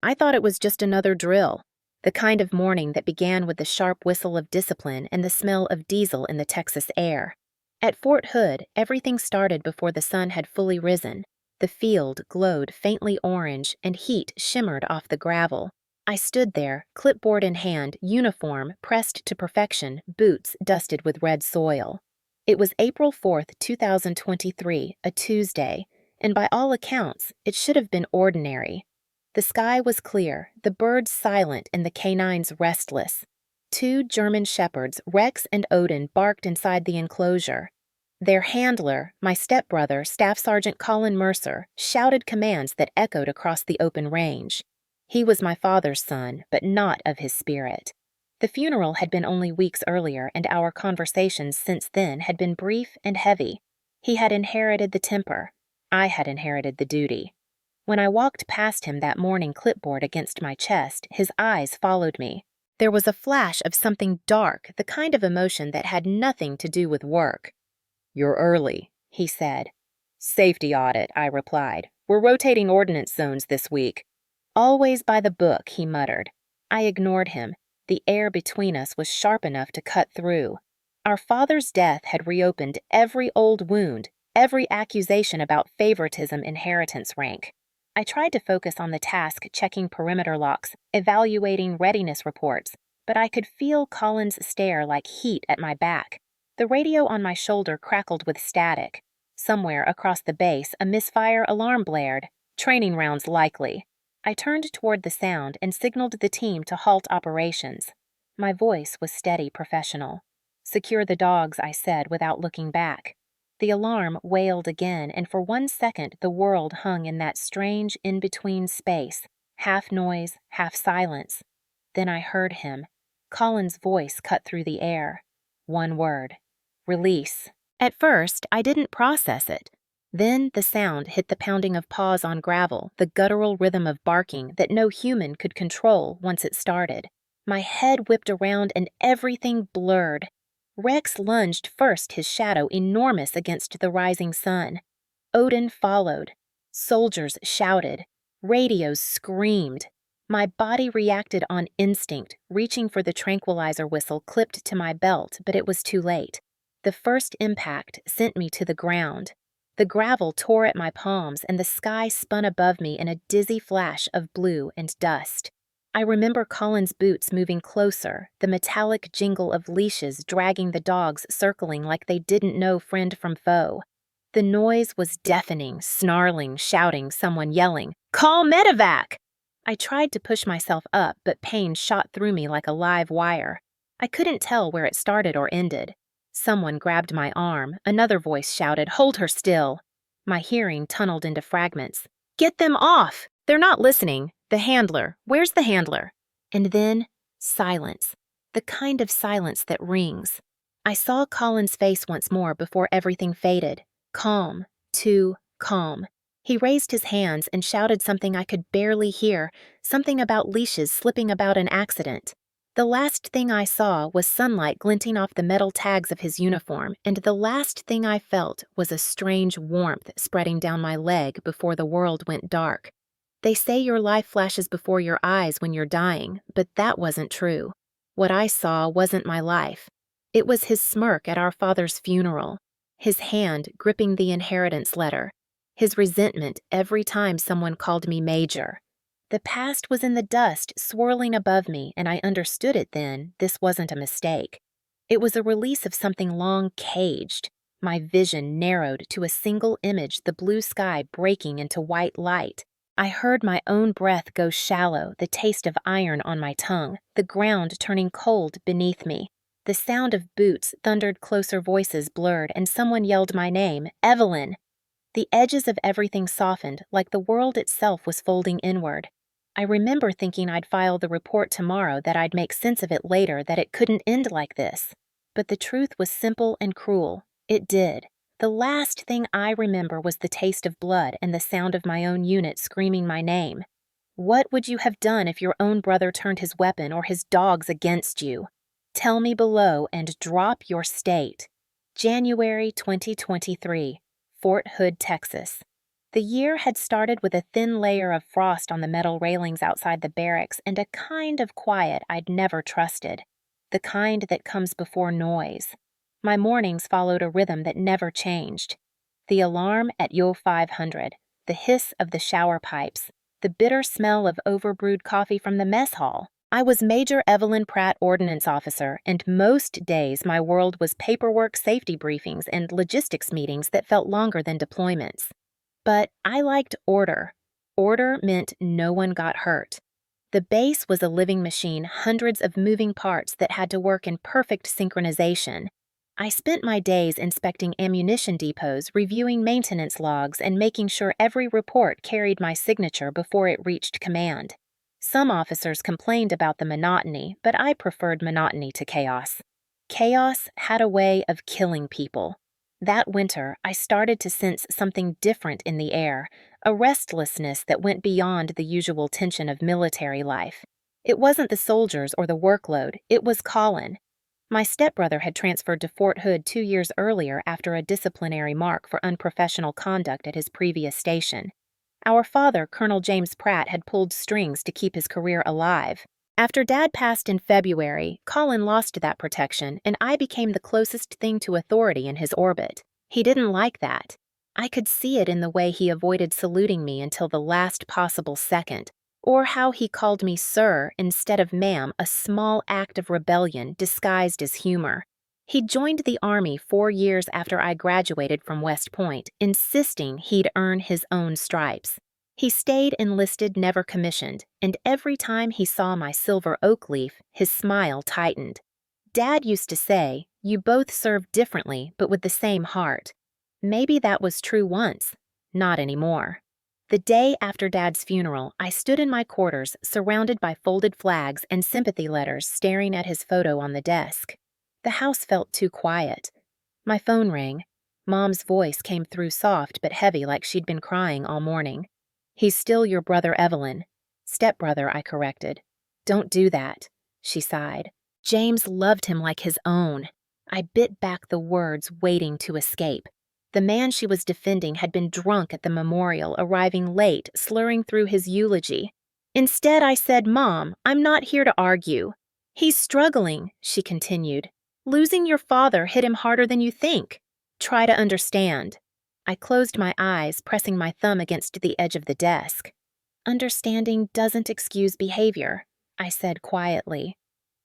I thought it was just another drill, the kind of morning that began with the sharp whistle of discipline and the smell of diesel in the Texas air. At Fort Hood, everything started before the sun had fully risen. The field glowed faintly orange and heat shimmered off the gravel. I stood there, clipboard in hand, uniform pressed to perfection, boots dusted with red soil. It was April 4th, 2023, a Tuesday, and by all accounts, it should have been ordinary. The sky was clear, the birds silent, and the K9s restless. Two German shepherds, Rex and Odin, barked inside the enclosure. Their handler, my stepbrother, Staff Sergeant Colin Mercer, shouted commands that echoed across the open range. He was my father's son, but not of his spirit. The funeral had been only weeks earlier, and our conversations since then had been brief and heavy. He had inherited the temper. I had inherited the duty. When I walked past him that morning, clipboard against my chest, his eyes followed me. There was a flash of something dark, the kind of emotion that had nothing to do with work. "You're early," he said. "Safety audit," I replied. "We're rotating ordnance zones this week." "Always by the book," he muttered. I ignored him. The air between us was sharp enough to cut through. Our father's death had reopened every old wound, every accusation about favoritism inheritance rank. I tried to focus on the task checking perimeter locks, evaluating readiness reports, but I could feel Colin's stare like heat at my back. The radio on my shoulder crackled with static. Somewhere across the base, a misfire alarm blared. Training rounds likely. I turned toward the sound and signaled the team to halt operations. My voice was steady, professional. "Secure the dogs," I said without looking back. The alarm wailed again, and for 1 second the world hung in that strange in-between space, half noise, half silence. Then I heard him. Colin's voice cut through the air. One word. Release. At first, I didn't process it. Then the sound hit the pounding of paws on gravel, the guttural rhythm of barking that no human could control once it started. My head whipped around and everything blurred. Rex lunged first, his shadow enormous against the rising sun. Odin followed. Soldiers shouted. Radios screamed. My body reacted on instinct, reaching for the tranquilizer whistle clipped to my belt, but it was too late. The first impact sent me to the ground. The gravel tore at my palms, and the sky spun above me in a dizzy flash of blue and dust. I remember Colin's boots moving closer, the metallic jingle of leashes dragging the dogs circling like they didn't know friend from foe. The noise was deafening, snarling, shouting, someone yelling, "Call medevac!" I tried to push myself up, but pain shot through me like a live wire. I couldn't tell where it started or ended. Someone grabbed my arm. Another voice shouted, "Hold her still." My hearing tunneled into fragments. "Get them off! They're not listening. The handler. Where's the handler?" And then, silence. The kind of silence that rings. I saw Colin's face once more before everything faded. Calm. Too calm. He raised his hands and shouted something I could barely hear, something about leashes slipping about an accident. The last thing I saw was sunlight glinting off the metal tags of his uniform, and the last thing I felt was a strange warmth spreading down my leg before the world went dark. They say your life flashes before your eyes when you're dying, but that wasn't true. What I saw wasn't my life. It was his smirk at our father's funeral, his hand gripping the inheritance letter, his resentment every time someone called me Major. The past was in the dust swirling above me, and I understood it then. This wasn't a mistake. It was a release of something long caged. My vision narrowed to a single image, the blue sky breaking into white light. I heard my own breath go shallow, the taste of iron on my tongue, the ground turning cold beneath me. The sound of boots thundered, closer voices blurred, and someone yelled my name, "Evelyn!" The edges of everything softened, like the world itself was folding inward. I remember thinking I'd file the report tomorrow, that I'd make sense of it later, that it couldn't end like this. But the truth was simple and cruel. It did. The last thing I remember was the taste of blood and the sound of my own unit screaming my name. What would you have done if your own brother turned his weapon or his dogs against you? Tell me below and drop your state. January 2023, Fort Hood, Texas. The year had started with a thin layer of frost on the metal railings outside the barracks and a kind of quiet I'd never trusted, the kind that comes before noise. My mornings followed a rhythm that never changed. The alarm at Yo 500, the hiss of the shower pipes, the bitter smell of overbrewed coffee from the mess hall. I was Major Evelyn Pratt Ordnance Officer, and most days my world was paperwork, safety briefings, and logistics meetings that felt longer than deployments. But I liked order. Order meant no one got hurt. The base was a living machine, hundreds of moving parts that had to work in perfect synchronization. I spent my days inspecting ammunition depots, reviewing maintenance logs, and making sure every report carried my signature before it reached command. Some officers complained about the monotony, but I preferred monotony to chaos. Chaos had a way of killing people. That winter, I started to sense something different in the air, a restlessness that went beyond the usual tension of military life. It wasn't the soldiers or the workload, it was Colin. My stepbrother had transferred to Fort Hood 2 years earlier after a disciplinary mark for unprofessional conduct at his previous station. Our father, Colonel James Pratt, had pulled strings to keep his career alive. After Dad passed in February, Colin lost that protection, and I became the closest thing to authority in his orbit. He didn't like that. I could see it in the way he avoided saluting me until the last possible second, or how he called me sir instead of ma'am, a small act of rebellion disguised as humor. He joined the Army 4 years after I graduated from West Point, insisting he'd earn his own stripes. He stayed enlisted, never commissioned, and every time he saw my silver oak leaf, his smile tightened. Dad used to say, "You both serve differently, but with the same heart." Maybe that was true once, not anymore. The day after Dad's funeral, I stood in my quarters, surrounded by folded flags and sympathy letters, staring at his photo on the desk. The house felt too quiet. My phone rang. Mom's voice came through soft but heavy, like she'd been crying all morning. "He's still your brother Evelyn." "Stepbrother," I corrected. "Don't do that," she sighed. James loved him like his own. I bit back the words, waiting to escape. The man she was defending had been drunk at the memorial, arriving late, slurring through his eulogy. Instead, I said, "Mom, I'm not here to argue." "He's struggling," she continued. "Losing your father hit him harder than you think. Try to understand." I closed my eyes, pressing my thumb against the edge of the desk. "Understanding doesn't excuse behavior," I said quietly.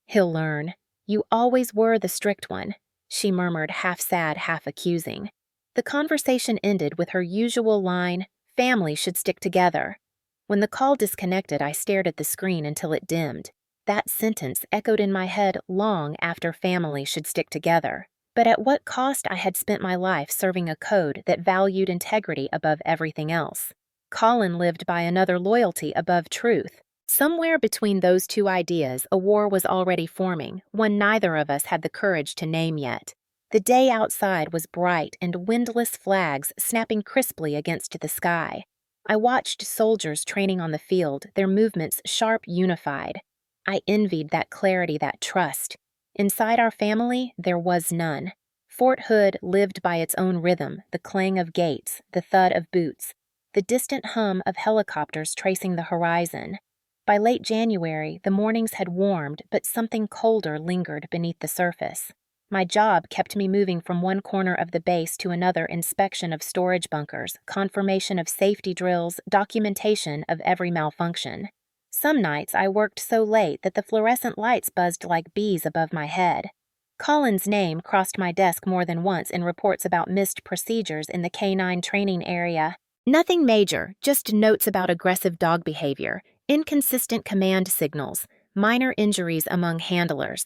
"He'll learn. You always were the strict one," she murmured, half sad, half accusing. The conversation ended with her usual line, "Family should stick together." When the call disconnected, I stared at the screen until it dimmed. That sentence echoed in my head long after "family should stick together." But at what cost I had spent my life serving a code that valued integrity above everything else. Colin lived by another loyalty above truth. Somewhere between those two ideas, a war was already forming, one neither of us had the courage to name yet. The day outside was bright and windless flags snapping crisply against the sky. I watched soldiers training on the field, their movements sharp, unified. I envied that clarity, that trust. Inside our family, there was none. Fort Hood lived by its own rhythm, the clang of gates, the thud of boots, the distant hum of helicopters tracing the horizon. By late January, the mornings had warmed, but something colder lingered beneath the surface. My job kept me moving from one corner of the base to another, inspection of storage bunkers, confirmation of safety drills, documentation of every malfunction. Some nights I worked so late that the fluorescent lights buzzed like bees above my head. Colin's name crossed my desk more than once in reports about missed procedures in the K9 training area. Nothing major, just notes about aggressive dog behavior, inconsistent command signals, minor injuries among handlers.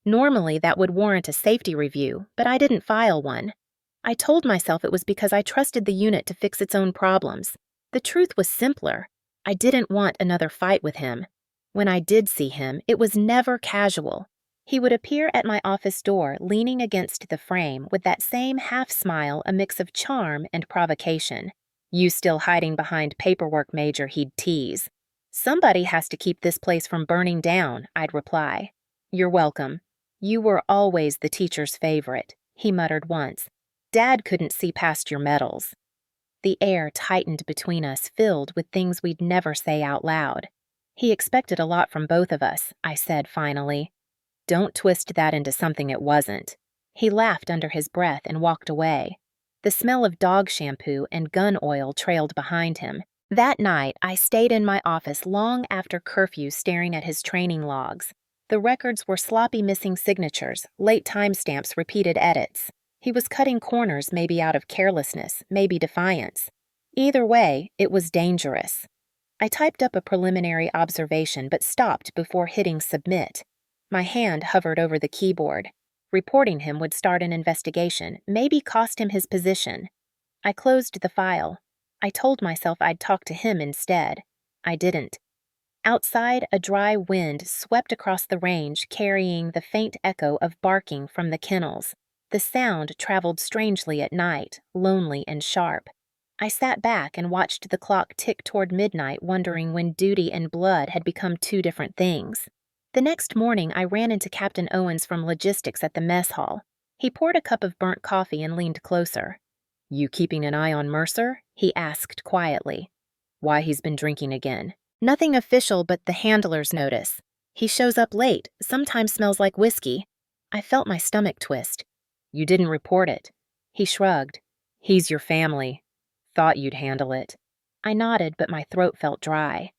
Normally that would warrant a safety review, but I didn't file one. I told myself it was because I trusted the unit to fix its own problems. The truth was simpler. I didn't want another fight with him. When I did see him, it was never casual. He would appear at my office door, leaning against the frame, with that same half-smile, a mix of charm and provocation. "You still hiding behind paperwork, Major," he'd tease. "Somebody has to keep this place from burning down," I'd reply. "You're welcome. You were always the teacher's favorite," he muttered once. "Dad couldn't see past your medals." The air tightened between us, filled with things we'd never say out loud. He expected a lot from both of us, I said finally. Don't twist that into something it wasn't. He laughed under his breath and walked away. The smell of dog shampoo and gun oil trailed behind him. That night, I stayed in my office long after curfew staring at his training logs. The records were sloppy missing signatures, late timestamps, repeated edits. He was cutting corners, maybe out of carelessness, maybe defiance. Either way, it was dangerous. I typed up a preliminary observation but stopped before hitting submit. My hand hovered over the keyboard. Reporting him would start an investigation, maybe cost him his position. I closed the file. I told myself I'd talk to him instead. I didn't. Outside, a dry wind swept across the range, carrying the faint echo of barking from the kennels. The sound traveled strangely at night, lonely and sharp. I sat back and watched the clock tick toward midnight, wondering when duty and blood had become two different things. The next morning, I ran into Captain Owens from logistics at the mess hall. He poured a cup of burnt coffee and leaned closer. "You keeping an eye on Mercer?" he asked quietly. "Why he's been drinking again?" "Nothing official but the handler's notice. He shows up late, sometimes smells like whiskey." I felt my stomach twist. "You didn't report it." He shrugged. "He's your family. Thought you'd handle it." I nodded, but my throat felt dry.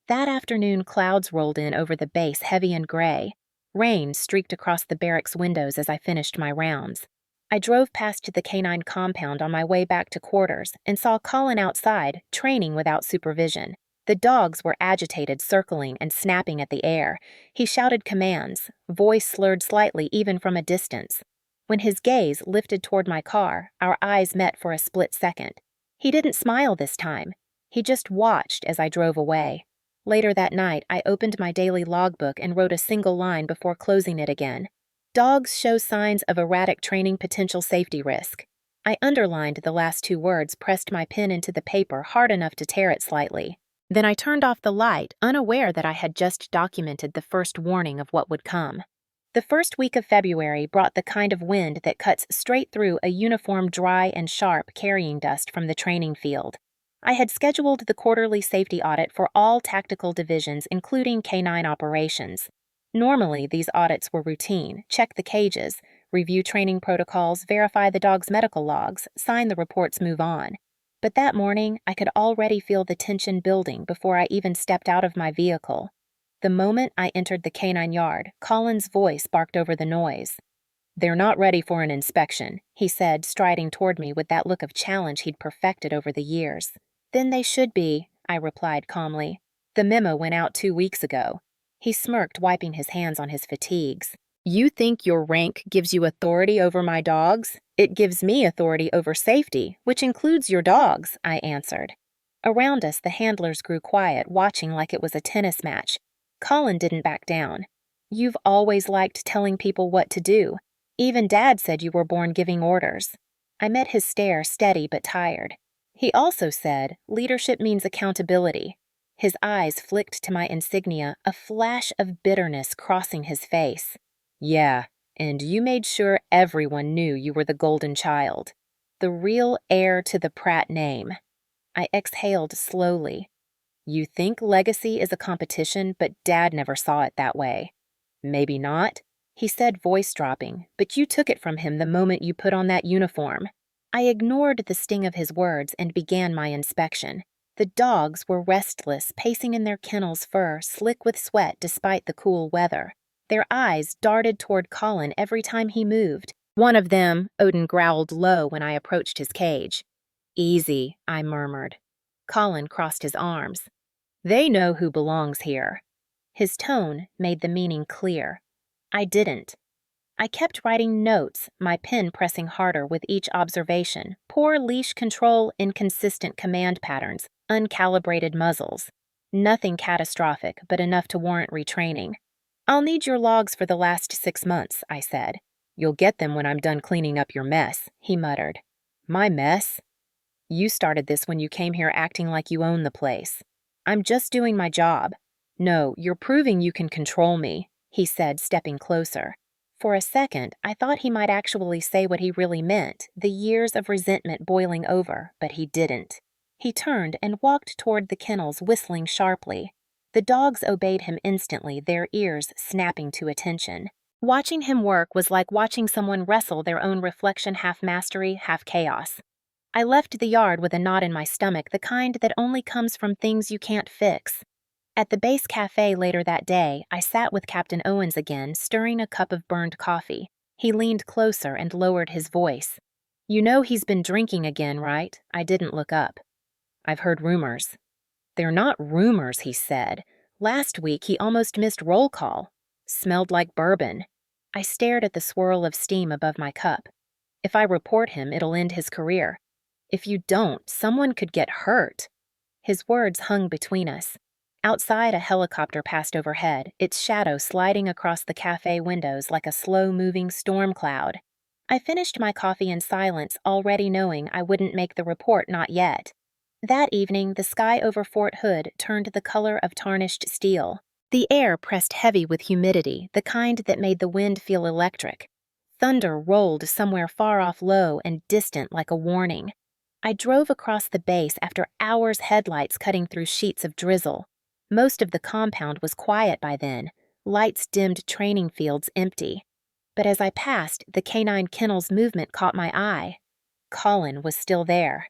That afternoon, clouds rolled in over the base, heavy and gray. Rain streaked across the barracks windows as I finished my rounds. I drove past the K9 compound on my way back to quarters and saw Colin outside, training without supervision. The dogs were agitated, circling and snapping at the air. He shouted commands, voice slurred slightly even from a distance. When his gaze lifted toward my car, our eyes met for a split second. He didn't smile this time. He just watched as I drove away. Later that night, I opened my daily logbook and wrote a single line before closing it again. Dogs show signs of erratic training, potential safety risk. I underlined the last two words, pressed my pen into the paper hard enough to tear it slightly. Then I turned off the light, unaware that I had just documented the first warning of what would come. The first week of February brought the kind of wind that cuts straight through a uniform dry and sharp, carrying dust from the training field. I had scheduled the quarterly safety audit for all tactical divisions, including K9 operations. Normally, these audits were routine: check the cages, review training protocols, verify the dog's medical logs, sign the reports, move on. But that morning, I could already feel the tension building before I even stepped out of my vehicle. The moment I entered the K9 yard, Colin's voice barked over the noise. "They're not ready for an inspection," he said, striding toward me with that look of challenge he'd perfected over the years. "Then they should be," I replied calmly. "The memo went out 2 weeks ago." He smirked, wiping his hands on his fatigues. "You think your rank gives you authority over my dogs? It gives me authority over safety, which includes your dogs," I answered. Around us, the handlers grew quiet, watching like it was a tennis match. Colin didn't back down. "You've always liked telling people what to do. Even Dad said you were born giving orders." I met his stare, steady but tired. He also said, "Leadership means accountability." His eyes flicked to my insignia, a flash of bitterness crossing his face. "Yeah, and you made sure everyone knew you were the golden child. The real heir to the Pratt name." I exhaled slowly. "You think legacy is a competition, but Dad never saw it that way." "Maybe not," he said, voice dropping, "but you took it from him the moment you put on that uniform." I ignored the sting of his words and began my inspection. The dogs were restless, pacing in their kennels, fur slick with sweat despite the cool weather. Their eyes darted toward Colin every time he moved. One of them, Odin, growled low when I approached his cage. "Easy," I murmured. Colin crossed his arms. "They know who belongs here." His tone made the meaning clear. I didn't. I kept writing notes, my pen pressing harder with each observation. Poor leash control, inconsistent command patterns, uncalibrated muzzles. Nothing catastrophic, but enough to warrant retraining. "I'll need your logs for the last 6 months," I said. "You'll get them when I'm done cleaning up your mess," he muttered. "My mess? You started this when you came here acting like you own the place." "I'm just doing my job." "No, you're proving you can control me," he said, stepping closer. For a second, I thought he might actually say what he really meant, the years of resentment boiling over, but he didn't. He turned and walked toward the kennels, whistling sharply. The dogs obeyed him instantly, their ears snapping to attention. Watching him work was like watching someone wrestle their own reflection, half mastery, half chaos. I left the yard with a knot in my stomach, the kind that only comes from things you can't fix. At the base cafe later that day, I sat with Captain Owens again, stirring a cup of burned coffee. He leaned closer and lowered his voice. "You know he's been drinking again, right?" I didn't look up. "I've heard rumors." "They're not rumors," he said. "Last week he almost missed roll call. Smelled like bourbon." I stared at the swirl of steam above my cup. "If I report him, it'll end his career. If you don't, someone could get hurt." His words hung between us. Outside, a helicopter passed overhead, its shadow sliding across the cafe windows like a slow-moving storm cloud. I finished my coffee in silence, already knowing I wouldn't make the report, not yet. That evening, the sky over Fort Hood turned the color of tarnished steel. The air pressed heavy with humidity, the kind that made the wind feel electric. Thunder rolled somewhere far off, low and distant like a warning. I drove across the base after hours, headlights cutting through sheets of drizzle. Most of the compound was quiet by then, lights-dimmed training fields empty. But as I passed, the K9 kennels movement caught my eye. Colin was still there.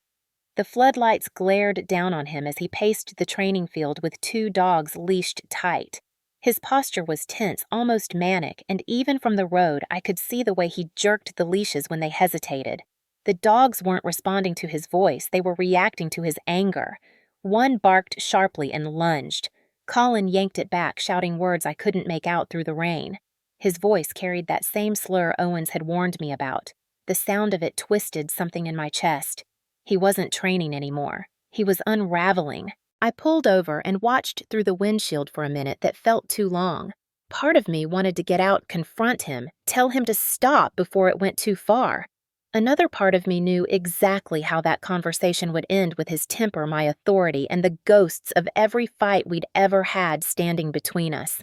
The floodlights glared down on him as he paced the training field with two dogs leashed tight. His posture was tense, almost manic, and even from the road I could see the way he jerked the leashes when they hesitated. The dogs weren't responding to his voice, they were reacting to his anger. One barked sharply and lunged. Colin yanked it back, shouting words I couldn't make out through the rain. His voice carried that same slur Owens had warned me about. The sound of it twisted something in my chest. He wasn't training anymore. He was unraveling. I pulled over and watched through the windshield for a minute that felt too long. Part of me wanted to get out, confront him, tell him to stop before it went too far. Another part of me knew exactly how that conversation would end, with his temper, my authority, and the ghosts of every fight we'd ever had standing between us.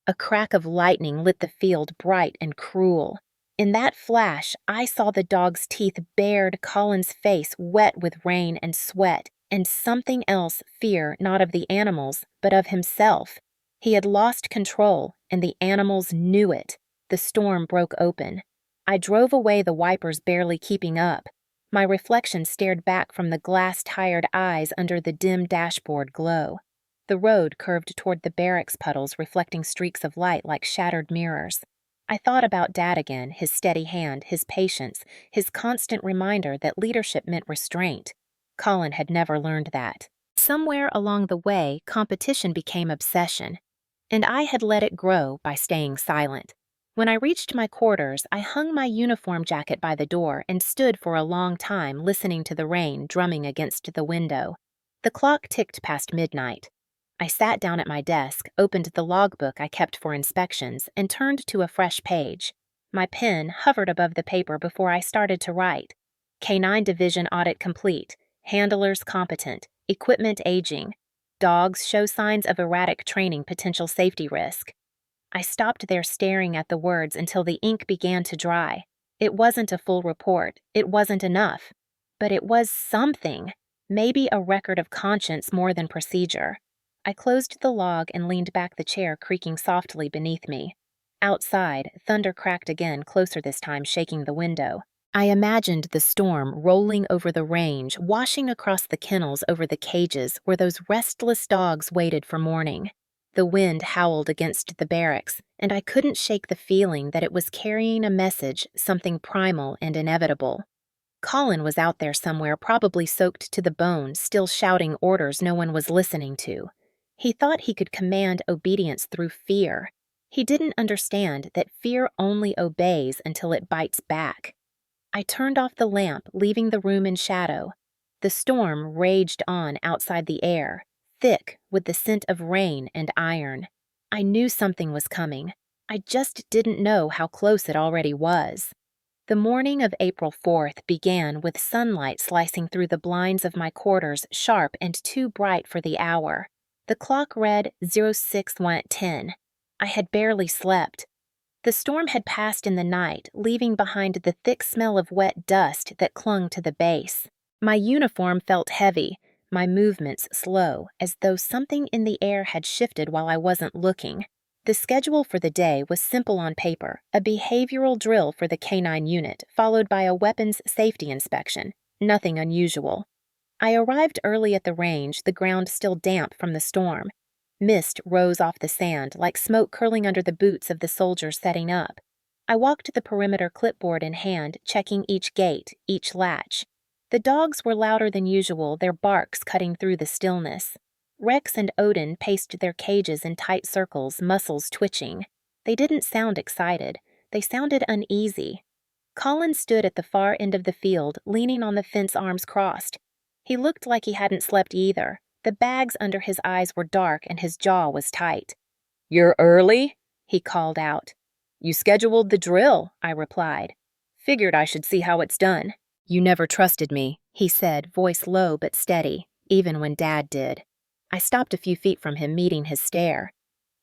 A crack of lightning lit the field bright and cruel. In that flash, I saw the dog's teeth bared, Colin's face wet with rain and sweat, and something else, fear not of the animals, but of himself. He had lost control, and the animals knew it. The storm broke open. I drove away, the wipers barely keeping up. My reflection stared back from the glass-tired eyes under the dim dashboard glow. The road curved toward the barracks puddles, reflecting streaks of light like shattered mirrors. I thought about Dad again, his steady hand, his patience, his constant reminder that leadership meant restraint. Colin had never learned that. Somewhere along the way, competition became obsession, and I had let it grow by staying silent. When I reached my quarters, I hung my uniform jacket by the door and stood for a long time, listening to the rain drumming against the window. The clock ticked past midnight. I sat down at my desk, opened the logbook I kept for inspections, and turned to a fresh page. My pen hovered above the paper before I started to write. K9 Division audit complete. Handlers competent. Equipment aging. Dogs show signs of erratic training, potential safety risk. I stopped there staring at the words until the ink began to dry. It wasn't a full report. It wasn't enough. But it was something. Maybe a record of conscience more than procedure. I closed the log and leaned back, the chair creaking softly beneath me. Outside, thunder cracked again, closer this time, shaking the window. I imagined the storm rolling over the range, washing across the kennels, over the cages where those restless dogs waited for morning. The wind howled against the barracks, and I couldn't shake the feeling that it was carrying a message, something primal and inevitable. Colin was out there somewhere, probably soaked to the bone, still shouting orders no one was listening to. He thought he could command obedience through fear. He didn't understand that fear only obeys until it bites back. I turned off the lamp, leaving the room in shadow. The storm raged on outside, the air, thick with the scent of rain and iron. I knew something was coming. I just didn't know how close it already was. The morning of April 4th began with sunlight slicing through the blinds of my quarters, sharp and too bright for the hour. The clock read 06:10. I had barely slept. The storm had passed in the night, leaving behind the thick smell of wet dust that clung to the base. My uniform felt heavy, my movements slow, as though something in the air had shifted while I wasn't looking. The schedule for the day was simple on paper, a behavioral drill for the K9 unit, followed by a weapons safety inspection. Nothing unusual. I arrived early at the range, the ground still damp from the storm. Mist rose off the sand, like smoke curling under the boots of the soldiers setting up. I walked the perimeter clipboard in hand, checking each gate, each latch. The dogs were louder than usual, their barks cutting through the stillness. Rex and Odin paced their cages in tight circles, muscles twitching. They didn't sound excited. They sounded uneasy. Colin stood at the far end of the field, leaning on the fence, arms crossed. He looked like he hadn't slept either. The bags under his eyes were dark and his jaw was tight. "You're early?" he called out. "You scheduled the drill," I replied. "Figured I should see how it's done." "You never trusted me," he said, voice low but steady, even when Dad did. I stopped a few feet from him, meeting his stare.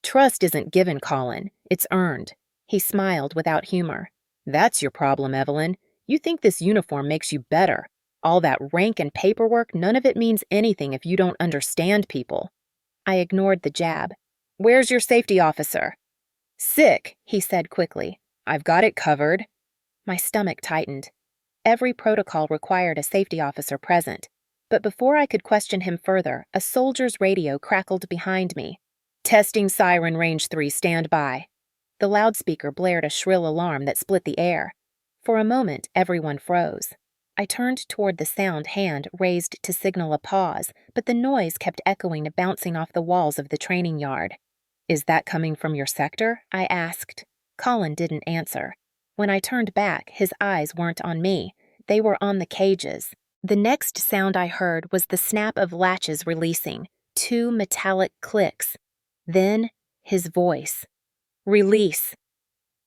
"Trust isn't given, Colin. It's earned." He smiled without humor. "That's your problem, Evelyn. You think this uniform makes you better. All that rank and paperwork, none of it means anything if you don't understand people." I ignored the jab. "Where's your safety officer?" "Sick," he said quickly. "I've got it covered." My stomach tightened. Every protocol required a safety officer present. But before I could question him further, a soldier's radio crackled behind me. "Testing siren range 3, stand by." The loudspeaker blared a shrill alarm that split the air. For a moment, everyone froze. I turned toward the sound, hand raised to signal a pause, but the noise kept echoing, bouncing off the walls of the training yard. "Is that coming from your sector?" I asked. Colin didn't answer. When I turned back, his eyes weren't on me. They were on the cages. The next sound I heard was the snap of latches releasing, 2 metallic clicks. Then, his voice. "Release."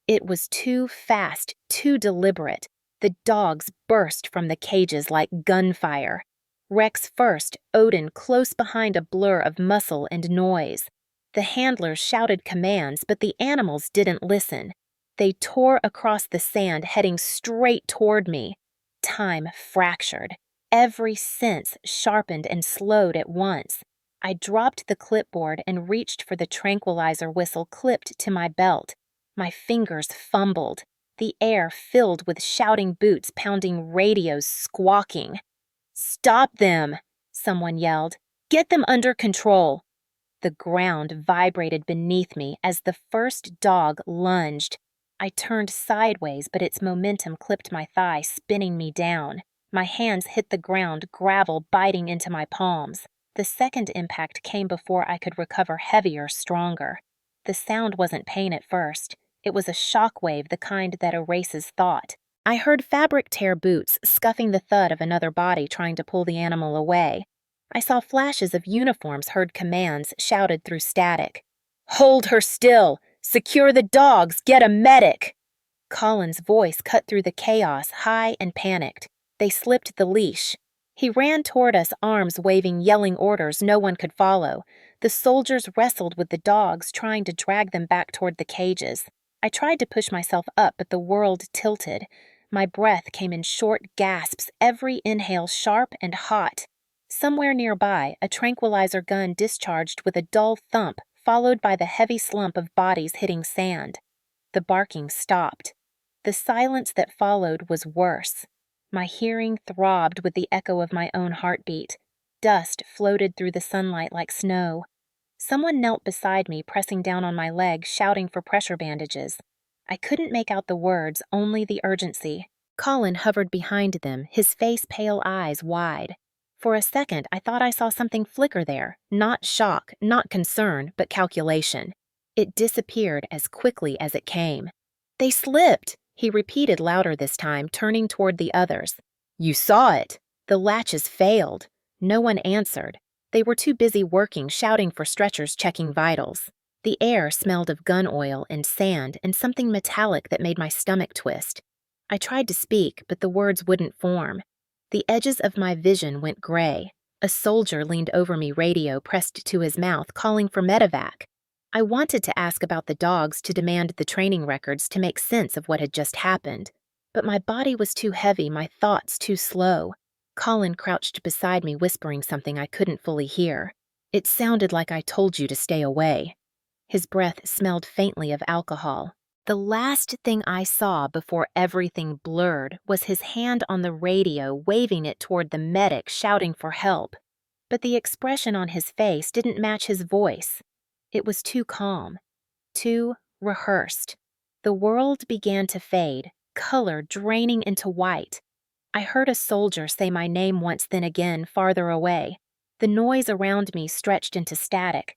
It was too fast, too deliberate. The dogs burst from the cages like gunfire. Rex first, Odin close behind, a blur of muscle and noise. The handlers shouted commands, but the animals didn't listen. They tore across the sand, heading straight toward me. Time fractured. Every sense sharpened and slowed at once. I dropped the clipboard and reached for the tranquilizer whistle clipped to my belt. My fingers fumbled. The air filled with shouting boots, pounding radios, squawking. "Stop them!" someone yelled. "Get them under control!" The ground vibrated beneath me as the first dog lunged. I turned sideways, but its momentum clipped my thigh, spinning me down. My hands hit the ground, gravel biting into my palms. The second impact came before I could recover, heavier, stronger. The sound wasn't pain at first. It was a shockwave, the kind that erases thought. I heard fabric tear boots scuffing the thud of another body trying to pull the animal away. I saw flashes of uniforms, heard commands shouted through static. "Hold her still! Secure the dogs! Get a medic!" Colin's voice cut through the chaos, high and panicked. They slipped the leash. He ran toward us, arms waving, yelling orders no one could follow. The soldiers wrestled with the dogs, trying to drag them back toward the cages. I tried to push myself up, but the world tilted. My breath came in short gasps, every inhale sharp and hot. Somewhere nearby, a tranquilizer gun discharged with a dull thump, followed by the heavy slump of bodies hitting sand. The barking stopped. The silence that followed was worse. My hearing throbbed with the echo of my own heartbeat. Dust floated through the sunlight like snow. Someone knelt beside me, pressing down on my leg, shouting for pressure bandages. I couldn't make out the words, only the urgency. Colin hovered behind them, his face, pale eyes wide. For a second, I thought I saw something flicker there, not shock, not concern, but calculation. It disappeared as quickly as it came. "They slipped," he repeated louder this time, turning toward the others. "You saw it." The latches failed. No one answered. They were too busy working, shouting for stretchers, checking vitals. The air smelled of gun oil and sand and something metallic that made my stomach twist. I tried to speak, but the words wouldn't form. The edges of my vision went gray. A soldier leaned over me, radio pressed to his mouth, calling for medevac. I wanted to ask about the dogs to demand the training records to make sense of what had just happened, but my body was too heavy, my thoughts too slow. Colin crouched beside me, whispering something I couldn't fully hear. It sounded like I told you to stay away. His breath smelled faintly of alcohol. The last thing I saw before everything blurred was his hand on the radio, waving it toward the medic, shouting for help. But the expression on his face didn't match his voice. It was too calm, too rehearsed. The world began to fade, color draining into white. I heard a soldier say my name once, then again, farther away. The noise around me stretched into static.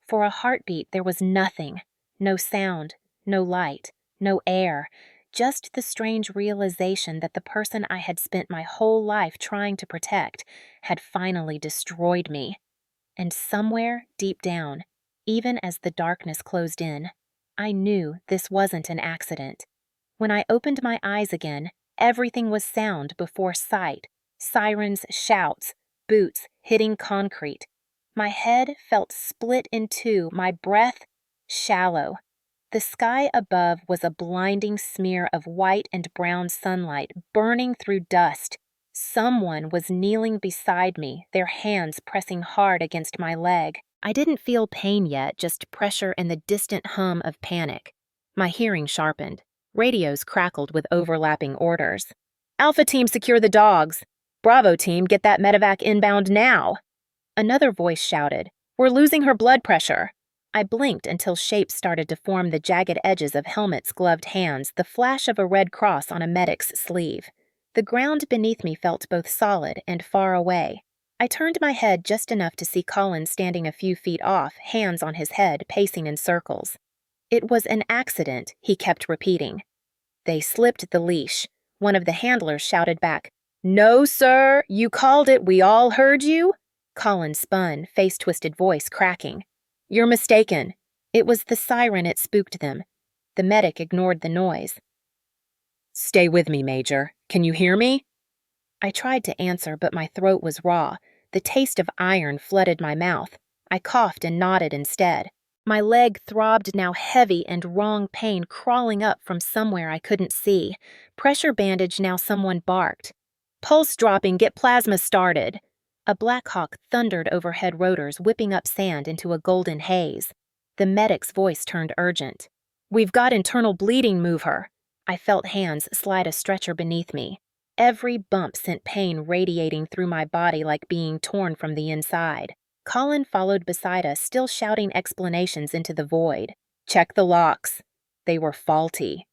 For a heartbeat, there was nothing. No sound, no light, no air. Just the strange realization that the person I had spent my whole life trying to protect had finally destroyed me. And somewhere deep down, even as the darkness closed in, I knew this wasn't an accident. When I opened my eyes again, everything was sound before sight. Sirens, shouts, boots hitting concrete. My head felt split in two, my breath shallow. The sky above was a blinding smear of white and brown sunlight burning through dust. Someone was kneeling beside me, their hands pressing hard against my leg. I didn't feel pain yet, just pressure and the distant hum of panic. My hearing sharpened. Radios crackled with overlapping orders. Alpha Team, secure the dogs. Bravo Team, get that medevac inbound now. Another voice shouted, We're losing her blood pressure. I blinked until shapes started to form the jagged edges of helmets, gloved hands, the flash of a red cross on a medic's sleeve. The ground beneath me felt both solid and far away. I turned my head just enough to see Colin standing a few feet off, hands on his head, pacing in circles. It was an accident, he kept repeating. They slipped the leash. One of the handlers shouted back, No, sir, you called it, we all heard you. Colin spun, face-twisted voice cracking. You're mistaken. It was the siren, it spooked them. The medic ignored the noise. Stay with me, Major. Can you hear me? I tried to answer, but my throat was raw. The taste of iron flooded my mouth. I coughed and nodded instead. My leg throbbed, now heavy and wrong pain crawling up from somewhere I couldn't see. Pressure bandage, now someone barked. Pulse dropping, get plasma started. A Black Hawk thundered overhead rotors, whipping up sand into a golden haze. The medic's voice turned urgent. We've got internal bleeding, move her. I felt hands slide a stretcher beneath me. Every bump sent pain radiating through my body like being torn from the inside. Colin followed beside us, still shouting explanations into the void. Check the locks. They were faulty.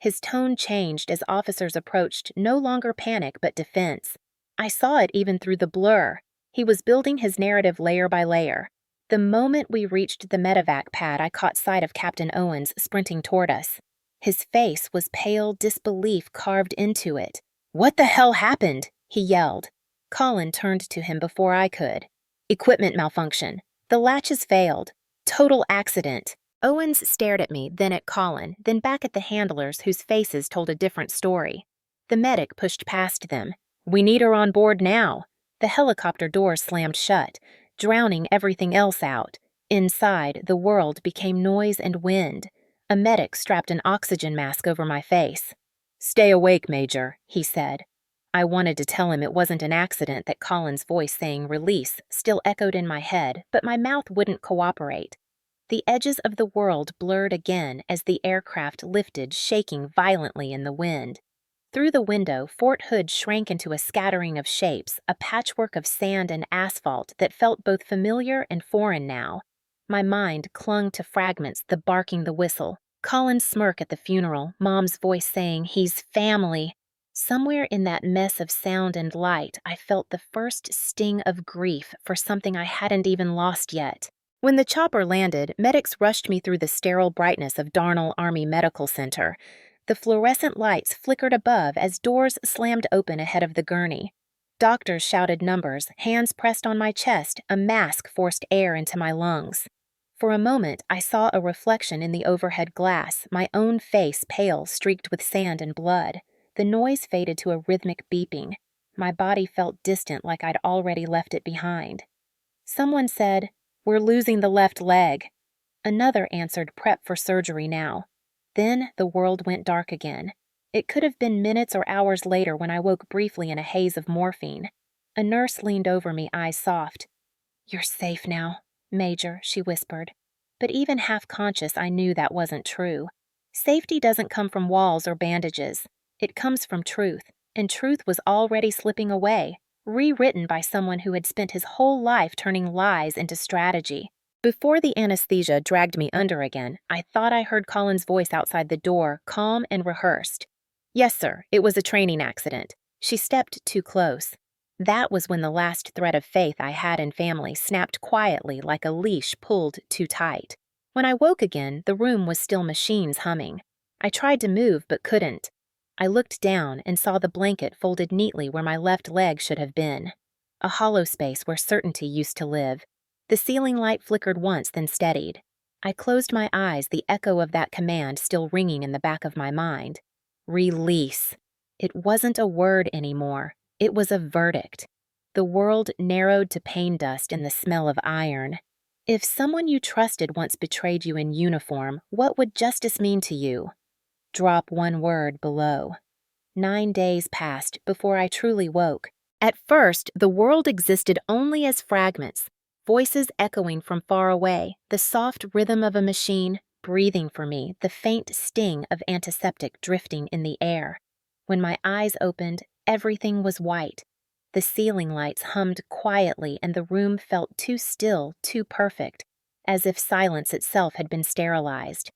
His tone changed as officers approached, no longer panic but defense. I saw it even through the blur. He was building his narrative layer by layer. The moment we reached the medevac pad, I caught sight of Captain Owens sprinting toward us. His face was pale disbelief carved into it. What the hell happened? He yelled. Colin turned to him before I could. Equipment malfunction. The latches failed. Total accident. Owens stared at me, then at Colin, then back at the handlers whose faces told a different story. The medic pushed past them. We need her on board now. The helicopter doors slammed shut, drowning everything else out. Inside, the world became noise and wind. A medic strapped an oxygen mask over my face. Stay awake, Major, he said. I wanted to tell him it wasn't an accident that Colin's voice saying release still echoed in my head, but my mouth wouldn't cooperate. The edges of the world blurred again as the aircraft lifted, shaking violently in the wind. Through the window, Fort Hood shrank into a scattering of shapes, a patchwork of sand and asphalt that felt both familiar and foreign now. My mind clung to fragments, the barking, the whistle. Colin's smirk at the funeral, Mom's voice saying, he's family. Somewhere in that mess of sound and light, I felt the first sting of grief for something I hadn't even lost yet. When the chopper landed, medics rushed me through the sterile brightness of Darnall Army Medical Center. The fluorescent lights flickered above as doors slammed open ahead of the gurney. Doctors shouted numbers, hands pressed on my chest, a mask forced air into my lungs. For a moment, I saw a reflection in the overhead glass, my own face pale, streaked with sand and blood. The noise faded to a rhythmic beeping. My body felt distant, like I'd already left it behind. Someone said, "We're losing the left leg." Another answered prep for surgery now. Then the world went dark again. It could have been minutes or hours later when I woke briefly in a haze of morphine. A nurse leaned over me, eyes soft. "You're safe now, Major," she whispered. But even half-conscious, I knew that wasn't true. Safety doesn't come from walls or bandages. It comes from truth, and truth was already slipping away, rewritten by someone who had spent his whole life turning lies into strategy. Before the anesthesia dragged me under again, I thought I heard Colin's voice outside the door, calm and rehearsed. "Yes, sir, it was a training accident." She stepped too close. That was when the last thread of faith I had in family snapped quietly like a leash pulled too tight. When I woke again, the room was still machines humming. I tried to move but couldn't. I looked down and saw the blanket folded neatly where my left leg should have been. A hollow space where certainty used to live. The ceiling light flickered once, then steadied. I closed my eyes, the echo of that command still ringing in the back of my mind. Release. It wasn't a word anymore. It was a verdict. The world narrowed to pain dust and the smell of iron. If someone you trusted once betrayed you in uniform, what would justice mean to you? Drop one word below. 9 days passed before I truly woke. At first, the world existed only as fragments, voices echoing from far away, the soft rhythm of a machine breathing for me, the faint sting of antiseptic drifting in the air. When my eyes opened, everything was white. The ceiling lights hummed quietly and the room felt too still, too perfect, as if silence itself had been sterilized.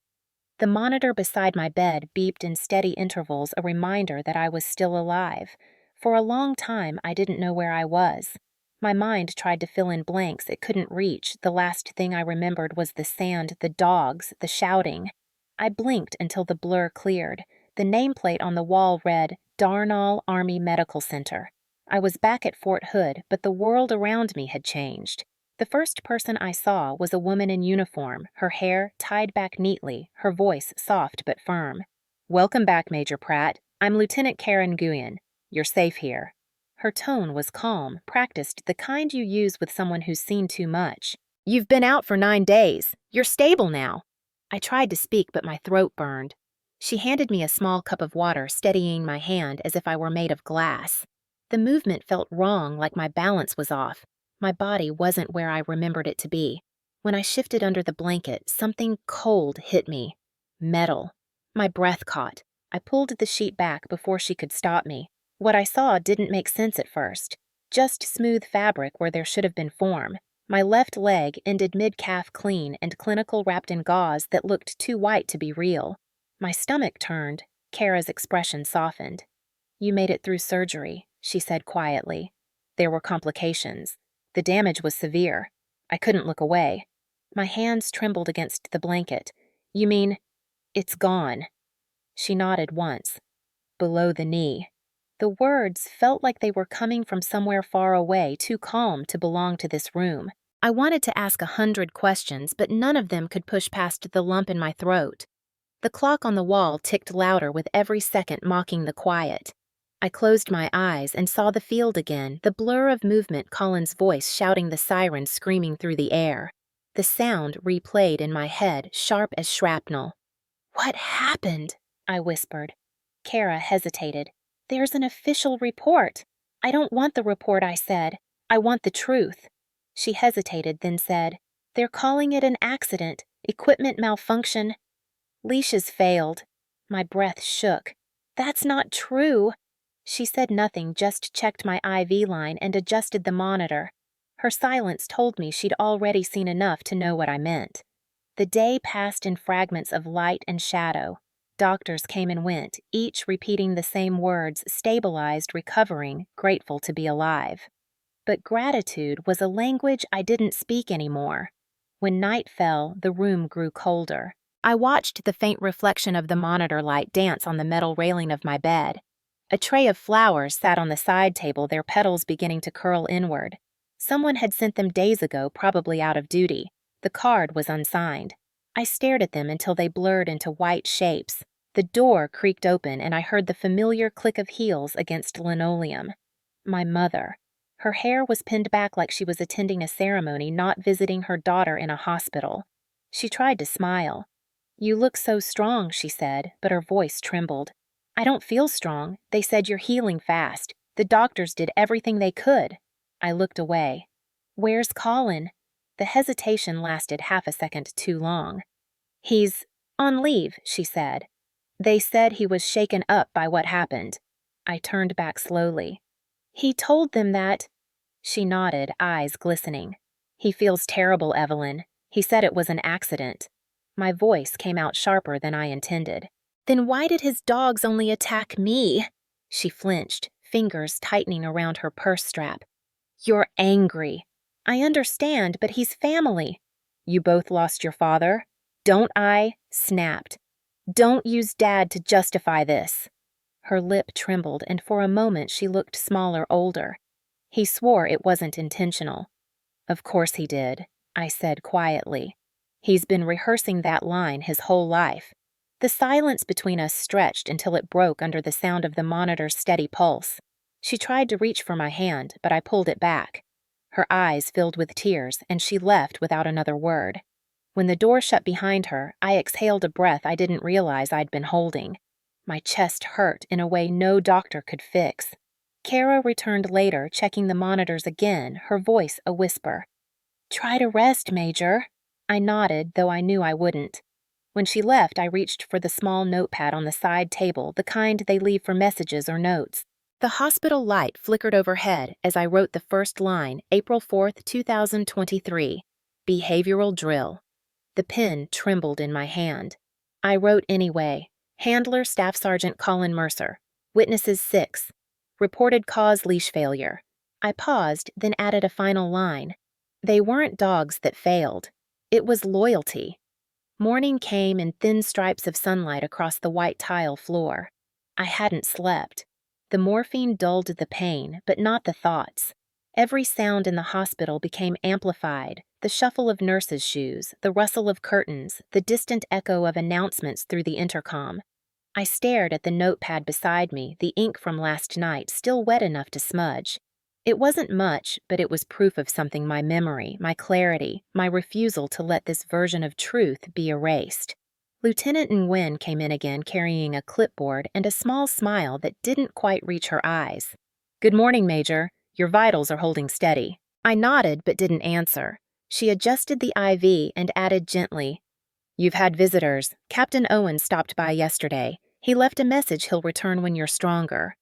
The monitor beside my bed beeped in steady intervals, a reminder that I was still alive. For a long time, I didn't know where I was. My mind tried to fill in blanks it couldn't reach. The last thing I remembered was the sand, the dogs, the shouting. I blinked until the blur cleared. The nameplate on the wall read, Darnall Army Medical Center. I was back at Fort Hood, but the world around me had changed. The first person I saw was a woman in uniform, her hair tied back neatly, her voice soft but firm. "Welcome back, Major Pratt. I'm Lieutenant Karen Nguyen. You're safe here." Her tone was calm, practiced, the kind you use with someone who's seen too much. "You've been out for 9 days. You're stable now." I tried to speak, but my throat burned. She handed me a small cup of water, steadying my hand as if I were made of glass. The movement felt wrong, like my balance was off. My body wasn't where I remembered it to be. When I shifted under the blanket, something cold hit me. Metal. My breath caught. I pulled the sheet back before she could stop me. What I saw didn't make sense at first. Just smooth fabric where there should have been form. My left leg ended mid-calf clean and clinical wrapped in gauze that looked too white to be real. My stomach turned. Kara's expression softened. "You made it through surgery," she said quietly. "There were complications. The damage was severe. I couldn't look away." My hands trembled against the blanket. "You mean, it's gone?" She nodded once. "Below the knee." The words felt like they were coming from somewhere far away, too calm to belong to this room. I wanted to ask 100 questions, but none of them could push past the lump in my throat. The clock on the wall ticked louder with every second mocking the quiet. I closed my eyes and saw the field again, the blur of movement, Colin's voice shouting the siren screaming through the air. The sound replayed in my head, sharp as shrapnel. "What happened?" I whispered. Kara hesitated. "There's an official report." "I don't want the report," I said. "I want the truth." She hesitated, then said, "They're calling it an accident, equipment malfunction." "Leashes failed." My breath shook. "That's not true." She said nothing, just checked my IV line and adjusted the monitor. Her silence told me she'd already seen enough to know what I meant. The day passed in fragments of light and shadow. Doctors came and went, each repeating the same words, stabilized, recovering, grateful to be alive. But gratitude was a language I didn't speak anymore. When night fell, the room grew colder. I watched the faint reflection of the monitor light dance on the metal railing of my bed. A tray of flowers sat on the side table, their petals beginning to curl inward. Someone had sent them days ago, probably out of duty. The card was unsigned. I stared at them until they blurred into white shapes. The door creaked open and I heard the familiar click of heels against linoleum. My mother. Her hair was pinned back like she was attending a ceremony, not visiting her daughter in a hospital. She tried to smile. "You look so strong," she said, but her voice trembled. "I don't feel strong. They said you're healing fast. The doctors did everything they could." I looked away. "Where's Colin?" The hesitation lasted half a second too long. "He's on leave," she said. "They said he was shaken up by what happened." I turned back slowly. "He told them that—" She nodded, eyes glistening. "He feels terrible, Evelyn. He said it was an accident." My voice came out sharper than I intended. "Then why did his dogs only attack me?" She flinched, fingers tightening around her purse strap. "You're angry." "I understand, but he's family." "You both lost your father?" "Don't I?" snapped. "Don't use Dad to justify this." Her lip trembled, and for a moment she looked smaller, older. "He swore it wasn't intentional." "Of course he did," I said quietly. "He's been rehearsing that line his whole life." The silence between us stretched until it broke under the sound of the monitor's steady pulse. She tried to reach for my hand, but I pulled it back. Her eyes filled with tears, and she left without another word. When the door shut behind her, I exhaled a breath I didn't realize I'd been holding. My chest hurt in a way no doctor could fix. Kara returned later, checking the monitors again, her voice a whisper. "Try to rest, Major." I nodded, though I knew I wouldn't. When she left, I reached for the small notepad on the side table, the kind they leave for messages or notes. The hospital light flickered overhead as I wrote the first line, April 4th, 2023. Behavioral drill. The pen trembled in my hand. I wrote anyway. Handler Staff Sergeant Colin Mercer. Witnesses 6. Reported cause leash failure. I paused, then added a final line. They weren't dogs that failed. It was loyalty. Morning came in thin stripes of sunlight across the white tile floor. I hadn't slept. The morphine dulled the pain, but not the thoughts. Every sound in the hospital became amplified, the shuffle of nurses' shoes, the rustle of curtains, the distant echo of announcements through the intercom. I stared at the notepad beside me, the ink from last night still wet enough to smudge. It wasn't much, but it was proof of something: my memory, my clarity, my refusal to let this version of truth be erased. Lieutenant Nguyen came in again carrying a clipboard and a small smile that didn't quite reach her eyes. "Good morning, Major. Your vitals are holding steady." I nodded but didn't answer. She adjusted the IV and added gently, "You've had visitors. Captain Owen stopped by yesterday. He left a message he'll return when you're stronger."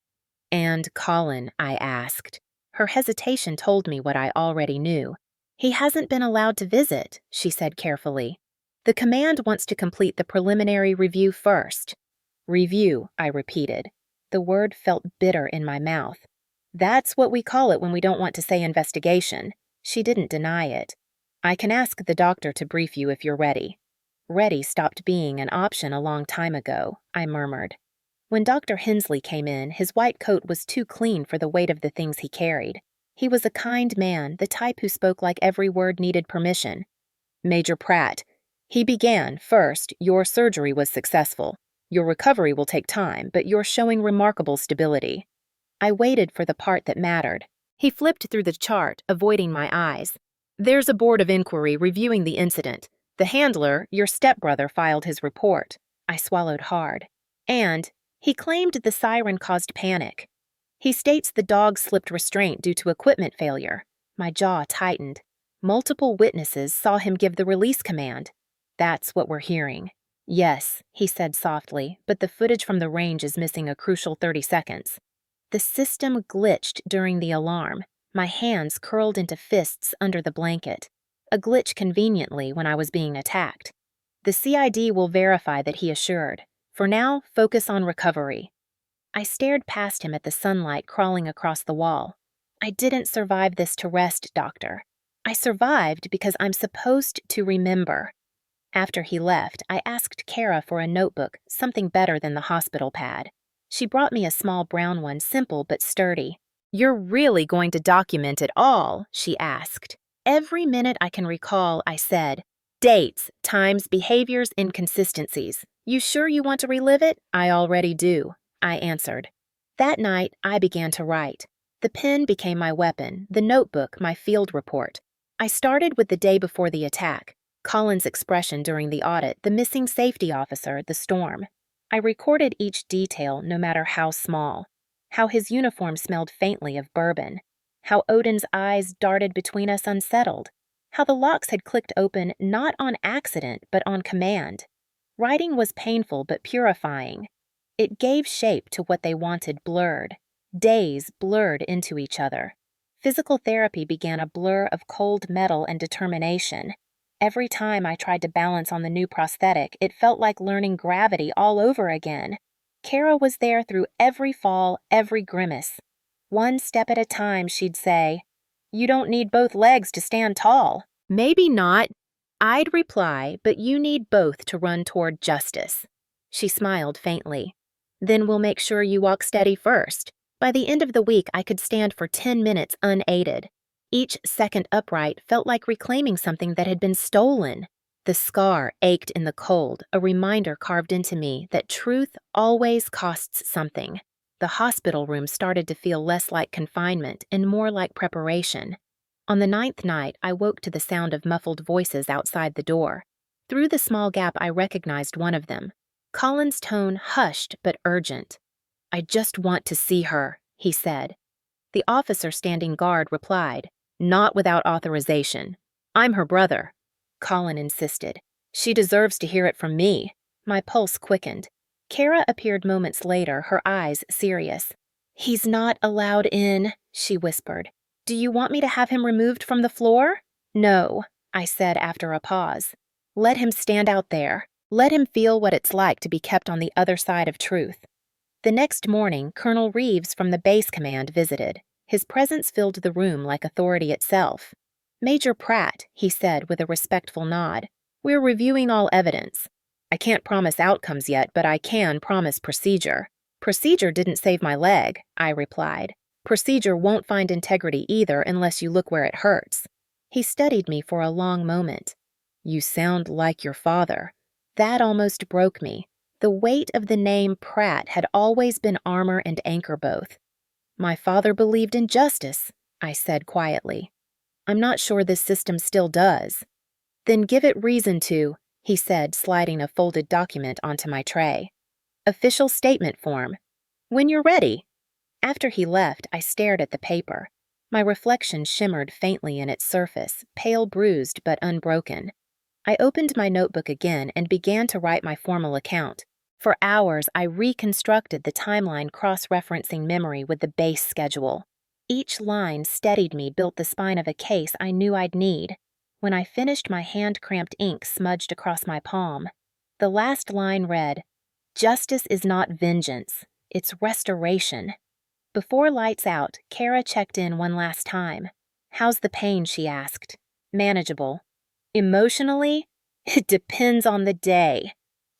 "And Colin?" I asked. Her hesitation told me what I already knew. "He hasn't been allowed to visit," she said carefully. "The command wants to complete the preliminary review first." "Review," I repeated. The word felt bitter in my mouth. "That's what we call it when we don't want to say investigation." She didn't deny it. "I can ask the doctor to brief you if you're ready." Ready stopped being an option a long time ago, I murmured. When Dr. Hensley came in, his white coat was too clean for the weight of the things he carried. He was a kind man, the type who spoke like every word needed permission. "Major Pratt." He began, "First, your surgery was successful. Your recovery will take time, but you're showing remarkable stability." I waited for the part that mattered. He flipped through the chart, avoiding my eyes. "There's a board of inquiry reviewing the incident. The handler, your stepbrother, filed his report." I swallowed hard. "And he claimed the siren caused panic. He states the dog slipped restraint due to equipment failure." My jaw tightened. "Multiple witnesses saw him give the release command." "That's what we're hearing." "Yes," he said softly, "but the footage from the range is missing a crucial 30 seconds. The system glitched during the alarm. My hands curled into fists under the blanket. A glitch conveniently when I was being attacked. "The CID will verify that," he assured. "For now, focus on recovery." I stared past him at the sunlight crawling across the wall. "I didn't survive this to rest, Doctor. I survived because I'm supposed to remember." After he left, I asked Kara for a notebook, something better than the hospital pad. She brought me a small brown one, simple but sturdy. "You're really going to document it all?" she asked. "Every minute I can recall," I said. "Dates, times, behaviors, inconsistencies. You sure you want to relive it?" "I already do," I answered. That night, I began to write. The pen became my weapon, the notebook my field report. I started with the day before the attack. Colin's expression during the audit, the missing safety officer, the storm. I recorded each detail, no matter how small. How his uniform smelled faintly of bourbon. How Odin's eyes darted between us unsettled. How the locks had clicked open not on accident, but on command. Writing was painful but purifying. It gave shape to what they wanted blurred. Days blurred into each other. Physical therapy began a blur of cold metal and determination. Every time I tried to balance on the new prosthetic, it felt like learning gravity all over again. Kara was there through every fall, every grimace. One step at a time, she'd say, "You don't need both legs to stand tall." "Maybe not," I'd reply, "but you need both to run toward justice." She smiled faintly. "Then we'll make sure you walk steady first." By the end of the week, I could stand for 10 minutes unaided. Each second upright felt like reclaiming something that had been stolen. The scar ached in the cold, a reminder carved into me that truth always costs something. The hospital room started to feel less like confinement and more like preparation. On the 9th night, I woke to the sound of muffled voices outside the door. Through the small gap, I recognized one of them. Colin's tone hushed but urgent. "I just want to see her," he said. The officer standing guard replied, "Not without authorization. I'm her brother." Colin insisted. "She deserves to hear it from me." My pulse quickened. Kara appeared moments later, her eyes serious. "He's not allowed in," she whispered. "Do you want me to have him removed from the floor?" "No," I said after a pause. "Let him stand out there. Let him feel what it's like to be kept on the other side of truth." The next morning, Colonel Reeves from the base command visited. His presence filled the room like authority itself. "Major Pratt," he said with a respectful nod, "we're reviewing all evidence. I can't promise outcomes yet, but I can promise procedure." "Procedure didn't save my leg," I replied. "Procedure won't find integrity either unless you look where it hurts." He studied me for a long moment. "You sound like your father." That almost broke me. The weight of the name Pratt had always been armor and anchor both. "My father believed in justice," I said quietly. "I'm not sure this system still does." "Then give it reason to," he said, sliding a folded document onto my tray. "Official statement form. When you're ready." After he left, I stared at the paper. My reflection shimmered faintly in its surface, pale bruised but unbroken. I opened my notebook again and began to write my formal account. For hours, I reconstructed the timeline cross-referencing memory with the base schedule. Each line steadied me, built the spine of a case I knew I'd need. When I finished, my hand-cramped ink smudged across my palm. The last line read, "Justice is not vengeance, it's restoration." Before lights out, Kara checked in one last time. "How's the pain?" she asked. "Manageable." "Emotionally? It depends on the day."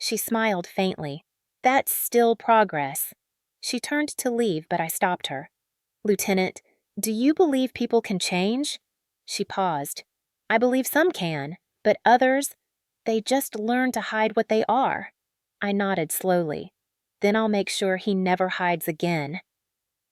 She smiled faintly. "That's still progress." She turned to leave, but I stopped her. "Lieutenant, do you believe people can change?" She paused. "I believe some can, but others, they just learn to hide what they are." I nodded slowly. "Then I'll make sure he never hides again."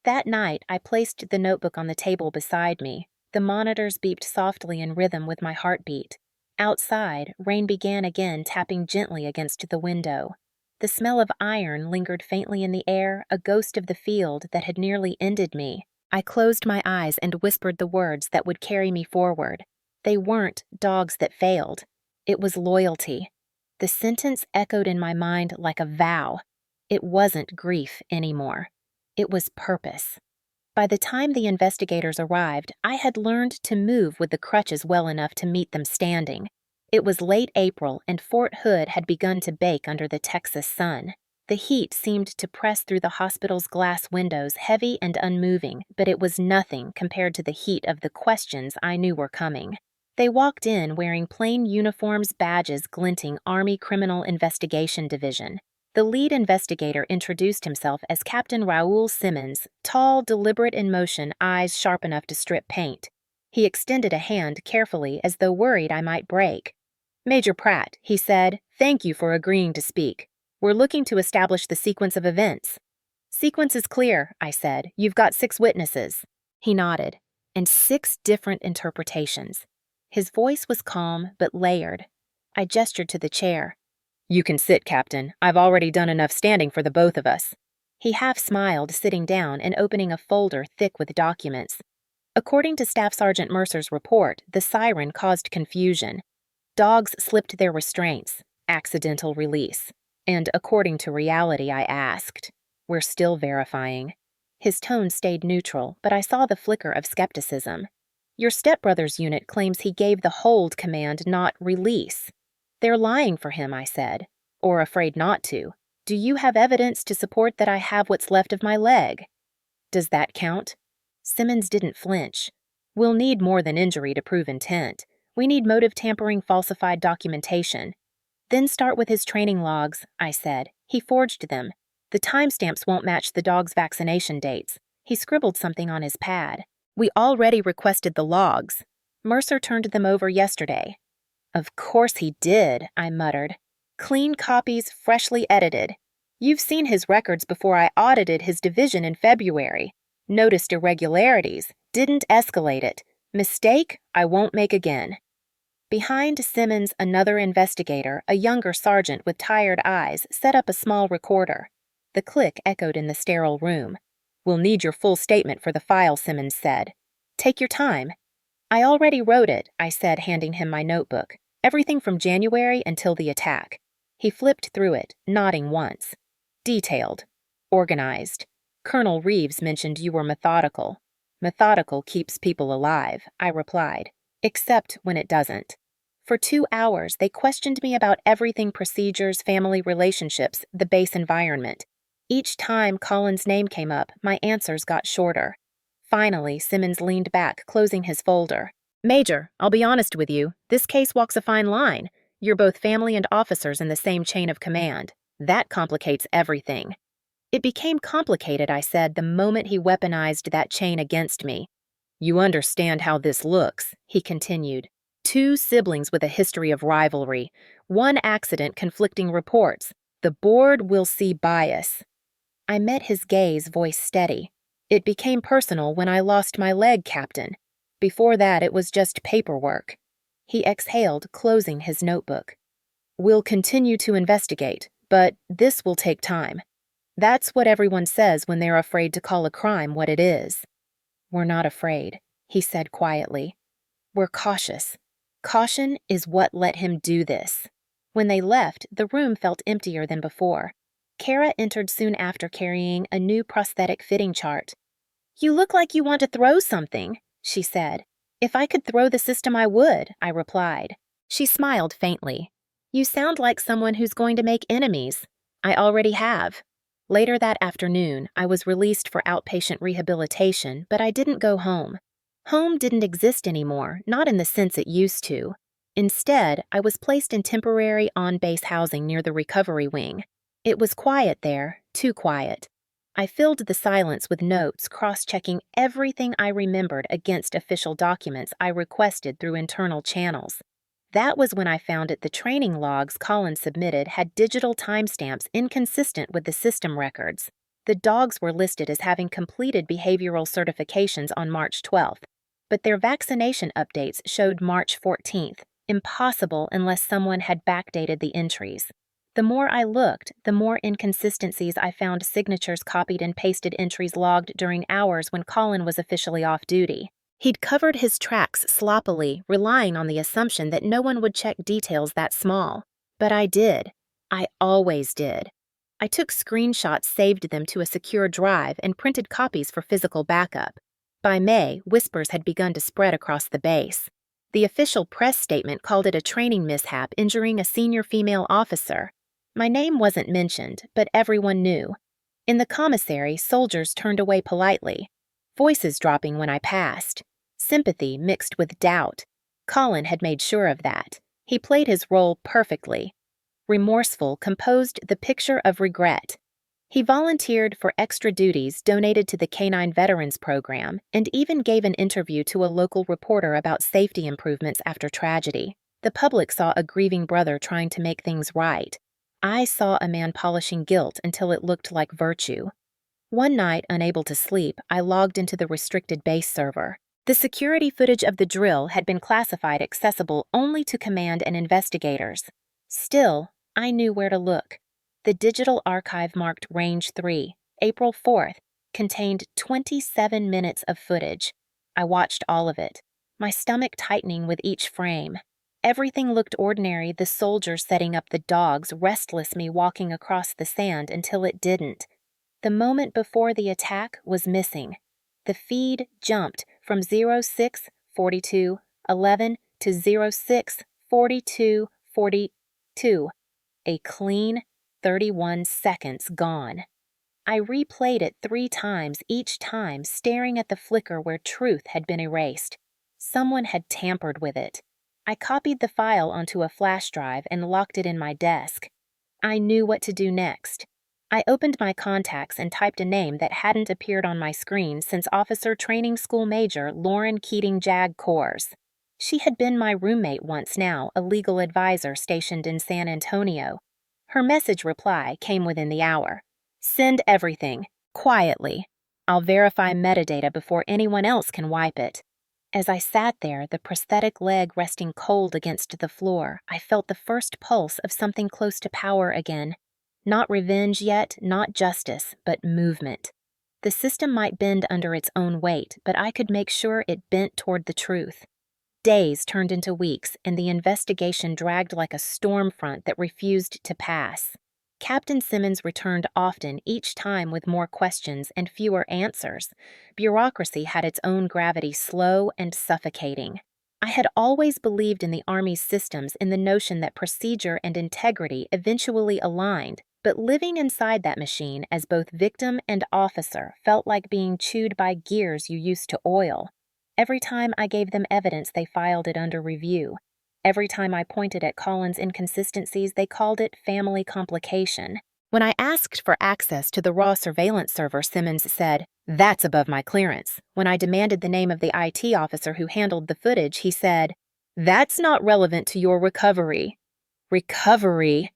That night, I placed the notebook on the table beside me. The monitors beeped softly in rhythm with my heartbeat. Outside, rain began again, tapping gently against the window. The smell of iron lingered faintly in the air, a ghost of the field that had nearly ended me. I closed my eyes and whispered the words that would carry me forward. They weren't dogs that failed. It was loyalty. The sentence echoed in my mind like a vow. It wasn't grief anymore. It was purpose. By the time the investigators arrived, I had learned to move with the crutches well enough to meet them standing. It was late April, and Fort Hood had begun to bake under the Texas sun. The heat seemed to press through the hospital's glass windows, heavy and unmoving, but it was nothing compared to the heat of the questions I knew were coming. They walked in wearing plain uniforms, badges glinting Army Criminal Investigation Division. The lead investigator introduced himself as Captain Raoul Simmons, tall, deliberate in motion, eyes sharp enough to strip paint. He extended a hand carefully as though worried I might break. "Major Pratt," he said, "thank you for agreeing to speak. We're looking to establish the sequence of events." "Sequence is clear," I said. "You've got 6 witnesses." He nodded. "And 6 different interpretations." His voice was calm but layered. I gestured to the chair. You can sit, Captain. I've already done enough standing for the both of us. He half smiled, sitting down and opening a folder thick with documents. According to Staff Sergeant Mercer's report, the siren caused confusion. Dogs slipped their restraints, accidental release. And according to reality, I asked. We're still verifying. His tone stayed neutral, but I saw the flicker of skepticism. Your stepbrother's unit claims he gave the hold command, not release. They're lying for him, I said, or afraid not to. Do you have evidence to support that I have what's left of my leg? Does that count? Simmons didn't flinch. We'll need more than injury to prove intent. We need motive tampering falsified documentation. Then start with his training logs, I said. He forged them. The timestamps won't match the dog's vaccination dates. He scribbled something on his pad. We already requested the logs. Mercer turned them over yesterday. Of course he did, I muttered. Clean copies, freshly edited. You've seen his records before I audited his division in February. Noticed irregularities, didn't escalate it. Mistake I won't make again. Behind Simmons, another investigator, a younger sergeant with tired eyes, set up a small recorder. The click echoed in the sterile room. We'll need your full statement for the file, Simmons said. Take your time. I already wrote it, I said, handing him my notebook. Everything from January until the attack. He flipped through it, nodding once. Detailed. Organized. Colonel Reeves mentioned you were methodical. Methodical keeps people alive, I replied. Except when it doesn't. For 2 hours, they questioned me about everything: procedures, family relationships, the base environment. Each time Colin's name came up, my answers got shorter. Finally, Simmons leaned back, closing his folder. Major, I'll be honest with you. This case walks a fine line. You're both family and officers in the same chain of command. That complicates everything. It became complicated, I said, the moment he weaponized that chain against me. You understand how this looks, he continued. 2 siblings with a history of rivalry. 1 accident, conflicting reports. The board will see bias. I met his gaze, voice steady. It became personal when I lost my leg, Captain. Before that, it was just paperwork. He exhaled, closing his notebook. We'll continue to investigate, but this will take time. That's what everyone says when they're afraid to call a crime what it is. We're not afraid, he said quietly. We're cautious. Caution is what let him do this. When they left, the room felt emptier than before. Kara entered soon after carrying a new prosthetic fitting chart. You look like you want to throw something, she said. If I could throw the system, I would, I replied. She smiled faintly. You sound like someone who's going to make enemies. I already have. Later that afternoon, I was released for outpatient rehabilitation, but I didn't go home. Home didn't exist anymore, not in the sense it used to. Instead, I was placed in temporary on-base housing near the recovery wing. It was quiet there, too quiet. I filled the silence with notes, cross-checking everything I remembered against official documents I requested through internal channels. That was when I found the training logs Colin submitted had digital timestamps inconsistent with the system records. The dogs were listed as having completed behavioral certifications on March 12th, but their vaccination updates showed March 14th, impossible unless someone had backdated the entries. The more I looked, the more inconsistencies I found: signatures copied and pasted, entries logged during hours when Colin was officially off duty. He'd covered his tracks sloppily, relying on the assumption that no one would check details that small. But I did. I always did. I took screenshots, saved them to a secure drive, and printed copies for physical backup. By May, whispers had begun to spread across the base. The official press statement called it a training mishap injuring a senior female officer. My name wasn't mentioned, but everyone knew. In the commissary, soldiers turned away politely, voices dropping when I passed. Sympathy mixed with doubt. Colin had made sure of that. He played his role perfectly. Remorseful, composed the picture of regret. He volunteered for extra duties, donated to the K9 Veterans Program, and even gave an interview to a local reporter about safety improvements after tragedy. The public saw a grieving brother trying to make things right. I saw a man polishing guilt until it looked like virtue. One night, unable to sleep, I logged into the restricted base server. The security footage of the drill had been classified accessible only to command and investigators. Still, I knew where to look. The digital archive marked Range 3, April 4th, contained 27 minutes of footage. I watched all of it, my stomach tightening with each frame. Everything looked ordinary, the soldiers setting up the dogs, restless me walking across the sand until it didn't. The moment before the attack was missing. The feed jumped from 06:42:11 to 06:42:42, a clean 31 seconds gone. I replayed it 3 times, each time staring at the flicker where truth had been erased. Someone had tampered with it. I copied the file onto a flash drive and locked it in my desk. I knew what to do next. I opened my contacts and typed a name that hadn't appeared on my screen since Officer Training School Major Lauren Keating Jag Coors. She had been my roommate once now, a legal advisor stationed in San Antonio. Her message reply came within the hour. Send everything, quietly. I'll verify metadata before anyone else can wipe it. As I sat there, the prosthetic leg resting cold against the floor, I felt the first pulse of something close to power again. Not revenge yet, not justice, but movement. The system might bend under its own weight, but I could make sure it bent toward the truth. Days turned into weeks, and the investigation dragged like a storm front that refused to pass. Captain Simmons returned often, each time with more questions and fewer answers. Bureaucracy had its own gravity, slow and suffocating. I had always believed in the Army's systems, in the notion that procedure and integrity eventually aligned, but living inside that machine as both victim and officer felt like being chewed by gears you used to oil. Every time I gave them evidence, they filed it under review. Every time I pointed at Colin's inconsistencies, they called it family complication. When I asked for access to the raw surveillance server, Simmons said, "That's above my clearance." When I demanded the name of the IT officer who handled the footage, he said, "That's not relevant to your recovery." Recovery.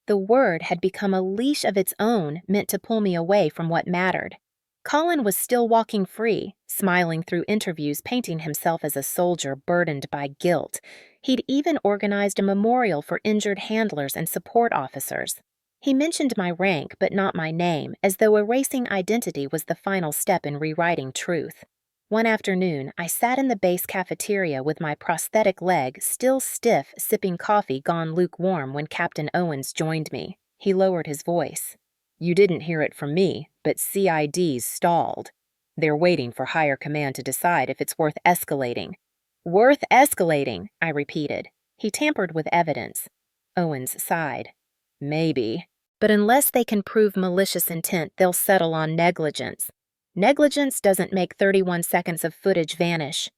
The word had become a leash of its own, meant to pull me away from what mattered. Colin was still walking free, smiling through interviews, painting himself as a soldier burdened by guilt. He'd even organized a memorial for injured handlers and support officers. He mentioned my rank but not my name, as though erasing identity was the final step in rewriting truth. One afternoon, I sat in the base cafeteria with my prosthetic leg still stiff, sipping coffee gone lukewarm when Captain Owens joined me. He lowered his voice. "You didn't hear it from me, but CID's stalled. They're waiting for higher command to decide if it's worth escalating." "Worth escalating," I repeated. He tampered with evidence. Owens sighed. "Maybe. But unless they can prove malicious intent, they'll settle on negligence. Negligence doesn't make 31 seconds of footage vanish."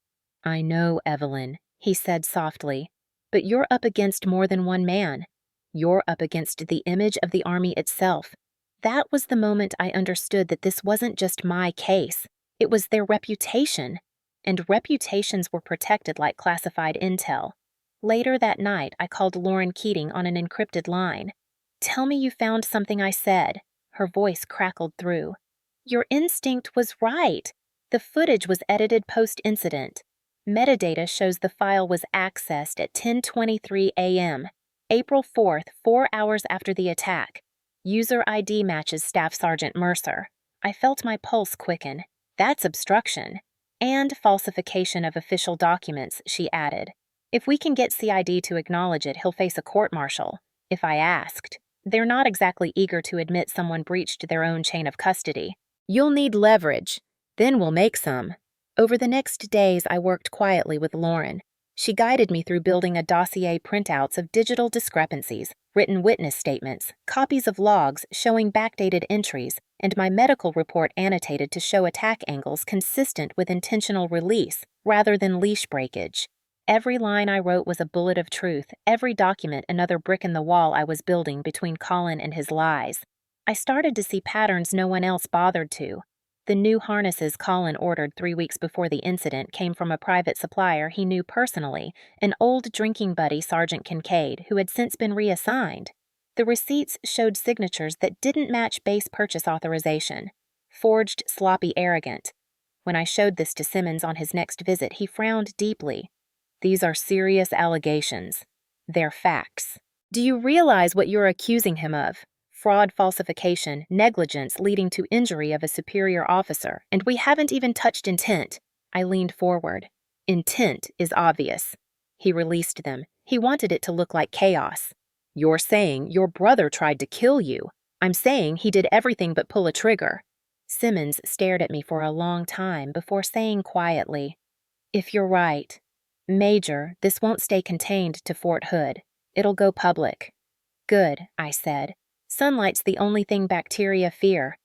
"I know, Evelyn," he said softly, "but you're up against more than one man. You're up against the image of the Army itself." That was the moment I understood that this wasn't just my case. It was their reputation. And reputations were protected like classified intel. Later that night, I called Lauren Keating on an encrypted line. "Tell me you found something I said." Her voice crackled through. "Your instinct was right. The footage was edited post-incident. Metadata shows the file was accessed at 10:23 a.m., April 4th, 4 hours after the attack. User ID matches Staff Sergeant Mercer." I felt my pulse quicken. "That's obstruction. And falsification of official documents," she added. "If we can get CID to acknowledge it, he'll face a court-martial." If I asked. They're not exactly eager to admit someone breached their own chain of custody. "You'll need leverage. Then we'll make some." Over the next days, I worked quietly with Lauren. She guided me through building a dossier printouts of digital discrepancies, written witness statements, copies of logs showing backdated entries, and my medical report annotated to show attack angles consistent with intentional release rather than leash breakage. Every line I wrote was a bullet of truth, every document another brick in the wall I was building between Colin and his lies. I started to see patterns no one else bothered to. The new harnesses Colin ordered 3 weeks before the incident came from a private supplier he knew personally, an old drinking buddy, Sergeant Kincaid, who had since been reassigned. The receipts showed signatures that didn't match base purchase authorization. Forged, sloppy, arrogant. When I showed this to Simmons on his next visit, he frowned deeply. These are serious allegations. They're facts. Do you realize what you're accusing him of? Fraud, falsification, negligence leading to injury of a superior officer, and we haven't even touched intent. I leaned forward. Intent is obvious. He released them. He wanted it to look like chaos. You're saying your brother tried to kill you. I'm saying he did everything but pull a trigger. Simmons stared at me for a long time before saying quietly, If you're right, Major, this won't stay contained to Fort Hood. It'll go public. Good, I said. Sunlight's the only thing bacteria fear.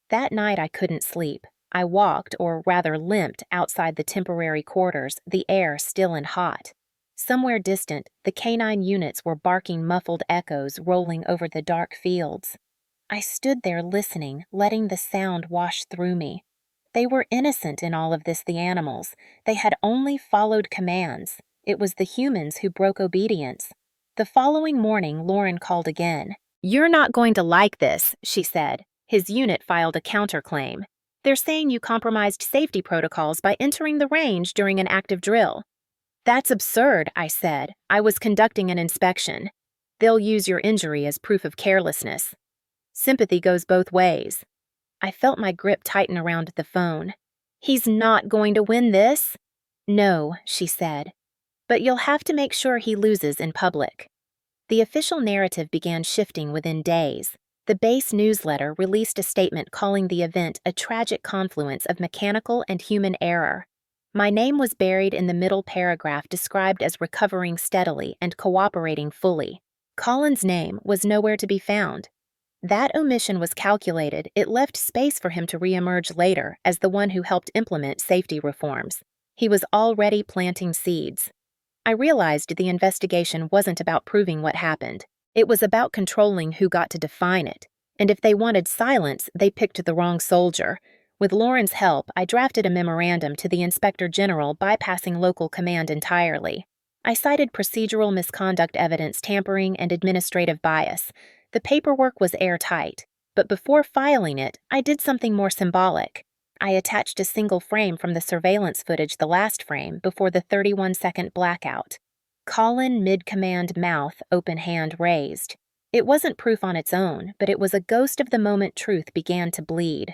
That night I couldn't sleep. I walked, or rather limped, outside the temporary quarters, the air still and hot. Somewhere distant, the K9 units were barking muffled echoes rolling over the dark fields. I stood there listening, letting the sound wash through me. They were innocent in all of this, the animals. They had only followed commands. It was the humans who broke obedience. The following morning, Lauren called again. You're not going to like this, she said. His unit filed a counterclaim. They're saying you compromised safety protocols by entering the range during an active drill. That's absurd, I said. I was conducting an inspection. They'll use your injury as proof of carelessness. Sympathy goes both ways. I felt my grip tighten around the phone. He's not going to win this. No, she said. But you'll have to make sure he loses in public. The official narrative began shifting within days. The base newsletter released a statement calling the event a tragic confluence of mechanical and human error. My name was buried in the middle paragraph described as recovering steadily and cooperating fully. Colin's name was nowhere to be found. That omission was calculated. It left space for him to reemerge later as the one who helped implement safety reforms. He was already planting seeds. I realized the investigation wasn't about proving what happened. It was about controlling who got to define it. And if they wanted silence, they picked the wrong soldier. With Lauren's help, I drafted a memorandum to the Inspector General bypassing local command entirely. I cited procedural misconduct evidence tampering and administrative bias. The paperwork was airtight, but before filing it, I did something more symbolic. I attached a single frame from the surveillance footage, the last frame, before the 31-second blackout. Colin mid-command mouth, open hand raised. It wasn't proof on its own, but it was a ghost of the moment truth began to bleed.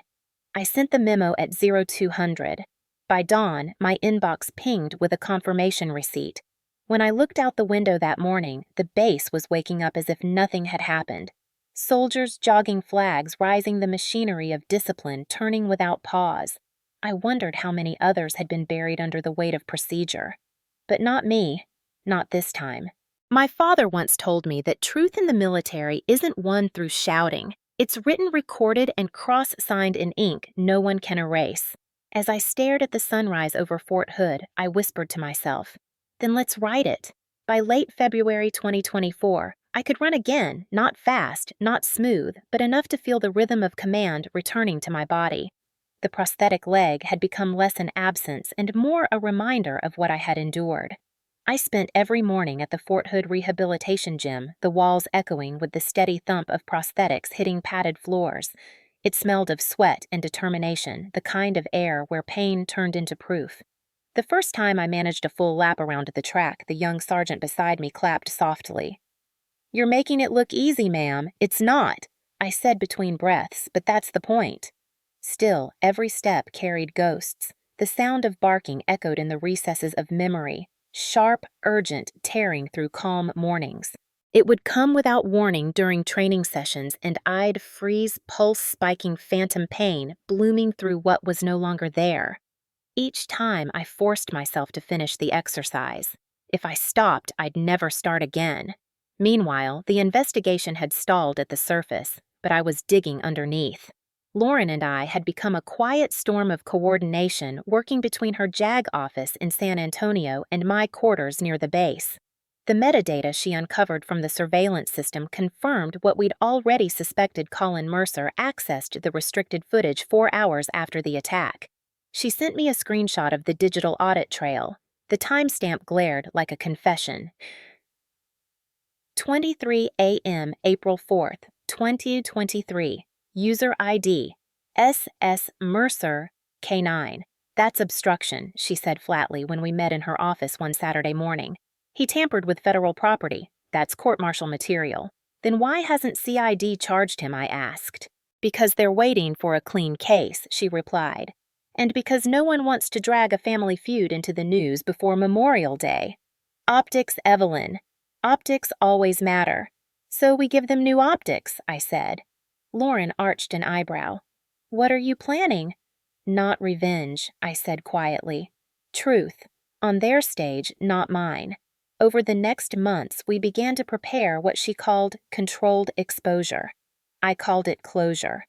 I sent the memo at 0200. By dawn, my inbox pinged with a confirmation receipt. When I looked out the window that morning, the base was waking up as if nothing had happened. Soldiers jogging flags, rising the machinery of discipline, turning without pause. I wondered how many others had been buried under the weight of procedure. But not me. Not this time. My father once told me that truth in the military isn't won through shouting. It's written, recorded, and cross-signed in ink no one can erase. As I stared at the sunrise over Fort Hood, I whispered to myself, then let's write it. By late February 2024, I could run again, not fast, not smooth, but enough to feel the rhythm of command returning to my body. The prosthetic leg had become less an absence and more a reminder of what I had endured. I spent every morning at the Fort Hood Rehabilitation Gym, the walls echoing with the steady thump of prosthetics hitting padded floors. It smelled of sweat and determination, the kind of air where pain turned into proof. The first time I managed a full lap around the track, the young sergeant beside me clapped softly. You're making it look easy, ma'am. It's not, I said between breaths, but that's the point. Still, every step carried ghosts. The sound of barking echoed in the recesses of memory, sharp, urgent, tearing through calm mornings. It would come without warning during training sessions, and I'd freeze pulse-spiking phantom pain blooming through what was no longer there. Each time I forced myself to finish the exercise. If I stopped, I'd never start again. Meanwhile, the investigation had stalled at the surface, but I was digging underneath. Lauren and I had become a quiet storm of coordination working between her JAG office in San Antonio and my quarters near the base. The metadata she uncovered from the surveillance system confirmed what we'd already suspected. Colin Mercer accessed the restricted footage 4 hours after the attack. She sent me a screenshot of the digital audit trail. The timestamp glared like a confession. 23 a.m. April 4th, 2023. User ID SS Mercer K9. That's obstruction, she said flatly when we met in her office one Saturday morning. He tampered with federal property. That's court-martial material. Then why hasn't CID charged him, I asked. Because they're waiting for a clean case, she replied. And because no one wants to drag a family feud into the news before Memorial Day. Optics, Evelyn. Optics always matter. So we give them new optics, I said. Lauren arched an eyebrow. What are you planning? Not revenge, I said quietly. Truth. On their stage, not mine. Over the next months, we began to prepare what she called controlled exposure. I called it closure.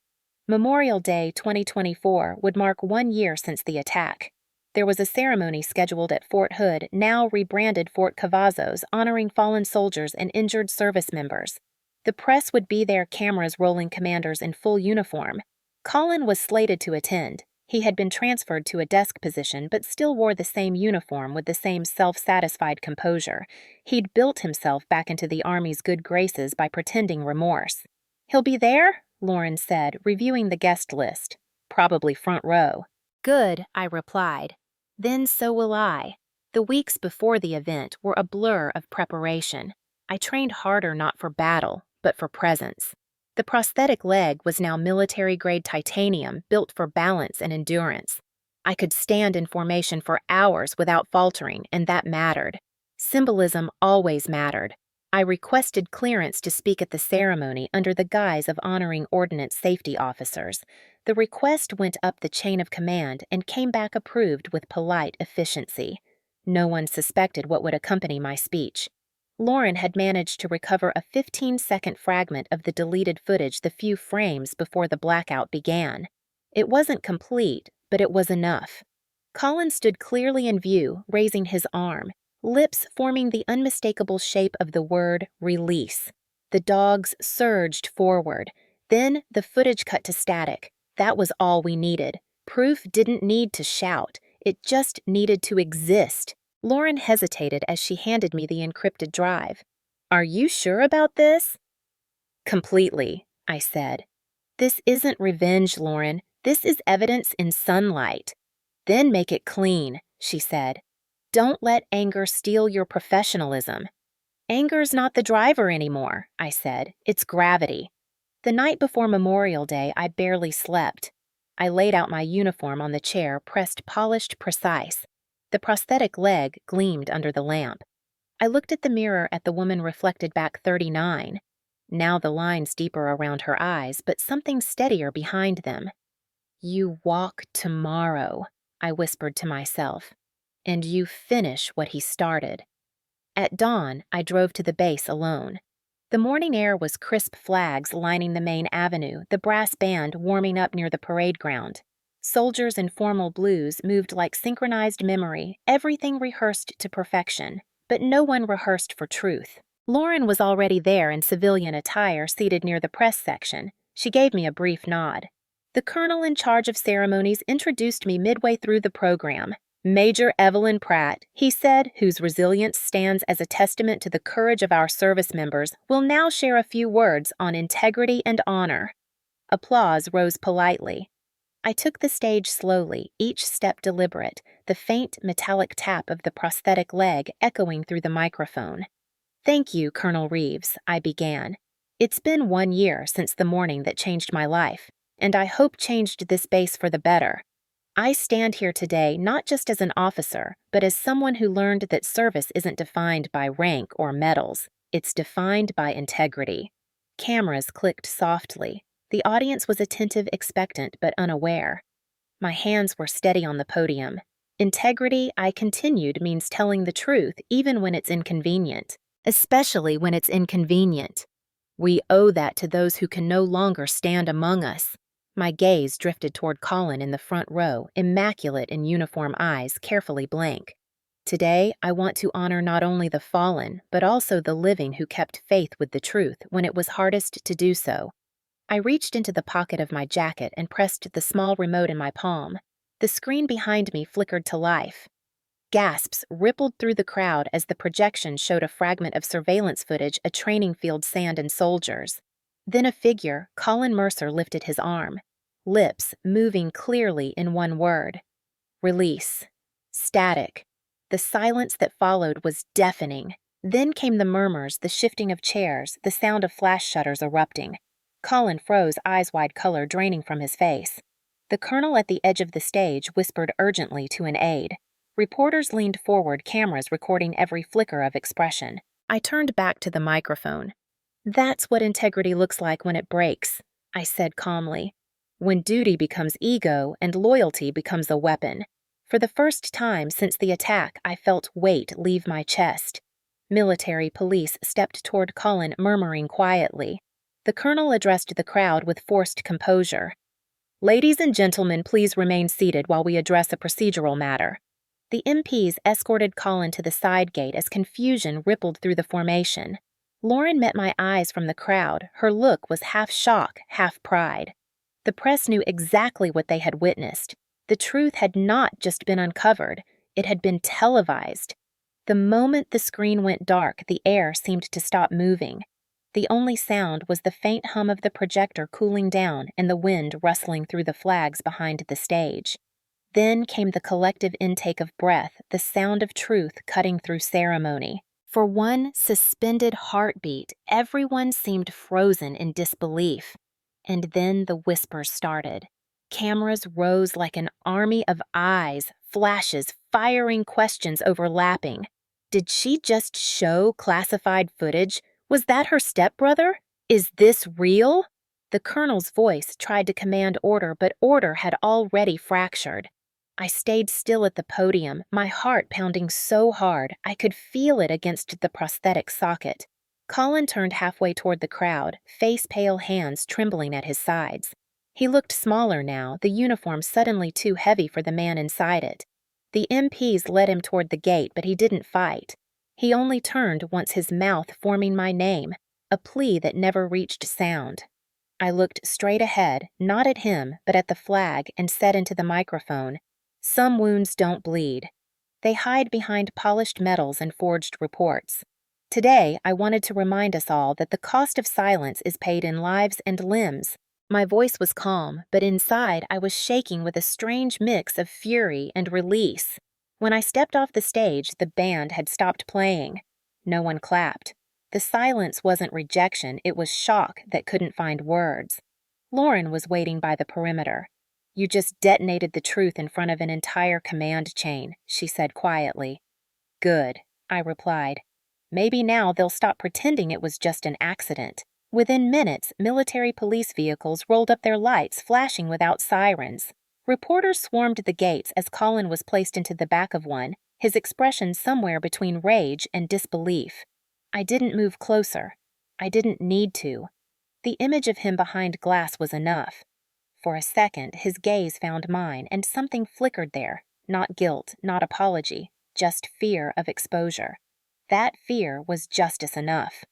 Memorial Day 2024 would mark 1 year since the attack. There was a ceremony scheduled at Fort Hood, now rebranded Fort Cavazos, honoring fallen soldiers and injured service members. The press would be there, cameras rolling, commanders in full uniform. Colin was slated to attend. He had been transferred to a desk position but still wore the same uniform with the same self-satisfied composure. He'd built himself back into the Army's good graces by pretending remorse. He'll be there? Lauren said, reviewing the guest list. Probably front row. Good, I replied. Then so will I. The weeks before the event were a blur of preparation. I trained harder not for battle, but for presence. The prosthetic leg was now military-grade titanium built for balance and endurance. I could stand in formation for hours without faltering, and that mattered. Symbolism always mattered. I requested clearance to speak at the ceremony under the guise of honoring ordnance safety officers. The request went up the chain of command and came back approved with polite efficiency. No one suspected what would accompany my speech. Lauren had managed to recover a 15-second fragment of the deleted footage the few frames before the blackout began. It wasn't complete, but it was enough. Colin stood clearly in view, raising his arm, lips forming the unmistakable shape of the word release. The dogs surged forward. Then the footage cut to static. That was all we needed. Proof didn't need to shout. It just needed to exist. Lauren hesitated as she handed me the encrypted drive. Are you sure about this? Completely, I said. This isn't revenge, Lauren. This is evidence in sunlight. Then make it clean, she said. Don't let anger steal your professionalism. Anger's not the driver anymore, I said. It's gravity. The night before Memorial Day, I barely slept. I laid out my uniform on the chair, pressed polished precise. The prosthetic leg gleamed under the lamp. I looked at the mirror at the woman reflected back 39. Now the lines deeper around her eyes, but something steadier behind them. You walk tomorrow, I whispered to myself, and you finish what he started. At dawn, I drove to the base alone. The morning air was crisp flags lining the main avenue, the brass band warming up near the parade ground. Soldiers in formal blues moved like synchronized memory, everything rehearsed to perfection, but no one rehearsed for truth. Lauren was already there in civilian attire, seated near the press section. She gave me a brief nod. The colonel in charge of ceremonies introduced me midway through the program. Major Evelyn Pratt, he said, whose resilience stands as a testament to the courage of our service members, will now share a few words on integrity and honor. Applause rose politely. I took the stage slowly, each step deliberate, the faint metallic tap of the prosthetic leg echoing through the microphone. Thank you, Colonel Reeves, I began. It's been 1 year since the morning that changed my life, and I hope changed this base for the better. I stand here today not just as an officer, but as someone who learned that service isn't defined by rank or medals. It's defined by integrity. Cameras clicked softly. The audience was attentive, expectant, but unaware. My hands were steady on the podium. Integrity, I continued, means telling the truth even when it's inconvenient, especially when it's inconvenient. We owe that to those who can no longer stand among us. My gaze drifted toward Colin in the front row, immaculate in uniform eyes, carefully blank. Today, I want to honor not only the fallen, but also the living who kept faith with the truth when it was hardest to do so. I reached into the pocket of my jacket and pressed the small remote in my palm. The screen behind me flickered to life. Gasps rippled through the crowd as the projection showed a fragment of surveillance footage, a training field, sand, and soldiers. Then a figure, Colin Mercer, lifted his arm. lips moving clearly in one word. Release. Static. The silence that followed was deafening. Then came the murmurs, the shifting of chairs, the sound of flash shutters erupting. Colin froze, eyes wide, color draining from his face. The colonel at the edge of the stage whispered urgently to an aide. Reporters leaned forward, cameras recording every flicker of expression. I turned back to the microphone. "That's what integrity looks like when it breaks," I said calmly. "When duty becomes ego and loyalty becomes a weapon." For the first time since the attack, I felt weight leave my chest. Military police stepped toward Colin, murmuring quietly. The colonel addressed the crowd with forced composure. "Ladies and gentlemen, please remain seated while we address a procedural matter." The MPs escorted Colin to the side gate as confusion rippled through the formation. Lauren met my eyes from the crowd. Her look was half shock, half pride. The press knew exactly what they had witnessed. The truth had not just been uncovered, it had been televised. The moment the screen went dark, the air seemed to stop moving. The only sound was the faint hum of the projector cooling down and the wind rustling through the flags behind the stage. Then came the collective intake of breath, the sound of truth cutting through ceremony. For one suspended heartbeat, everyone seemed frozen in disbelief. And then the whispers started. Cameras rose like an army of eyes, flashes, firing questions overlapping. Did she just show classified footage? Was that her stepbrother? Is this real? The colonel's voice tried to command order, but order had already fractured. I stayed still at the podium, my heart pounding so hard I could feel it against the prosthetic socket. Colin turned halfway toward the crowd, face-pale hands trembling at his sides. He looked smaller now, the uniform suddenly too heavy for the man inside it. The MPs led him toward the gate, but he didn't fight. He only turned once, his mouth forming my name, a plea that never reached sound. I looked straight ahead, not at him, but at the flag, and said into the microphone, "Some wounds don't bleed. They hide behind polished medals and forged reports. Today, I wanted to remind us all that the cost of silence is paid in lives and limbs." My voice was calm, but inside I was shaking with a strange mix of fury and release. When I stepped off the stage, the band had stopped playing. No one clapped. The silence wasn't rejection, it was shock that couldn't find words. Lauren was waiting by the perimeter. "You just detonated the truth in front of an entire command chain," she said quietly. "Good," I replied. "Maybe now they'll stop pretending it was just an accident." Within minutes, military police vehicles rolled up their lights, flashing without sirens. Reporters swarmed the gates as Colin was placed into the back of one, his expression somewhere between rage and disbelief. I didn't move closer. I didn't need to. The image of him behind glass was enough. For a second, his gaze found mine, and something flickered there. Not guilt, not apology, just fear of exposure. That fear was justice enough.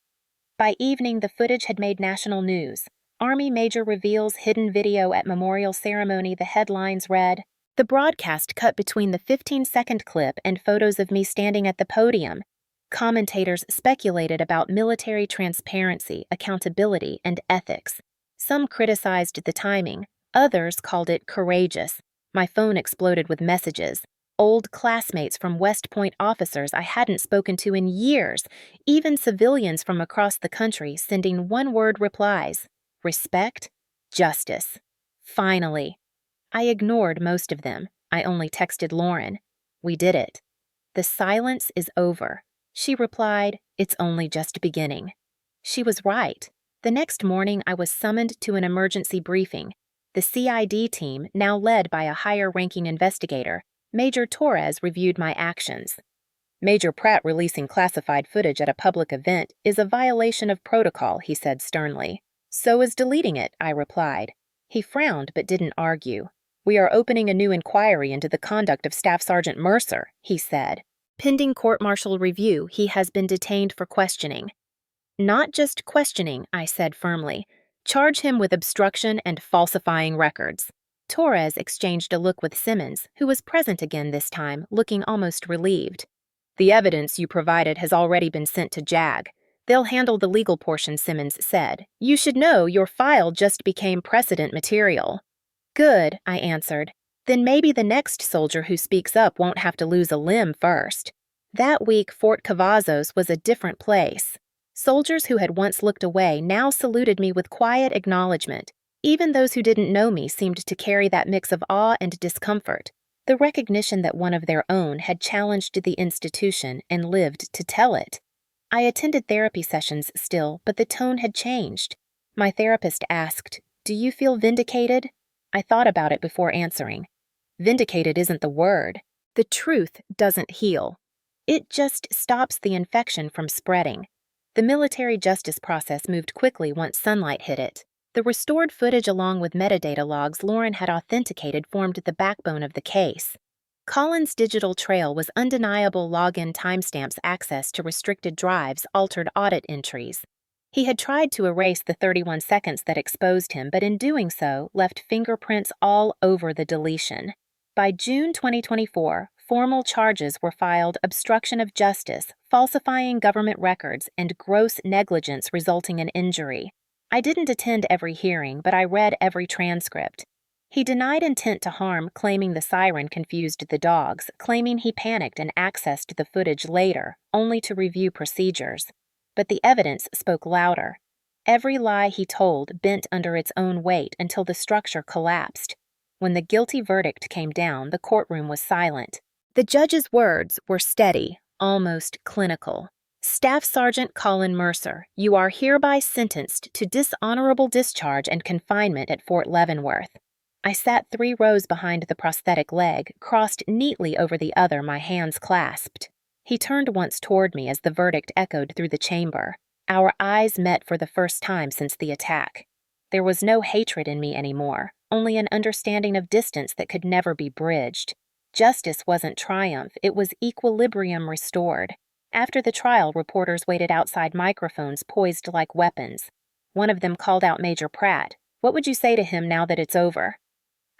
By evening, the footage had made national news. Army Major reveals hidden video at memorial ceremony. The headlines read, "The broadcast cut between the 15-second clip and photos of me standing at the podium." Commentators speculated about military transparency, accountability, and ethics. Some criticized the timing. Others called it courageous. My phone exploded with messages. Old classmates from West Point, officers I hadn't spoken to in years, even civilians from across the country sending one-word replies. Respect, justice. Finally. I ignored most of them. I only texted Lauren. "We did it." "The silence is over." She replied, "It's only just beginning." She was right. The next morning, I was summoned to an emergency briefing. The CID team, now led by a higher-ranking investigator, Major Torres, reviewed my actions. "Major Pratt releasing classified footage at a public event is a violation of protocol," he said sternly. "So is deleting it," I replied. He frowned but didn't argue. "We are opening a new inquiry into the conduct of Staff Sergeant Mercer," he said. "Pending court-martial review, he has been detained for questioning." "Not just questioning," I said firmly. "Charge him with obstruction and falsifying records." Torres exchanged a look with Simmons, who was present again this time, looking almost relieved. "The evidence you provided has already been sent to JAG. They'll handle the legal portion," Simmons said. "You should know your file just became precedent material." Good, I answered. Then maybe the next soldier who speaks up won't have to lose a limb first. That week, Fort Cavazos was a different place. Soldiers who had once looked away now saluted me with quiet acknowledgement. Even those who didn't know me seemed to carry that mix of awe and discomfort, the recognition that one of their own had challenged the institution and lived to tell it. I attended therapy sessions still, but the tone had changed. My therapist asked, "Do you feel vindicated?" I thought about it before answering. Vindicated isn't the word. The truth doesn't heal. It just stops the infection from spreading. The military justice process moved quickly once sunlight hit it. The restored footage along with metadata logs Lauren had authenticated formed the backbone of the case. Colin's digital trail was undeniable login timestamps, access to restricted drives, altered audit entries. He had tried to erase the 31 seconds that exposed him, but in doing so, left fingerprints all over the deletion. By June 2024, formal charges were filed: obstruction of justice, falsifying government records, and gross negligence resulting in injury. I didn't attend every hearing, but I read every transcript. He denied intent to harm, claiming the siren confused the dogs, claiming he panicked and accessed the footage later, only to review procedures. But the evidence spoke louder. Every lie he told bent under its own weight until the structure collapsed. When the guilty verdict came down, the courtroom was silent. The judge's words were steady, almost clinical. "Staff Sergeant Colin Mercer, you are hereby sentenced to dishonorable discharge and confinement at Fort Leavenworth." I sat 3 rows behind the prosthetic leg, crossed neatly over the other, my hands clasped. He turned once toward me as the verdict echoed through the chamber. Our eyes met for the first time since the attack. There was no hatred in me anymore, only an understanding of distance that could never be bridged. Justice wasn't triumph, it was equilibrium restored. After the trial, reporters waited outside microphones poised like weapons. One of them called out Major Pratt. "What would you say to him now that it's over?"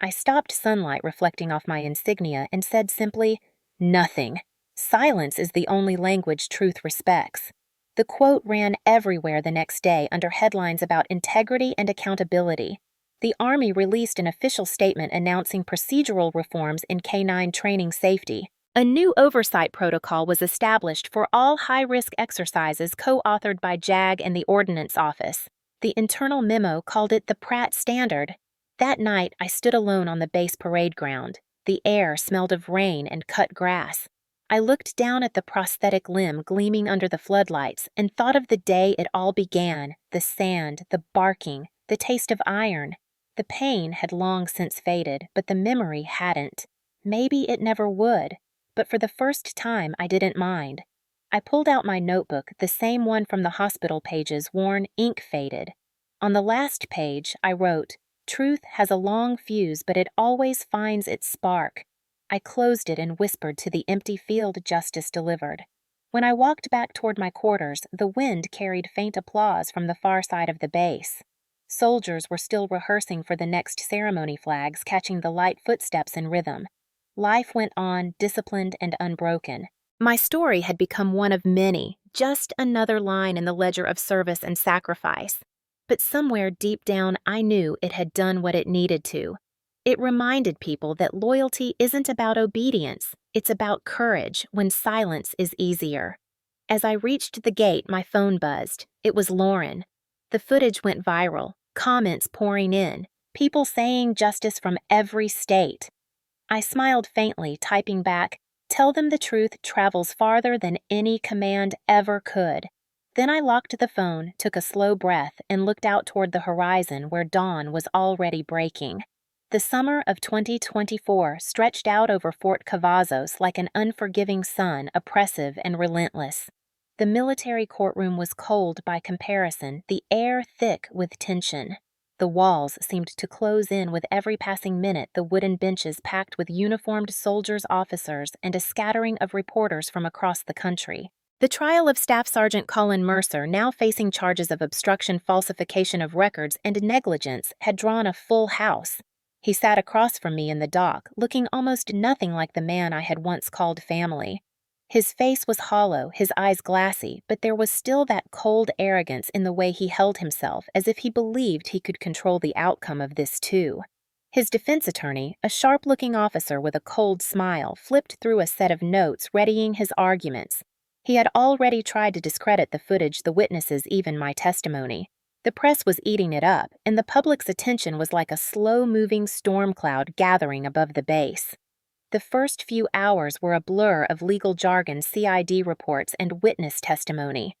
I stopped sunlight reflecting off my insignia and said simply, "Nothing. Silence is the only language truth respects." The quote ran everywhere the next day under headlines about integrity and accountability. The Army released an official statement announcing procedural reforms in K9 training safety. A new oversight protocol was established for all high-risk exercises co-authored by JAG and the Ordnance Office. The internal memo called it the Pratt Standard. That night, I stood alone on the base parade ground. The air smelled of rain and cut grass. I looked down at the prosthetic limb gleaming under the floodlights and thought of the day it all began: the sand, the barking, the taste of iron. The pain had long since faded, but the memory hadn't. Maybe it never would, but for the first time I didn't mind. I pulled out my notebook, the same one from the hospital pages, worn ink-faded. On the last page, I wrote, "Truth has a long fuse, but it always finds its spark." I closed it and whispered to the empty field justice delivered. When I walked back toward my quarters, the wind carried faint applause from the far side of the base. Soldiers were still rehearsing for the next ceremony, flags catching the light footsteps in rhythm. Life went on, disciplined and unbroken. My story had become one of many, just another line in the ledger of service and sacrifice. But somewhere deep down, I knew it had done what it needed to. It reminded people that loyalty isn't about obedience, it's about courage when silence is easier. As I reached the gate, my phone buzzed. It was Lauren. The footage went viral, comments pouring in, people saying justice from every state. I smiled faintly, typing back, "Tell them the truth travels farther than any command ever could." Then I locked the phone, took a slow breath, and looked out toward the horizon where dawn was already breaking. The summer of 2024 stretched out over Fort Cavazos like an unforgiving sun, oppressive and relentless. The military courtroom was cold by comparison, the air thick with tension. The walls seemed to close in with every passing minute, the wooden benches packed with uniformed soldiers, officers, and a scattering of reporters from across the country. The trial of Staff Sergeant Colin Mercer, now facing charges of obstruction, falsification of records, and negligence, had drawn a full house. He sat across from me in the dock, looking almost nothing like the man I had once called family. His face was hollow, his eyes glassy, but there was still that cold arrogance in the way he held himself, as if he believed he could control the outcome of this too. His defense attorney, a sharp-looking officer with a cold smile, flipped through a set of notes, readying his arguments. He had already tried to discredit the footage, the witnesses, even my testimony. The press was eating it up, and the public's attention was like a slow-moving storm cloud gathering above the base. The first few hours were a blur of legal jargon, CID reports, and witness testimony.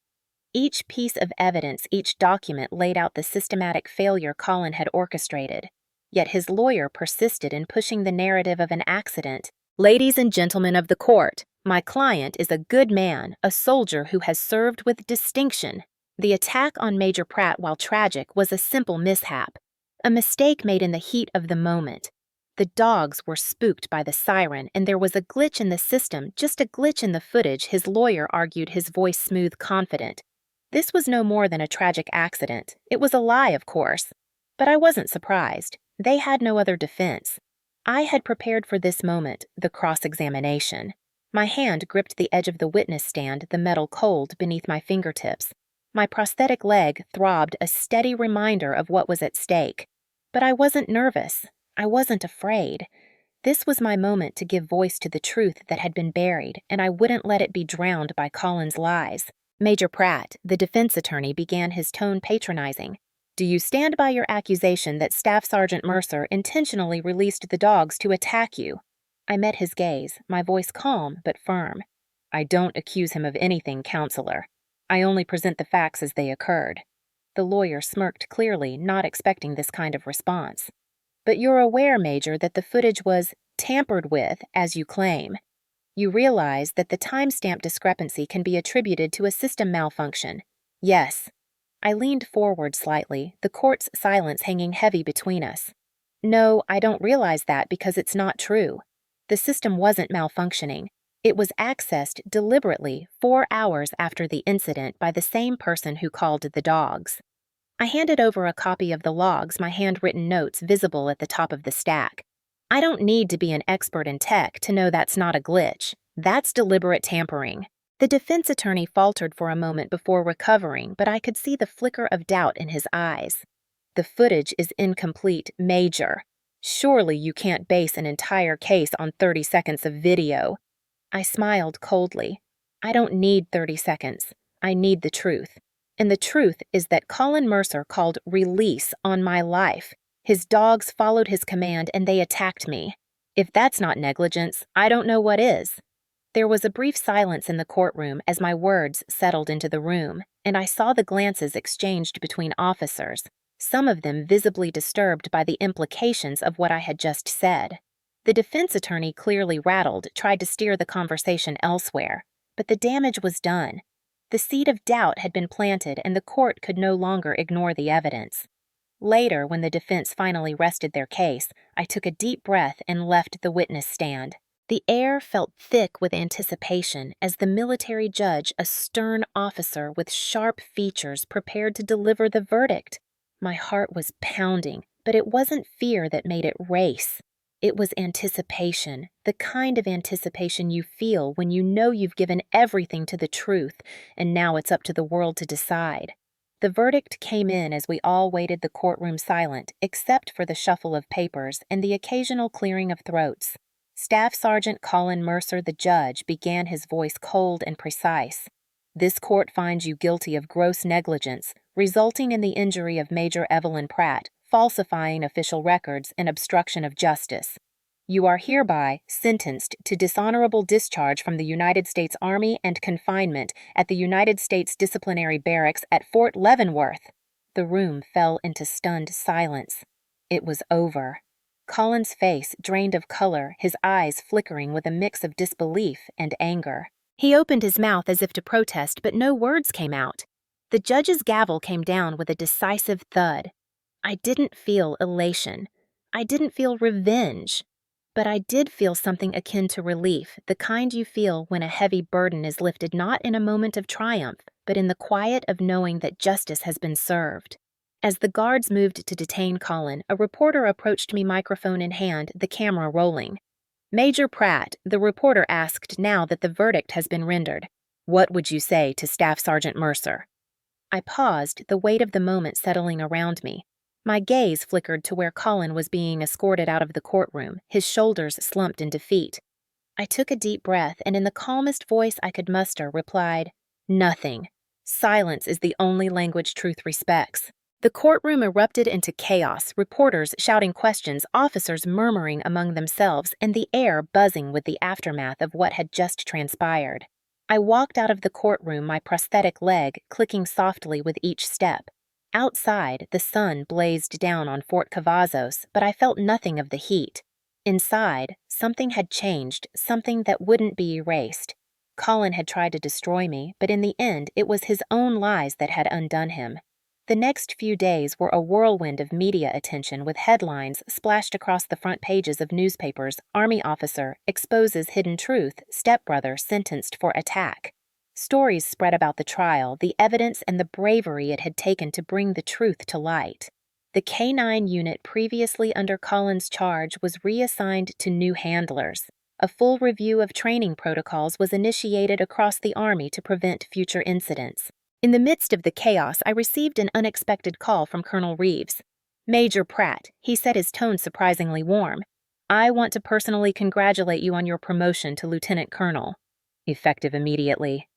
Each piece of evidence, each document laid out the systematic failure Colin had orchestrated. Yet his lawyer persisted in pushing the narrative of an accident. Ladies and gentlemen of the court, my client is a good man, a soldier who has served with distinction. The attack on Major Pratt, while tragic, was a simple mishap, a mistake made in the heat of the moment. The dogs were spooked by the siren, and there was a glitch in the system, just a glitch in the footage, his lawyer argued, his voice smooth, confident. This was no more than a tragic accident. It was a lie, of course. But I wasn't surprised. They had no other defense. I had prepared for this moment, the cross-examination. My hand gripped the edge of the witness stand, the metal cold beneath my fingertips. My prosthetic leg throbbed, a steady reminder of what was at stake. But I wasn't nervous. I wasn't afraid. This was my moment to give voice to the truth that had been buried, and I wouldn't let it be drowned by Colin's lies. Major Pratt, the defense attorney, began, his tone patronizing. Do you stand by your accusation that Staff Sergeant Mercer intentionally released the dogs to attack you? I met his gaze, my voice calm but firm. I don't accuse him of anything, counselor. I only present the facts as they occurred. The lawyer smirked clearly, not expecting this kind of response. But you're aware, Major, that the footage was tampered with, as you claim. You realize that the timestamp discrepancy can be attributed to a system malfunction. Yes. I leaned forward slightly, the court's silence hanging heavy between us. No, I don't realize that because it's not true. The system wasn't malfunctioning. It was accessed deliberately 4 hours after the incident by the same person who called the dogs. I handed over a copy of the logs, my handwritten notes visible at the top of the stack. I don't need to be an expert in tech to know that's not a glitch. That's deliberate tampering. The defense attorney faltered for a moment before recovering, but I could see the flicker of doubt in his eyes. The footage is incomplete, Major. Surely you can't base an entire case on 30 seconds of video. I smiled coldly. I don't need 30 seconds. I need the truth. And the truth is that Colin Mercer called release on my life. His dogs followed his command and they attacked me. If that's not negligence, I don't know what is. There was a brief silence in the courtroom as my words settled into the room, and I saw the glances exchanged between officers, some of them visibly disturbed by the implications of what I had just said. The defense attorney, clearly rattled, tried to steer the conversation elsewhere, but the damage was done. The seed of doubt had been planted, and the court could no longer ignore the evidence. Later, when the defense finally rested their case, I took a deep breath and left the witness stand. The air felt thick with anticipation as the military judge, a stern officer with sharp features, prepared to deliver the verdict. My heart was pounding, but it wasn't fear that made it race. It was anticipation, the kind of anticipation you feel when you know you've given everything to the truth, and now it's up to the world to decide. The verdict came in as we all waited the courtroom silent, except for the shuffle of papers and the occasional clearing of throats. Staff Sergeant Colin Mercer, the judge, began, his voice cold and precise. This court finds you guilty of gross negligence, resulting in the injury of Major Evelyn Pratt, falsifying official records, and obstruction of justice. You are hereby sentenced to dishonorable discharge from the United States Army and confinement at the United States Disciplinary Barracks at Fort Leavenworth. The room fell into stunned silence. It was over. Colin's face drained of color, his eyes flickering with a mix of disbelief and anger. He opened his mouth as if to protest, but no words came out. The judge's gavel came down with a decisive thud. I didn't feel elation. I didn't feel revenge. But I did feel something akin to relief, the kind you feel when a heavy burden is lifted not in a moment of triumph, but in the quiet of knowing that justice has been served. As the guards moved to detain Colin, a reporter approached me, microphone in hand, the camera rolling. Major Pratt, the reporter asked now that the verdict has been rendered. What would you say to Staff Sergeant Mercer? I paused, the weight of the moment settling around me. My gaze flickered to where Colin was being escorted out of the courtroom, his shoulders slumped in defeat. I took a deep breath and in the calmest voice I could muster replied, "Nothing. Silence is the only language truth respects." The courtroom erupted into chaos, reporters shouting questions, officers murmuring among themselves, and the air buzzing with the aftermath of what had just transpired. I walked out of the courtroom, my prosthetic leg clicking softly with each step. Outside, the sun blazed down on Fort Cavazos, but I felt nothing of the heat. Inside, something had changed, something that wouldn't be erased. Colin had tried to destroy me, but in the end, it was his own lies that had undone him. The next few days were a whirlwind of media attention with headlines splashed across the front pages of newspapers: Army officer exposes hidden truth, stepbrother sentenced for attack. Stories spread about the trial, the evidence and the bravery it had taken to bring the truth to light. The K9 unit previously under Colin's charge was reassigned to new handlers. A full review of training protocols was initiated across the Army to prevent future incidents. In the midst of the chaos, I received an unexpected call from Colonel Reeves. "Major Pratt," he said, his tone surprisingly warm. "I want to personally congratulate you on your promotion to Lieutenant Colonel." "Effective immediately."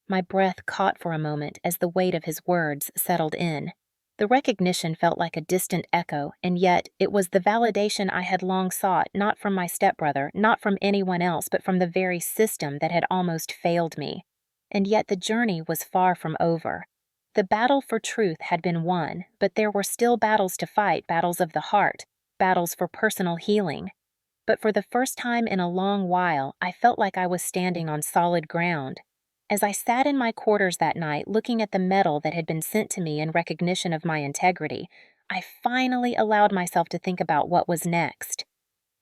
My breath caught for a moment as the weight of his words settled in. The recognition felt like a distant echo, and yet it was the validation I had long sought, not from my stepbrother, not from anyone else, but from the very system that had almost failed me. And yet the journey was far from over. The battle for truth had been won, but there were still battles to fight, battles of the heart, battles for personal healing. But for the first time in a long while, I felt like I was standing on solid ground. As I sat in my quarters that night, looking at the medal that had been sent to me in recognition of my integrity, I finally allowed myself to think about what was next.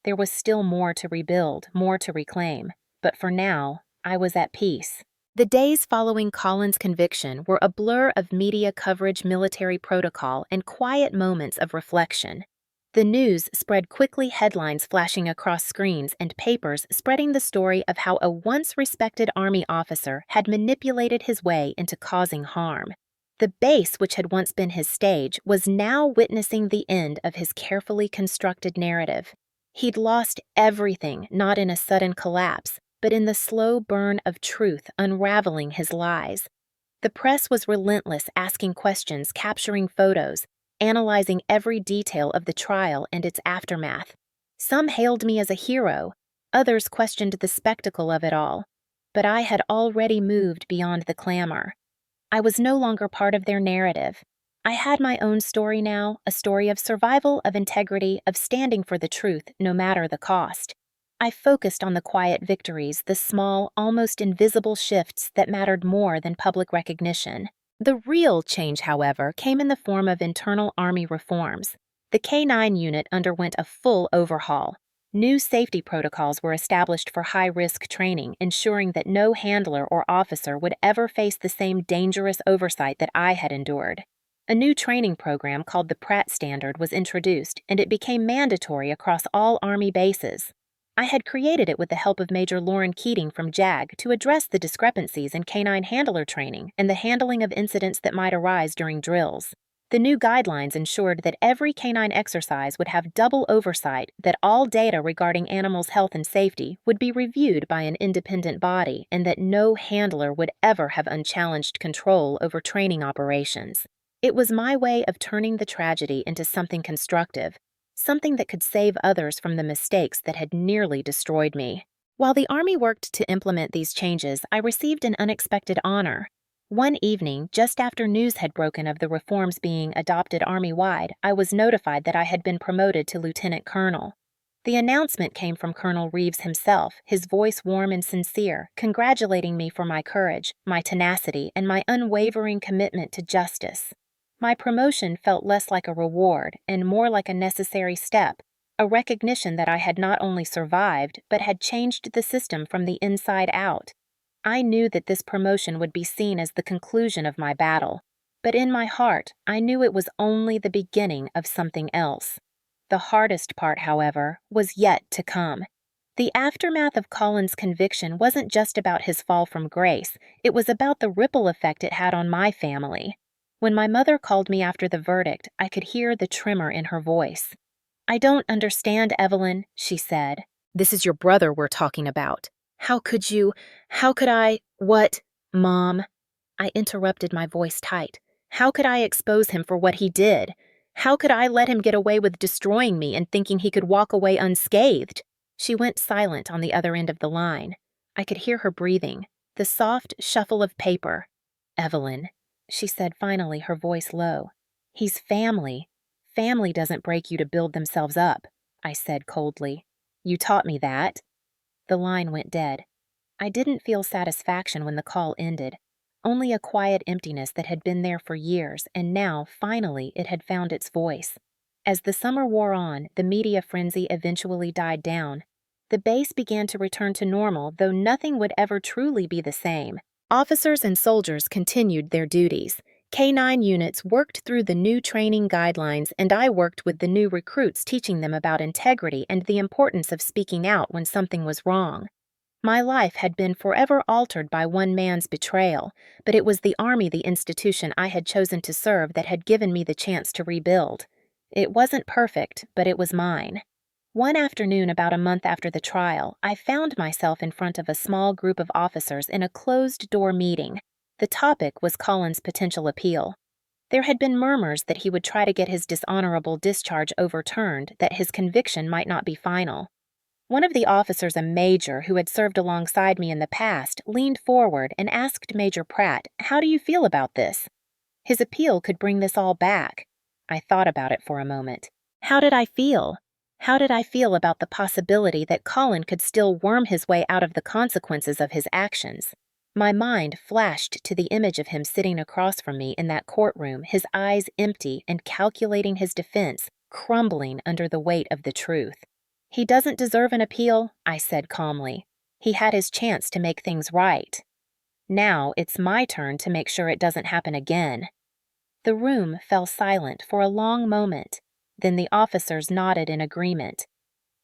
There was still more to rebuild, more to reclaim, but for now, I was at peace. The days following Colin's conviction were a blur of media coverage, military protocol, and quiet moments of reflection. The news spread quickly, headlines flashing across screens and papers spreading the story of how a once respected Army officer had manipulated his way into causing harm. The base, which had once been his stage, was now witnessing the end of his carefully constructed narrative. He'd lost everything, not in a sudden collapse, but in the slow burn of truth unraveling his lies. The press was relentless, asking questions, capturing photos, analyzing every detail of the trial and its aftermath. Some hailed me as a hero, others questioned the spectacle of it all. But I had already moved beyond the clamor. I was no longer part of their narrative. I had my own story now, a story of survival, of integrity, of standing for the truth, no matter the cost. I focused on the quiet victories, the small, almost invisible shifts that mattered more than public recognition. The real change, however, came in the form of internal Army reforms. The K9 unit underwent a full overhaul. New safety protocols were established for high-risk training, ensuring that no handler or officer would ever face the same dangerous oversight that I had endured. A new training program called the Pratt Standard was introduced, and it became mandatory across all Army bases. I had created it with the help of Major Lauren Keating from JAG to address the discrepancies in K9 handler training and the handling of incidents that might arise during drills. The new guidelines ensured that every K9 exercise would have double oversight, that all data regarding animals' health and safety would be reviewed by an independent body, and that no handler would ever have unchallenged control over training operations. It was my way of turning the tragedy into something constructive, something that could save others from the mistakes that had nearly destroyed me. While the Army worked to implement these changes, I received an unexpected honor. One evening, just after news had broken of the reforms being adopted Army-wide, I was notified that I had been promoted to Lieutenant Colonel. The announcement came from Colonel Reeves himself, his voice warm and sincere, congratulating me for my courage, my tenacity, and my unwavering commitment to justice. My promotion felt less like a reward and more like a necessary step, a recognition that I had not only survived, but had changed the system from the inside out. I knew that this promotion would be seen as the conclusion of my battle, but in my heart, I knew it was only the beginning of something else. The hardest part, however, was yet to come. The aftermath of Colin's conviction wasn't just about his fall from grace, it was about the ripple effect it had on my family. When my mother called me after the verdict, I could hear the tremor in her voice. "I don't understand, Evelyn," she said. "This is your brother we're talking about. How could I, what?" "Mom," I interrupted, my voice tight. "How could I expose him for what he did? How could I let him get away with destroying me and thinking he could walk away unscathed?" She went silent on the other end of the line. I could hear her breathing, the soft shuffle of paper. "Evelyn," she said finally, her voice low. "He's family. Family doesn't break you to build themselves up," I said coldly. "You taught me that." The line went dead. I didn't feel satisfaction when the call ended, only a quiet emptiness that had been there for years, and now, finally, it had found its voice. As the summer wore on, the media frenzy eventually died down. The base began to return to normal, though nothing would ever truly be the same. Officers and soldiers continued their duties. K9 units worked through the new training guidelines, and I worked with the new recruits, teaching them about integrity and the importance of speaking out when something was wrong. My life had been forever altered by one man's betrayal, but it was the Army, the institution I had chosen to serve, that had given me the chance to rebuild. It wasn't perfect, but it was mine. One afternoon, about a month after the trial, I found myself in front of a small group of officers in a closed-door meeting. The topic was Colin's potential appeal. There had been murmurs that he would try to get his dishonorable discharge overturned, that his conviction might not be final. One of the officers, a major who had served alongside me in the past, leaned forward and asked Major Pratt, "How do you feel about this?" His appeal could bring this all back. I thought about it for a moment. How did I feel? How did I feel about the possibility that Colin could still worm his way out of the consequences of his actions? My mind flashed to the image of him sitting across from me in that courtroom, his eyes empty and calculating his defense, crumbling under the weight of the truth. "He doesn't deserve an appeal," I said calmly. "He had his chance to make things right. Now it's my turn to make sure it doesn't happen again." The room fell silent for a long moment. Then the officers nodded in agreement.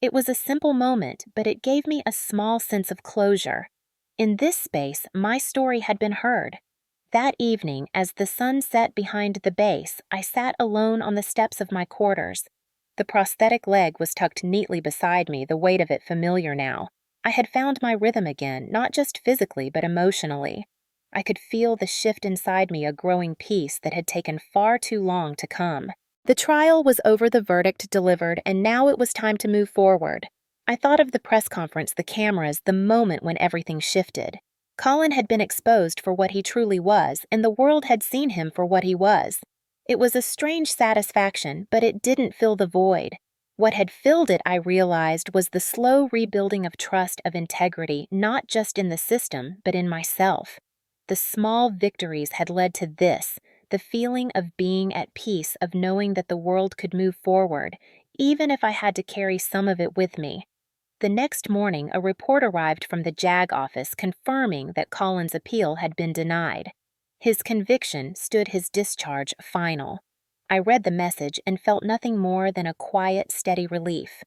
It was a simple moment, but it gave me a small sense of closure. In this space, my story had been heard. That evening, as the sun set behind the base, I sat alone on the steps of my quarters. The prosthetic leg was tucked neatly beside me, the weight of it familiar now. I had found my rhythm again, not just physically, but emotionally. I could feel the shift inside me, a growing peace that had taken far too long to come. The trial was over, the verdict delivered, and now it was time to move forward. I thought of the press conference, the cameras, the moment when everything shifted. Colin had been exposed for what he truly was, and the world had seen him for what he was. It was a strange satisfaction, but it didn't fill the void. What had filled it, I realized, was the slow rebuilding of trust, of integrity, not just in the system, but in myself. The small victories had led to this, the feeling of being at peace, of knowing that the world could move forward, even if I had to carry some of it with me. The next morning, a report arrived from the JAG office confirming that Colin's appeal had been denied. His conviction stood his discharge final. I read the message and felt nothing more than a quiet, steady relief.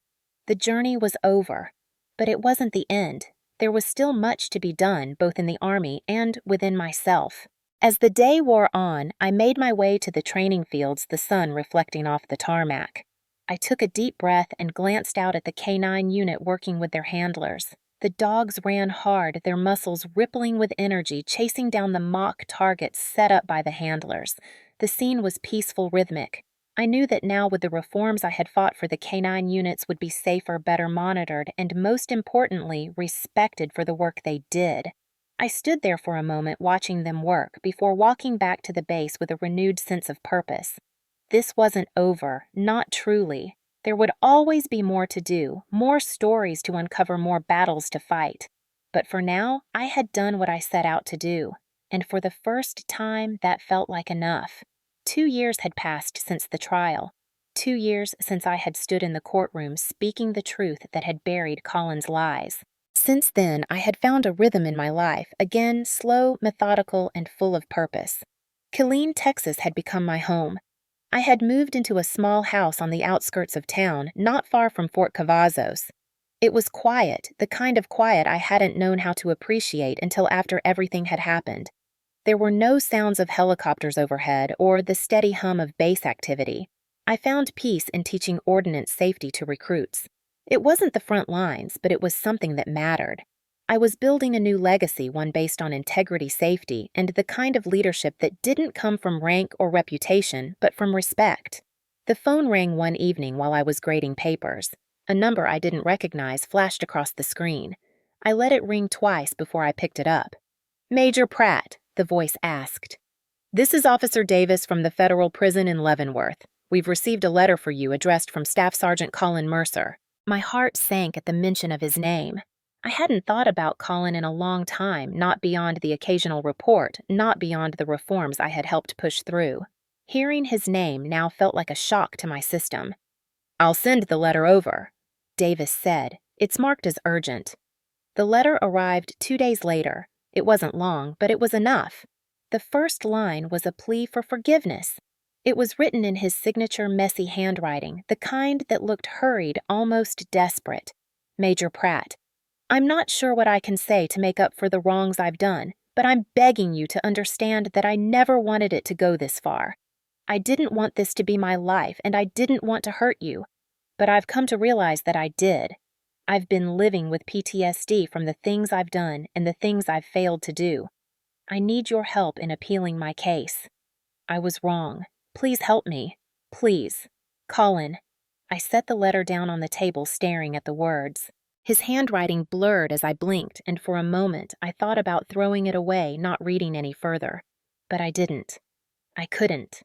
The journey was over, but it wasn't the end. There was still much to be done, both in the Army and within myself. As the day wore on, I made my way to the training fields, the sun reflecting off the tarmac. I took a deep breath and glanced out at the K9 unit working with their handlers. The dogs ran hard, their muscles rippling with energy, chasing down the mock targets set up by the handlers. The scene was peaceful, rhythmic. I knew that now, with the reforms I had fought for, the K9 units would be safer, better monitored, and most importantly, respected for the work they did. I stood there for a moment watching them work before walking back to the base with a renewed sense of purpose. This wasn't over, not truly. There would always be more to do, more stories to uncover, more battles to fight. But for now, I had done what I set out to do, and for the first time, that felt like enough. 2 years had passed since the trial. 2 years since I had stood in the courtroom speaking the truth that had buried Colin's lies. Since then, I had found a rhythm in my life, again slow, methodical, and full of purpose. Killeen, Texas had become my home. I had moved into a small house on the outskirts of town, not far from Fort Cavazos. It was quiet, the kind of quiet I hadn't known how to appreciate until after everything had happened. There were no sounds of helicopters overhead or the steady hum of base activity. I found peace in teaching ordnance safety to recruits. It wasn't the front lines, but it was something that mattered. I was building a new legacy, one based on integrity, safety, and the kind of leadership that didn't come from rank or reputation, but from respect. The phone rang one evening while I was grading papers. A number I didn't recognize flashed across the screen. I let it ring twice before I picked it up. "Major Pratt," the voice asked. "This is Officer Davis from the federal prison in Leavenworth. We've received a letter for you addressed from Staff Sergeant Colin Mercer." My heart sank at the mention of his name. I hadn't thought about Colin in a long time, not beyond the occasional report, not beyond the reforms I had helped push through. Hearing his name now felt like a shock to my system. "I'll send the letter over," Davis said. "It's marked as urgent." The letter arrived 2 days later. It wasn't long, but it was enough. The first line was a plea for forgiveness. It was written in his signature messy handwriting, the kind that looked hurried, almost desperate. "Major Pratt, I'm not sure what I can say to make up for the wrongs I've done, but I'm begging you to understand that I never wanted it to go this far. I didn't want this to be my life, and I didn't want to hurt you. But I've come to realize that I did. I've been living with PTSD from the things I've done and the things I've failed to do. I need your help in appealing my case. I was wrong. Please help me. Please. Colin." I set the letter down on the table, staring at the words. His handwriting blurred as I blinked, and for a moment I thought about throwing it away, not reading any further. But I didn't. I couldn't.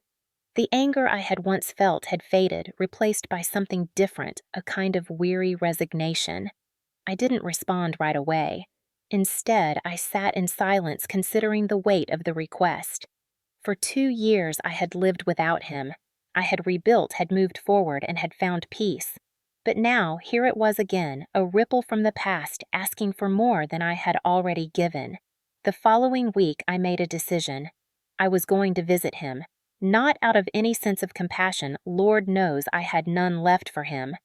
The anger I had once felt had faded, replaced by something different, a kind of weary resignation. I didn't respond right away. Instead, I sat in silence, considering the weight of the request. For 2 years I had lived without him. I had rebuilt, had moved forward, and had found peace. But now, here it was again, a ripple from the past asking for more than I had already given. The following week I made a decision. I was going to visit him. Not out of any sense of compassion, Lord knows I had none left for him,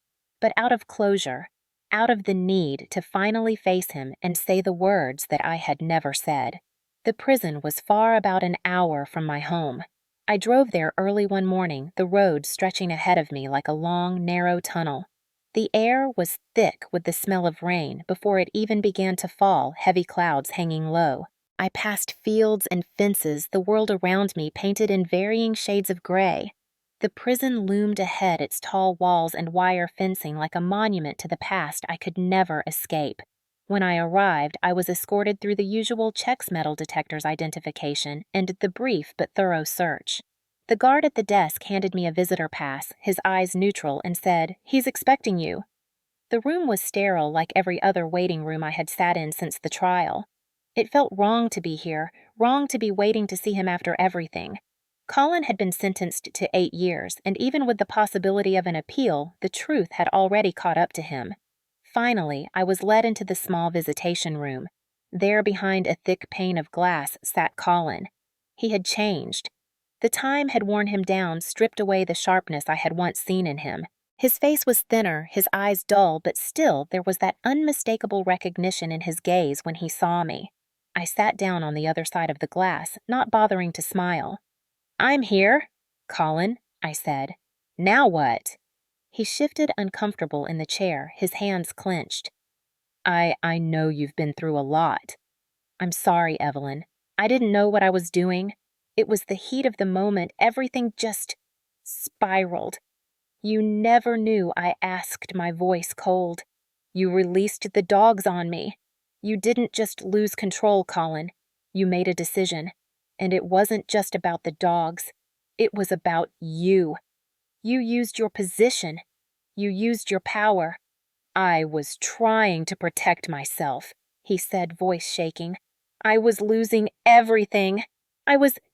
but out of closure, out of the need to finally face him and say the words that I had never said. The prison was far about an hour from my home. I drove there early one morning, the road stretching ahead of me like a long, narrow tunnel. The air was thick with the smell of rain before it even began to fall, heavy clouds hanging low. I passed fields and fences, the world around me painted in varying shades of gray. The prison loomed ahead, its tall walls and wire fencing like a monument to the past I could never escape. When I arrived, I was escorted through the usual checks metal detector's identification and the brief but thorough search. The guard at the desk handed me a visitor pass, his eyes neutral, and said, "He's expecting you." The room was sterile like every other waiting room I had sat in since the trial. It felt wrong to be here, wrong to be waiting to see him after everything. Colin had been sentenced to 8 years, and even with the possibility of an appeal, the truth had already caught up to him. Finally, I was led into the small visitation room. There, behind a thick pane of glass, sat Colin. He had changed. The time had worn him down, stripped away the sharpness I had once seen in him. His face was thinner, his eyes dull, but still there was that unmistakable recognition in his gaze when he saw me. I sat down on the other side of the glass, not bothering to smile. "I'm here, Colin," I said. "Now what?" He shifted uncomfortable in the chair, his hands clenched. I know you've been through a lot. I'm sorry, Evelyn. I didn't know what I was doing. It was the heat of the moment. Everything just spiraled. You never knew I asked my voice cold. You released the dogs on me. You didn't just lose control, Colin. You made a decision. And it wasn't just about the dogs. It was about you. You used your position. You used your power. "I was trying to protect myself," he said, voice shaking. "I was losing everything.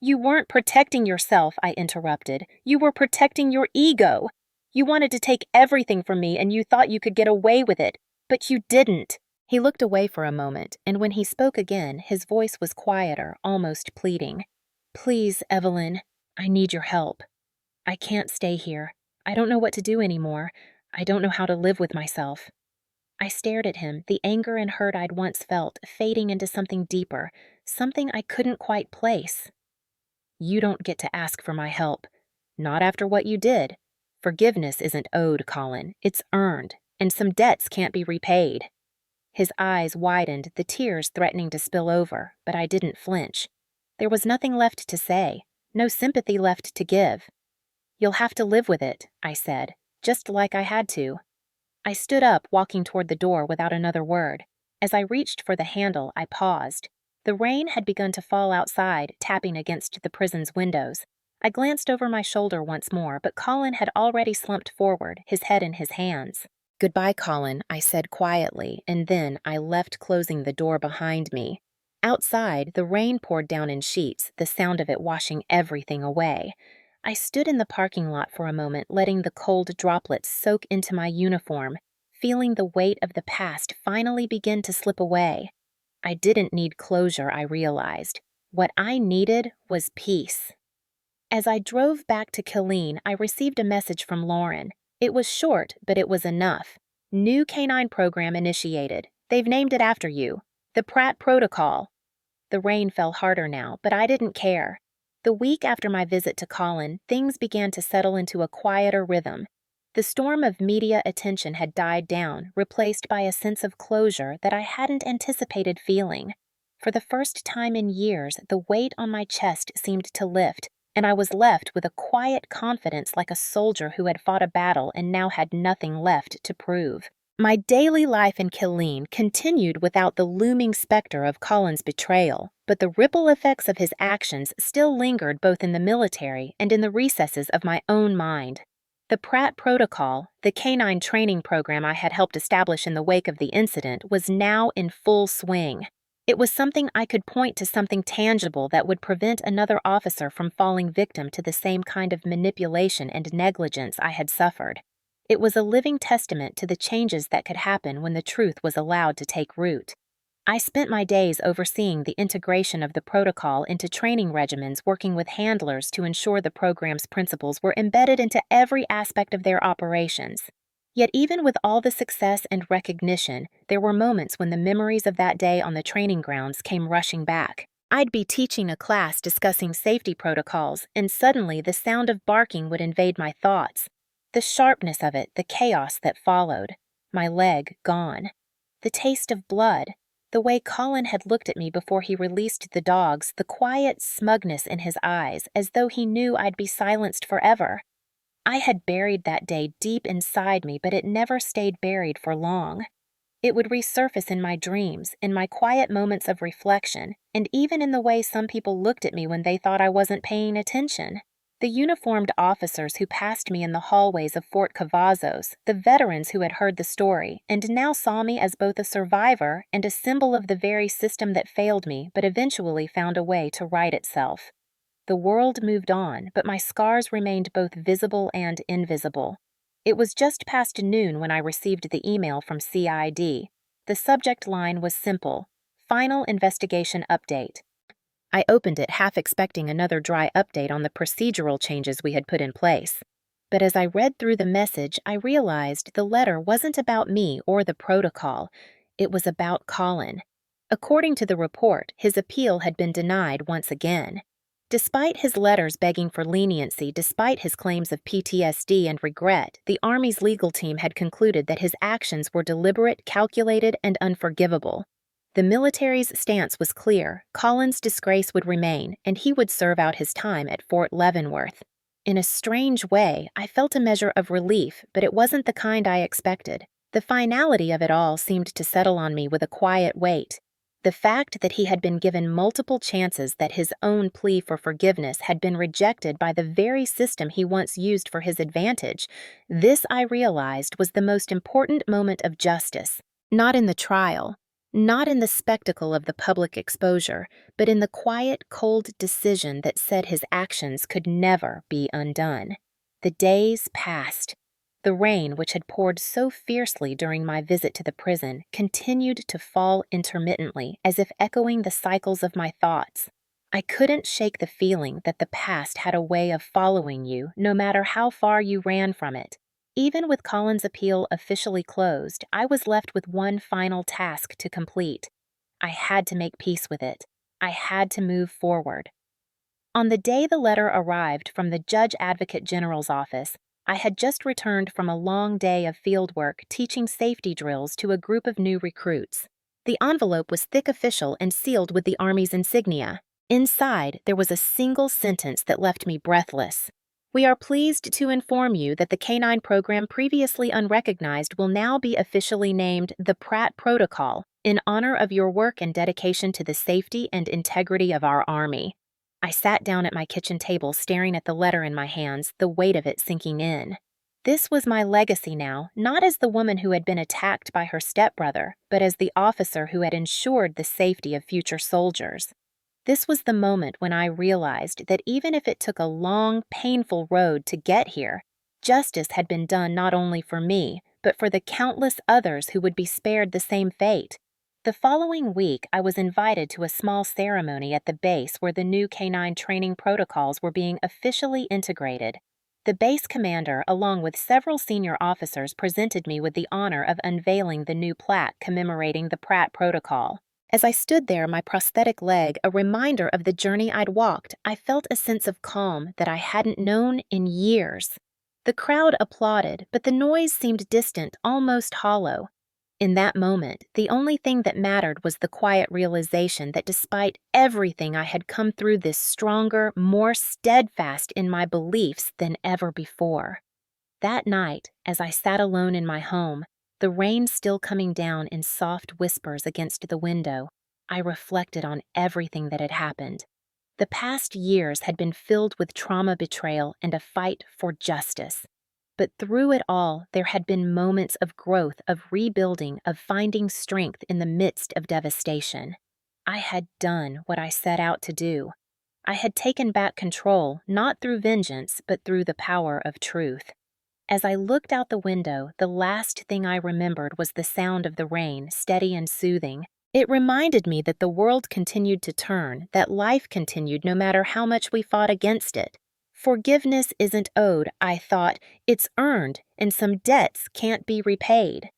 You weren't protecting yourself," I interrupted. "You were protecting your ego. You wanted to take everything from me and you thought you could get away with it, but you didn't." He looked away for a moment, and when he spoke again, his voice was quieter, almost pleading. "Please, Evelyn, I need your help. I can't stay here. I don't know what to do anymore. I don't know how to live with myself." I stared at him, the anger and hurt I'd once felt fading into something deeper, something I couldn't quite place. You don't get to ask for my help. Not after what you did. Forgiveness isn't owed, Colin. It's earned, and some debts can't be repaid. His eyes widened, the tears threatening to spill over, but I didn't flinch. There was nothing left to say, no sympathy left to give. You'll have to live with it, I said, just like I had to. I stood up, walking toward the door without another word. As I reached for the handle, I paused. The rain had begun to fall outside, tapping against the prison's windows. I glanced over my shoulder once more, but Colin had already slumped forward, his head in his hands. Goodbye, Colin, I said quietly, and then I left, closing the door behind me. Outside, the rain poured down in sheets, the sound of it washing everything away. I stood in the parking lot for a moment, letting the cold droplets soak into my uniform, feeling the weight of the past finally begin to slip away. I didn't need closure, I realized. What I needed was peace. As I drove back to Killeen, I received a message from Lauren. It was short, but it was enough. New K9 program initiated. They've named it after you. The Pratt Protocol. The rain fell harder now, but I didn't care. The week after my visit to Colin, things began to settle into a quieter rhythm. The storm of media attention had died down, replaced by a sense of closure that I hadn't anticipated feeling. For the first time in years, the weight on my chest seemed to lift, and I was left with a quiet confidence like a soldier who had fought a battle and now had nothing left to prove. My daily life in Killeen continued without the looming specter of Colin's betrayal, but the ripple effects of his actions still lingered both in the military and in the recesses of my own mind. The Pratt Protocol, the K9 training program I had helped establish in the wake of the incident, was now in full swing. It was something I could point to, something tangible that would prevent another officer from falling victim to the same kind of manipulation and negligence I had suffered. It was a living testament to the changes that could happen when the truth was allowed to take root. I spent my days overseeing the integration of the protocol into training regimens, working with handlers to ensure the program's principles were embedded into every aspect of their operations. Yet even with all the success and recognition, there were moments when the memories of that day on the training grounds came rushing back. I'd be teaching a class discussing safety protocols, and suddenly the sound of barking would invade my thoughts. The sharpness of it, the chaos that followed. My leg gone. The taste of blood. The way Colin had looked at me before he released the dogs, the quiet smugness in his eyes, as though he knew I'd be silenced forever. I had buried that day deep inside me, but it never stayed buried for long. It would resurface in my dreams, in my quiet moments of reflection, and even in the way some people looked at me when they thought I wasn't paying attention. The uniformed officers who passed me in the hallways of Fort Cavazos, the veterans who had heard the story, and now saw me as both a survivor and a symbol of the very system that failed me but eventually found a way to right itself. The world moved on, but my scars remained both visible and invisible. It was just past noon when I received the email from CID. The subject line was simple: Final Investigation Update. I opened it, half expecting another dry update on the procedural changes we had put in place. But as I read through the message, I realized the letter wasn't about me or the protocol. It was about Colin. According to the report, his appeal had been denied once again. Despite his letters begging for leniency, despite his claims of PTSD and regret, the Army's legal team had concluded that his actions were deliberate, calculated, and unforgivable. The military's stance was clear: Colin's disgrace would remain, and he would serve out his time at Fort Leavenworth. In a strange way, I felt a measure of relief, but it wasn't the kind I expected. The finality of it all seemed to settle on me with a quiet weight. The fact that he had been given multiple chances, that his own plea for forgiveness had been rejected by the very system he once used for his advantage, this, I realized, was the most important moment of justice. Not in the trial. Not in the spectacle of the public exposure, but in the quiet, cold decision that said his actions could never be undone. The days passed. The rain, which had poured so fiercely during my visit to the prison, continued to fall intermittently, as if echoing the cycles of my thoughts. I couldn't shake the feeling that the past had a way of following you, no matter how far you ran from it. Even with Colin's appeal officially closed, I was left with one final task to complete. I had to make peace with it. I had to move forward. On the day the letter arrived from the Judge Advocate General's office, I had just returned from a long day of fieldwork teaching safety drills to a group of new recruits. The envelope was thick official and sealed with the Army's insignia. Inside, there was a single sentence that left me breathless. We are pleased to inform you that the K9 program previously unrecognized will now be officially named the Pratt Protocol in honor of your work and dedication to the safety and integrity of our Army. I sat down at my kitchen table staring at the letter in my hands, the weight of it sinking in. This was my legacy now, not as the woman who had been attacked by her stepbrother, but as the officer who had ensured the safety of future soldiers. This was the moment when I realized that even if it took a long, painful road to get here, justice had been done not only for me, but for the countless others who would be spared the same fate. The following week, I was invited to a small ceremony at the base where the new K9 training protocols were being officially integrated. The base commander, along with several senior officers, presented me with the honor of unveiling the new plaque commemorating the Pratt Protocol. As I stood there, my prosthetic leg, a reminder of the journey I'd walked, I felt a sense of calm that I hadn't known in years. The crowd applauded, but the noise seemed distant, almost hollow. In that moment, the only thing that mattered was the quiet realization that despite everything I had come through this stronger, more steadfast in my beliefs than ever before. That night, as I sat alone in my home, the rain still coming down in soft whispers against the window, I reflected on everything that had happened. The past years had been filled with trauma, betrayal, and a fight for justice. But through it all, there had been moments of growth, of rebuilding, of finding strength in the midst of devastation. I had done what I set out to do. I had taken back control, not through vengeance, but through the power of truth. As I looked out the window, the last thing I remembered was the sound of the rain, steady and soothing. It reminded me that the world continued to turn, that life continued no matter how much we fought against it. Forgiveness isn't owed, I thought, it's earned, and some debts can't be repaid.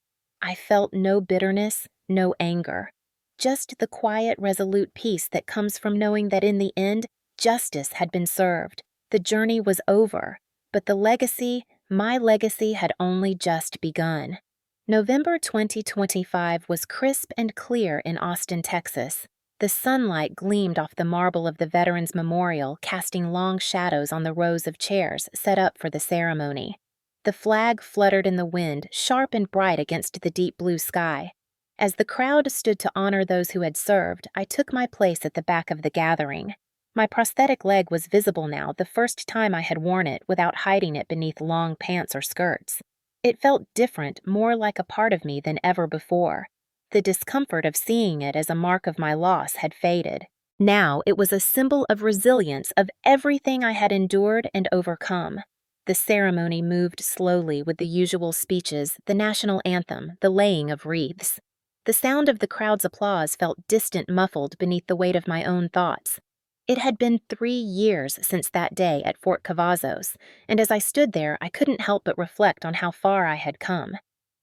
I felt no bitterness, no anger. Just the quiet, resolute peace that comes from knowing that in the end, justice had been served. The journey was over, but the legacy, my legacy, had only just begun. November 2025 was crisp and clear in Austin, Texas. The sunlight gleamed off the marble of the Veterans Memorial, casting long shadows on the rows of chairs set up for the ceremony. The flag fluttered in the wind, sharp and bright against the deep blue sky. As the crowd stood to honor those who had served, I took my place at the back of the gathering. My prosthetic leg was visible now, the first time I had worn it without hiding it beneath long pants or skirts. It felt different, more like a part of me than ever before. The discomfort of seeing it as a mark of my loss had faded. Now it was a symbol of resilience, of everything I had endured and overcome. The ceremony moved slowly with the usual speeches, the national anthem, the laying of wreaths. The sound of the crowd's applause felt distant, muffled beneath the weight of my own thoughts. It had been 3 years since that day at Fort Cavazos, and as I stood there, I couldn't help but reflect on how far I had come.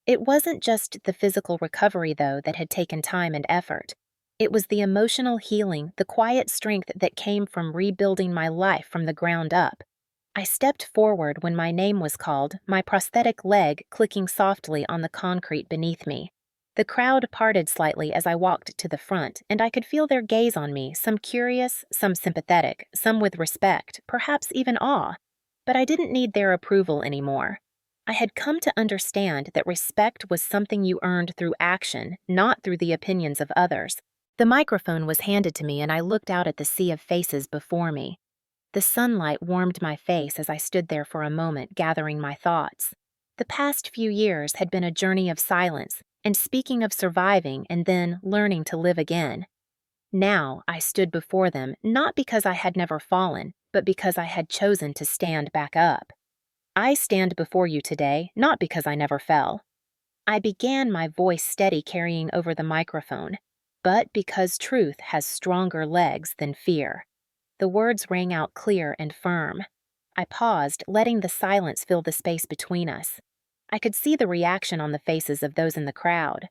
It wasn't just the physical recovery, though, that had taken time and effort. It was the emotional healing, the quiet strength that came from rebuilding my life from the ground up. I stepped forward when my name was called, my prosthetic leg clicking softly on the concrete beneath me. The crowd parted slightly as I walked to the front, and I could feel their gaze on me, some curious, some sympathetic, some with respect, perhaps even awe. But I didn't need their approval anymore. I had come to understand that respect was something you earned through action, not through the opinions of others. The microphone was handed to me, and I looked out at the sea of faces before me. The sunlight warmed my face as I stood there for a moment, gathering my thoughts. The past few years had been a journey of silence, and speaking of surviving and then learning to live again. Now I stood before them, not because I had never fallen, but because I had chosen to stand back up. I stand before you today, not because I never fell. I began, my voice steady, carrying over the microphone, but because truth has stronger legs than fear. The words rang out clear and firm. I paused, letting the silence fill the space between us. I could see the reaction on the faces of those in the crowd.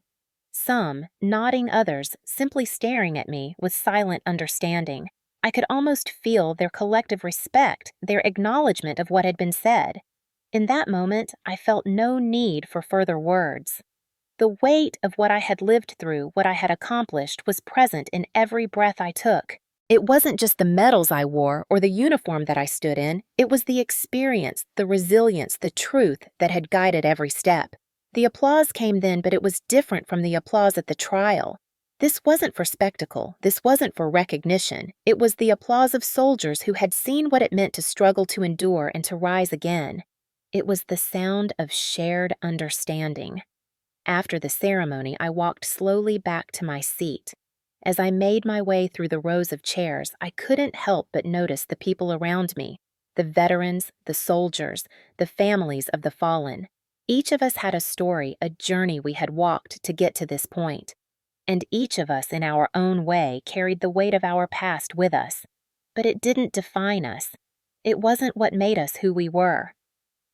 Some, nodding, others, simply staring at me with silent understanding. I could almost feel their collective respect, their acknowledgement of what had been said. In that moment, I felt no need for further words. The weight of what I had lived through, what I had accomplished, was present in every breath I took. It wasn't just the medals I wore or the uniform that I stood in, it was the experience, the resilience, the truth that had guided every step. The applause came then, but it was different from the applause at the trial. This wasn't for spectacle, this wasn't for recognition. It was the applause of soldiers who had seen what it meant to struggle to endure and to rise again. It was the sound of shared understanding. After the ceremony, I walked slowly back to my seat. As I made my way through the rows of chairs, I couldn't help but notice the people around me, the veterans, the soldiers, the families of the fallen. Each of us had a story, a journey we had walked to get to this point. And each of us, in our own way, carried the weight of our past with us. But it didn't define us. It wasn't what made us who we were.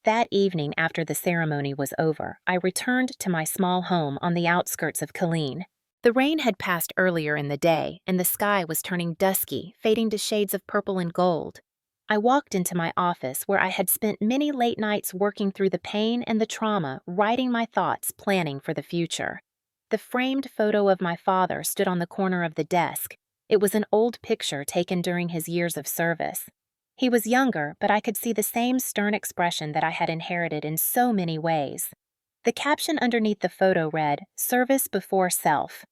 That evening, after the ceremony was over, I returned to my small home on the outskirts of Killeen. The rain had passed earlier in the day, and the sky was turning dusky, fading to shades of purple and gold. I walked into my office where I had spent many late nights working through the pain and the trauma, writing my thoughts, planning for the future. The framed photo of my father stood on the corner of the desk. It was an old picture taken during his years of service. He was younger, but I could see the same stern expression that I had inherited in so many ways. The caption underneath the photo read, "Service before self."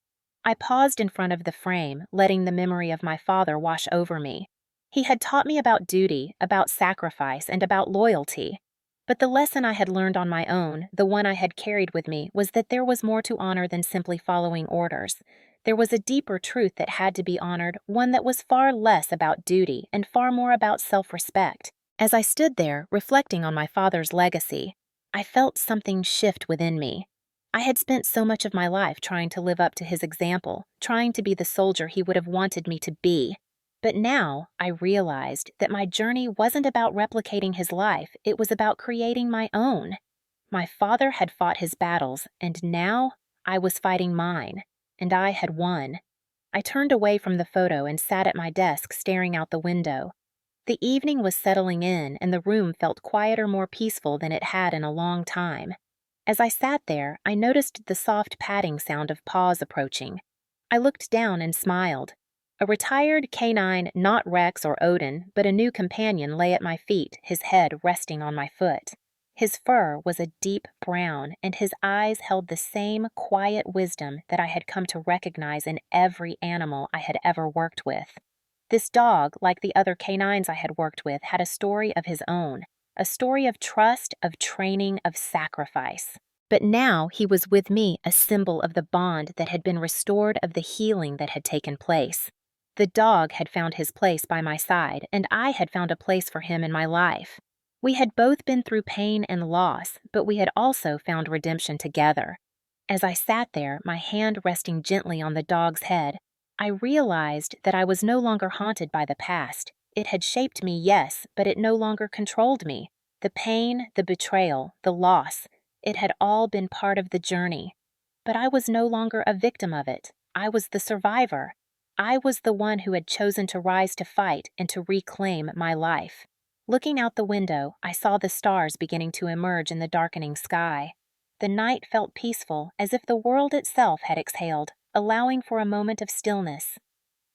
I paused in front of the frame, letting the memory of my father wash over me. He had taught me about duty, about sacrifice, and about loyalty. But the lesson I had learned on my own, the one I had carried with me, was that there was more to honor than simply following orders. There was a deeper truth that had to be honored, one that was far less about duty and far more about self-respect. As I stood there, reflecting on my father's legacy, I felt something shift within me. I had spent so much of my life trying to live up to his example, trying to be the soldier he would have wanted me to be. But now I realized that my journey wasn't about replicating his life, it was about creating my own. My father had fought his battles, and now I was fighting mine. And I had won. I turned away from the photo and sat at my desk staring out the window. The evening was settling in, and the room felt quieter, more peaceful than it had in a long time. As I sat there, I noticed the soft padding sound of paws approaching. I looked down and smiled. A retired K9, not Rex or Odin, but a new companion lay at my feet, his head resting on my foot. His fur was a deep brown, and his eyes held the same quiet wisdom that I had come to recognize in every animal I had ever worked with. This dog, like the other K9s I had worked with, had a story of his own, a story of trust, of training, of sacrifice. But now he was with me, a symbol of the bond that had been restored, of the healing that had taken place. The dog had found his place by my side, and I had found a place for him in my life. We had both been through pain and loss, but we had also found redemption together. As I sat there, my hand resting gently on the dog's head, I realized that I was no longer haunted by the past. It had shaped me, yes, but it no longer controlled me. The pain, the betrayal, the loss, it had all been part of the journey. But I was no longer a victim of it. I was the survivor. I was the one who had chosen to rise to fight and to reclaim my life. Looking out the window, I saw the stars beginning to emerge in the darkening sky. The night felt peaceful, as if the world itself had exhaled, allowing for a moment of stillness.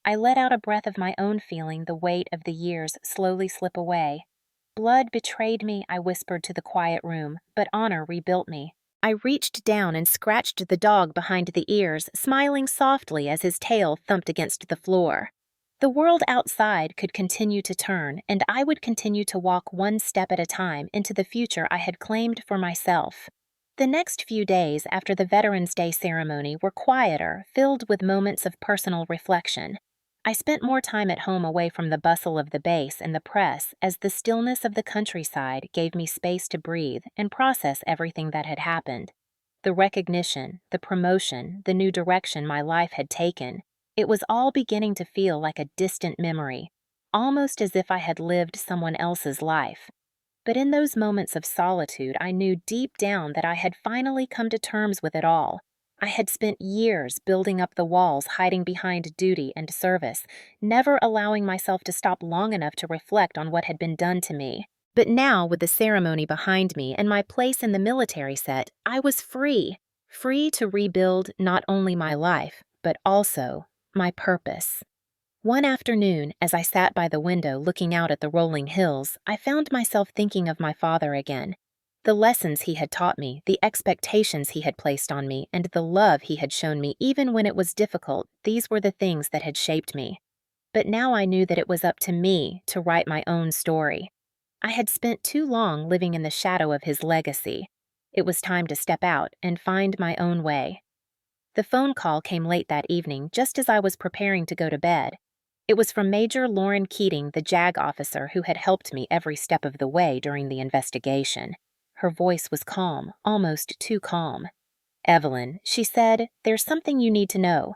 I let out a breath of my own, feeling the weight of the years slowly slip away. Blood betrayed me, I whispered to the quiet room, but honor rebuilt me. I reached down and scratched the dog behind the ears, smiling softly as his tail thumped against the floor. The world outside could continue to turn, and I would continue to walk one step at a time into the future I had claimed for myself. The next few days after the Veterans Day ceremony were quieter, filled with moments of personal reflection. I spent more time at home away from the bustle of the base and the press, as the stillness of the countryside gave me space to breathe and process everything that had happened. The recognition, the promotion, the new direction my life had taken. It was all beginning to feel like a distant memory, almost as if I had lived someone else's life. But in those moments of solitude, I knew deep down that I had finally come to terms with it all. I had spent years building up the walls, hiding behind duty and service, never allowing myself to stop long enough to reflect on what had been done to me. But now, with the ceremony behind me and my place in the military set, I was free. Free to rebuild not only my life, but also my purpose. One afternoon, as I sat by the window looking out at the rolling hills, I found myself thinking of my father again. The lessons he had taught me, the expectations he had placed on me, and the love he had shown me even when it was difficult, these were the things that had shaped me. But now I knew that it was up to me to write my own story. I had spent too long living in the shadow of his legacy. It was time to step out and find my own way. The phone call came late that evening, just as I was preparing to go to bed. It was from Major Lauren Keating, the JAG officer who had helped me every step of the way during the investigation. Her voice was calm, almost too calm. "Evelyn," she said, "there's something you need to know."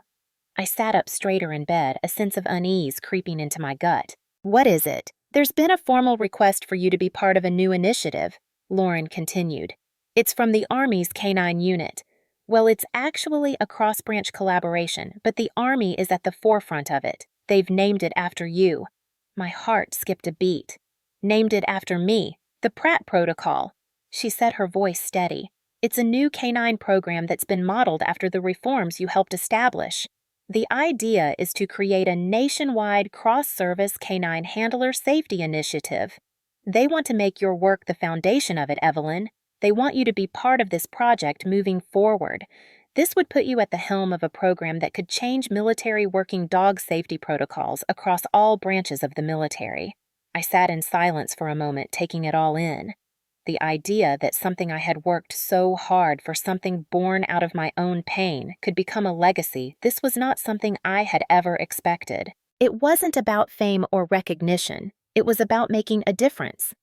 I sat up straighter in bed, a sense of unease creeping into my gut. "What is it?" "There's been a formal request for you to be part of a new initiative," Lauren continued. "It's from the Army's K9 unit. Well, it's actually a cross-branch collaboration, but the Army is at the forefront of it. They've named it after you." My heart skipped a beat. "Named it after me. The Pratt Protocol." She set her voice steady. "It's a new K9 program that's been modeled after the reforms you helped establish. The idea is to create a nationwide cross-service K9 handler safety initiative. They want to make your work the foundation of it, Evelyn. They want you to be part of this project moving forward. This would put you at the helm of a program that could change military working dog safety protocols across all branches of the military." I sat in silence for a moment, taking it all in. The idea that something I had worked so hard for, something born out of my own pain, could become a legacy, this was not something I had ever expected. It wasn't about fame or recognition. It was about making a difference.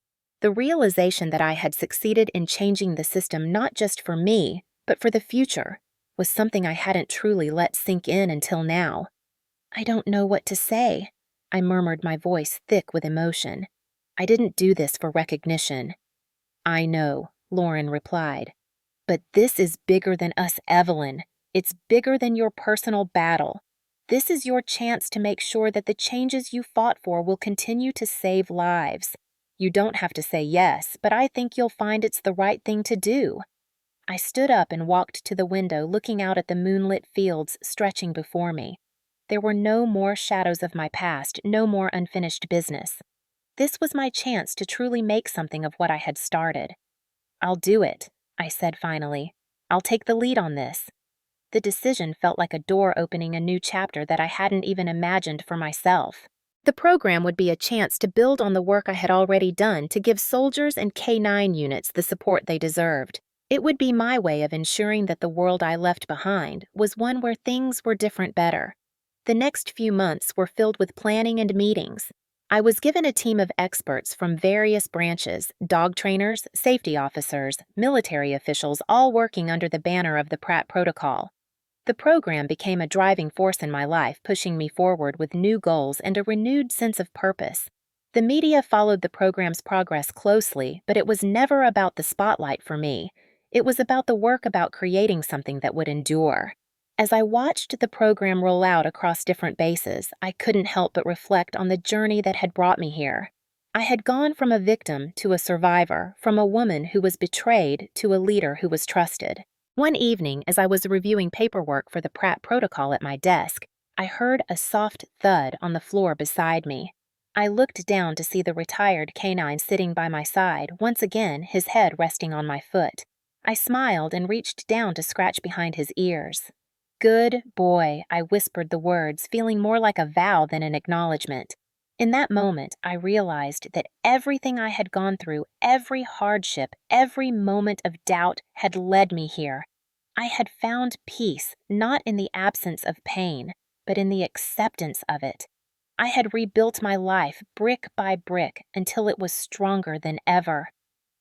The realization that I had succeeded in changing the system not just for me, but for the future, was something I hadn't truly let sink in until now. "I don't know what to say," I murmured, my voice thick with emotion. "I didn't do this for recognition." "I know," Lauren replied. "But this is bigger than us, Evelyn. It's bigger than your personal battle. This is your chance to make sure that the changes you fought for will continue to save lives. You don't have to say yes, but I think you'll find it's the right thing to do." I stood up and walked to the window, looking out at the moonlit fields stretching before me. There were no more shadows of my past, no more unfinished business. This was my chance to truly make something of what I had started. "I'll do it," I said finally. "I'll take the lead on this." The decision felt like a door opening a new chapter that I hadn't even imagined for myself. The program would be a chance to build on the work I had already done to give soldiers and K9 units the support they deserved. It would be my way of ensuring that the world I left behind was one where things were different better. The next few months were filled with planning and meetings. I was given a team of experts from various branches, dog trainers, safety officers, military officials, all working under the banner of the Pratt Protocol. The program became a driving force in my life, pushing me forward with new goals and a renewed sense of purpose. The media followed the program's progress closely, but it was never about the spotlight for me. It was about the work, about creating something that would endure. As I watched the program roll out across different bases, I couldn't help but reflect on the journey that had brought me here. I had gone from a victim to a survivor, from a woman who was betrayed to a leader who was trusted. One evening, as I was reviewing paperwork for the Pratt Protocol at my desk, I heard a soft thud on the floor beside me. I looked down to see the retired K9 sitting by my side, once again his head resting on my foot. I smiled and reached down to scratch behind his ears. "Good boy," I whispered the words, feeling more like a vow than an acknowledgement. In that moment, I realized that everything I had gone through, every hardship, every moment of doubt had led me here. I had found peace, not in the absence of pain, but in the acceptance of it. I had rebuilt my life brick by brick until it was stronger than ever.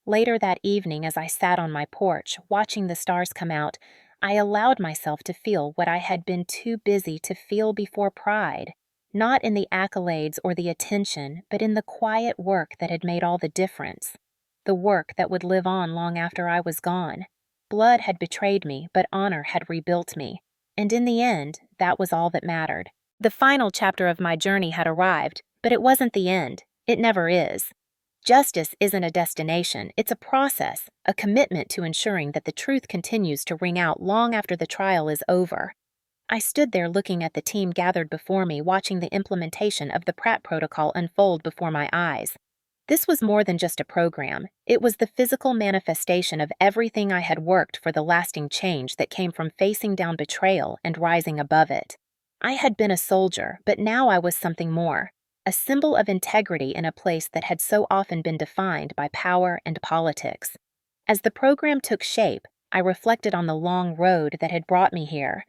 Later that evening, as I sat on my porch, watching the stars come out, I allowed myself to feel what I had been too busy to feel before pride. Not in the accolades or the attention, but in the quiet work that had made all the difference. the work that would live on long after I was gone. Blood had betrayed me, but honor had rebuilt me. And in the end, that was all that mattered. The final chapter of my journey had arrived, but it wasn't the end. It never is. Justice isn't a destination, it's a process, a commitment to ensuring that the truth continues to ring out long after the trial is over. I stood there looking at the team gathered before me, watching the implementation of the Pratt Protocol unfold before my eyes. This was more than just a program. It was the physical manifestation of everything I had worked for, the lasting change that came from facing down betrayal and rising above it. I had been a soldier, but now I was something more. A symbol of integrity in a place that had so often been defined by power and politics. As the program took shape, I reflected on the long road that had brought me here.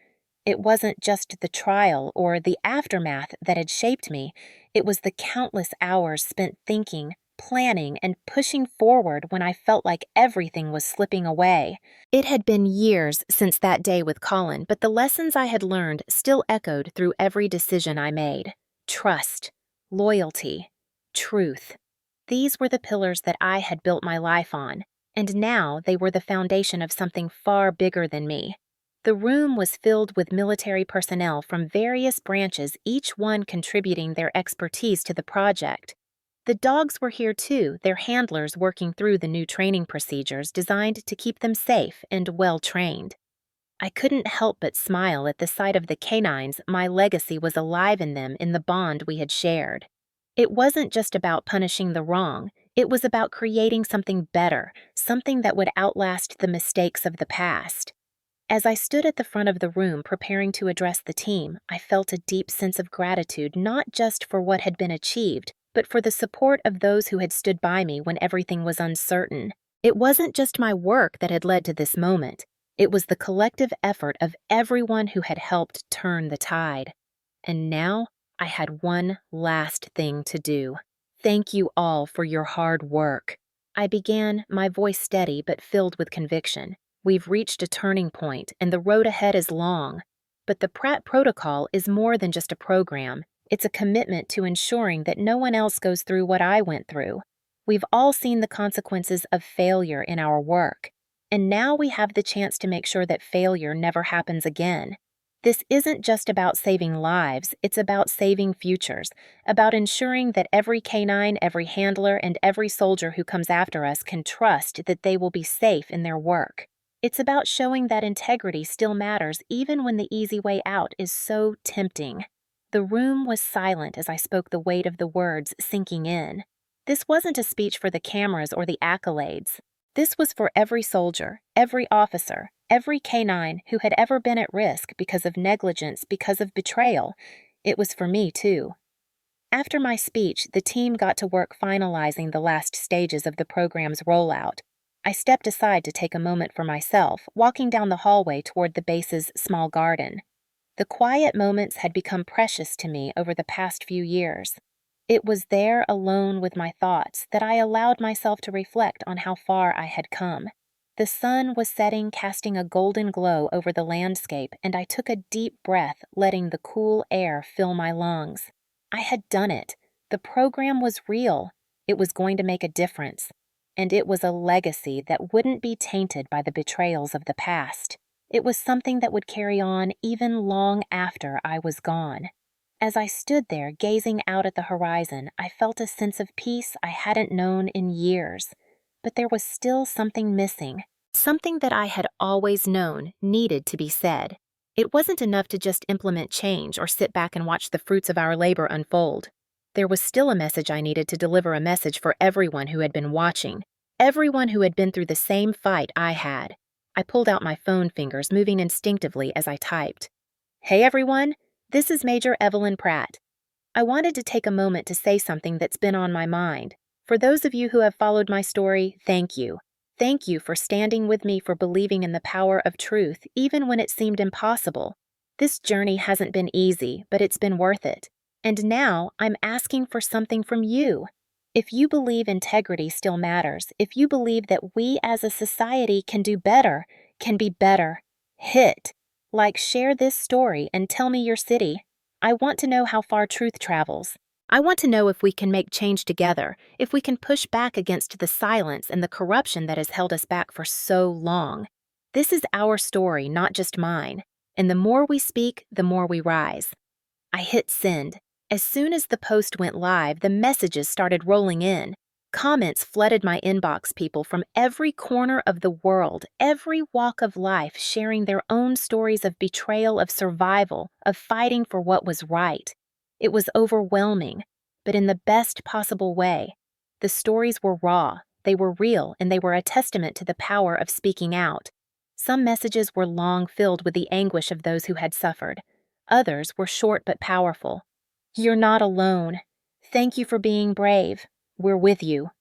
It wasn't just the trial or the aftermath that had shaped me, it was the countless hours spent thinking, planning, and pushing forward when I felt like everything was slipping away. It had been years since that day with Colin, but the lessons I had learned still echoed through every decision I made. Trust, loyalty, truth. These were the pillars that I had built my life on, and now they were the foundation of something far bigger than me. The room was filled with military personnel from various branches, each one contributing their expertise to the project. The dogs were here too, their handlers working through the new training procedures designed to keep them safe and well-trained. I couldn't help but smile at the sight of the K9s. My legacy was alive in them, in the bond we had shared. It wasn't just about punishing the wrong, it was about creating something better, something that would outlast the mistakes of the past. As I stood at the front of the room preparing to address the team, I felt a deep sense of gratitude, not just for what had been achieved, but for the support of those who had stood by me when everything was uncertain. It wasn't just my work that had led to this moment. It was the collective effort of everyone who had helped turn the tide. And now, I had one last thing to do. Thank you all for your hard work. I began, my voice steady but filled with conviction. We've reached a turning point, and the road ahead is long. But the Pratt Protocol is more than just a program. It's a commitment to ensuring that no one else goes through what I went through. We've all seen the consequences of failure in our work, and now we have the chance to make sure that failure never happens again. This isn't just about saving lives, it's about saving futures, about ensuring that every K9, every handler, and every soldier who comes after us can trust that they will be safe in their work. It's about showing that integrity still matters even when the easy way out is so tempting. The room was silent as I spoke, the weight of the words sinking in. This wasn't a speech for the cameras or the accolades. This was for every soldier, every officer, every K9 who had ever been at risk because of negligence, because of betrayal. It was for me, too. After my speech, the team got to work finalizing the last stages of the program's rollout. I stepped aside to take a moment for myself, walking down the hallway toward the base's small garden. The quiet moments had become precious to me over the past few years. It was there, alone with my thoughts, that I allowed myself to reflect on how far I had come. The sun was setting, casting a golden glow over the landscape, and I took a deep breath, letting the cool air fill my lungs. I had done it. The program was real. It was going to make a difference. And it was a legacy that wouldn't be tainted by the betrayals of the past. It was something that would carry on even long after I was gone. As I stood there gazing out at the horizon, I felt a sense of peace I hadn't known in years. But there was still something missing, something that I had always known needed to be said. It wasn't enough to just implement change or sit back and watch the fruits of our labor unfold. There was still a message I needed to deliver, a message for everyone who had been watching, everyone who had been through the same fight I had. I pulled out my phone, fingers moving instinctively as I typed. Hey everyone, this is Major Evelyn Pratt. I wanted to take a moment to say something that's been on my mind. For those of you who have followed my story, thank you. Thank you for standing with me, for believing in the power of truth, even when it seemed impossible. This journey hasn't been easy, but it's been worth it. And now I'm asking for something from you. If you believe integrity still matters, if you believe that we as a society can do better, can be better, hit. Like, share this story and tell me your city. I want to know how far truth travels. I want to know if we can make change together, if we can push back against the silence and the corruption that has held us back for so long. This is our story, not just mine. And the more we speak, the more we rise. I hit send. As soon as the post went live, the messages started rolling in. Comments flooded my inbox, people from every corner of the world, every walk of life, sharing their own stories of betrayal, of survival, of fighting for what was right. It was overwhelming, but in the best possible way. The stories were raw, they were real, and they were a testament to the power of speaking out. Some messages were long, filled with the anguish of those who had suffered. Others were short but powerful. "You're not alone. Thank you for being brave. We're with you."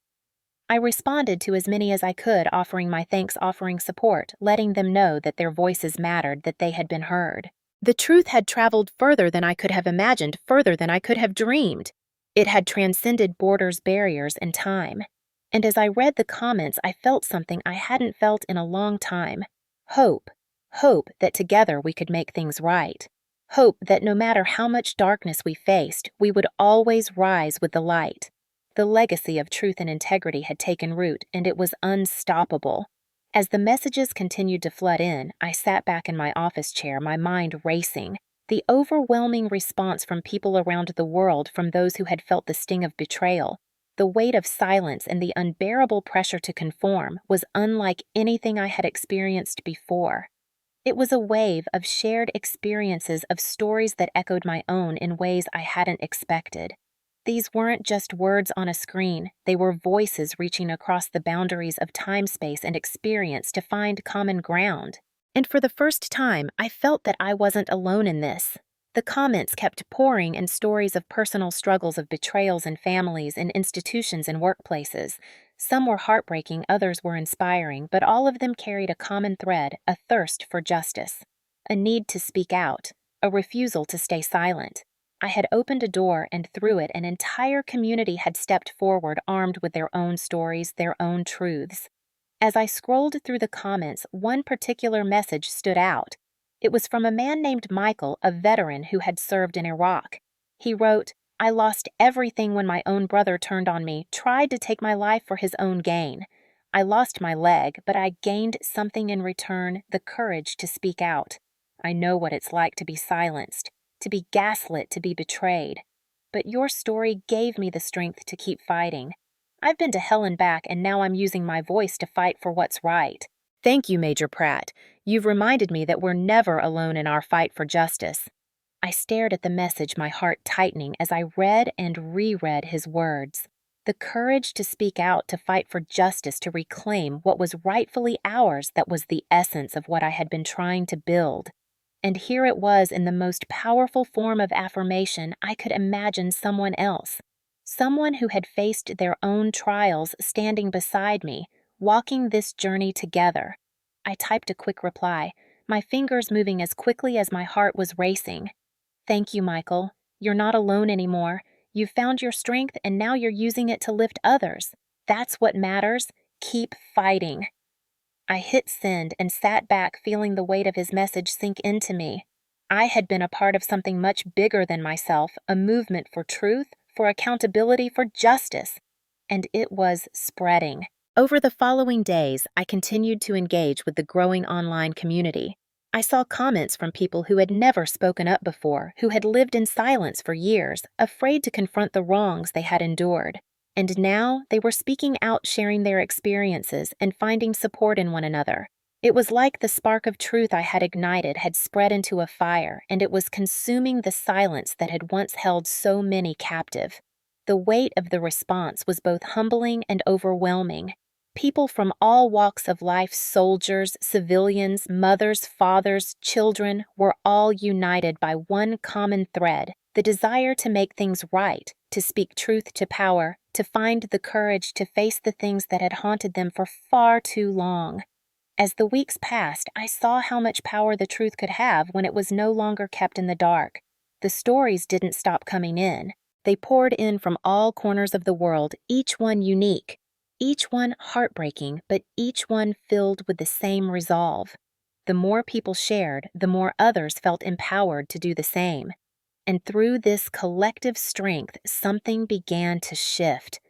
I responded to as many as I could, offering my thanks, offering support, letting them know that their voices mattered, that they had been heard. The truth had traveled further than I could have imagined, further than I could have dreamed. It had transcended borders, barriers, and time. And as I read the comments, I felt something I hadn't felt in a long time. Hope. Hope that together we could make things right. Hope that no matter how much darkness we faced, we would always rise with the light. The legacy of truth and integrity had taken root, and it was unstoppable. As the messages continued to flood in, I sat back in my office chair, my mind racing. The overwhelming response from people around the world, from those who had felt the sting of betrayal, the weight of silence, and the unbearable pressure to conform, was unlike anything I had experienced before. It was a wave of shared experiences, of stories that echoed my own in ways I hadn't expected. These weren't just words on a screen, they were voices reaching across the boundaries of time, space, and experience to find common ground. And for the first time, I felt that I wasn't alone in this. The comments kept pouring in, stories of personal struggles, of betrayals in families, in institutions, and workplaces. Some were heartbreaking, others were inspiring, but all of them carried a common thread: a thirst for justice, a need to speak out, a refusal to stay silent. I had opened a door, and through it, an entire community had stepped forward, armed with their own stories, their own truths. As I scrolled through the comments, one particular message stood out. It was from a man named Michael, a veteran who had served in Iraq. He wrote, "I lost everything when my own brother turned on me, tried to take my life for his own gain. I lost my leg, but I gained something in return: the courage to speak out. I know what it's like to be silenced, to be gaslit, to be betrayed. But your story gave me the strength to keep fighting. I've been to hell and back, and now I'm using my voice to fight for what's right. Thank you, Major Pratt. You've reminded me that we're never alone in our fight for justice." I stared at the message, my heart tightening, as I read and reread his words. The courage to speak out, to fight for justice, to reclaim what was rightfully ours, that was the essence of what I had been trying to build. And here it was, in the most powerful form of affirmation I could imagine: someone else. Someone who had faced their own trials, standing beside me, walking this journey together. I typed a quick reply, my fingers moving as quickly as my heart was racing. "Thank you, Michael. You're not alone anymore. You've found your strength, and now you're using it to lift others. That's what matters. Keep fighting." I hit send and sat back, feeling the weight of his message sink into me. I had been a part of something much bigger than myself, a movement for truth, for accountability, for justice. And it was spreading. Over the following days, I continued to engage with the growing online community. I saw comments from people who had never spoken up before, who had lived in silence for years, afraid to confront the wrongs they had endured. And now they were speaking out, sharing their experiences, and finding support in one another. It was like the spark of truth I had ignited had spread into a fire, and it was consuming the silence that had once held so many captive. The weight of the response was both humbling and overwhelming. People from all walks of life, soldiers, civilians, mothers, fathers, children, were all united by one common thread: the desire to make things right, to speak truth to power, to find the courage to face the things that had haunted them for far too long. As the weeks passed, I saw how much power the truth could have when it was no longer kept in the dark. The stories didn't stop coming in. They poured in from all corners of the world, each one unique, each one heartbreaking, but each one filled with the same resolve. The more people shared, the more others felt empowered to do the same. And through this collective strength, something began to shift.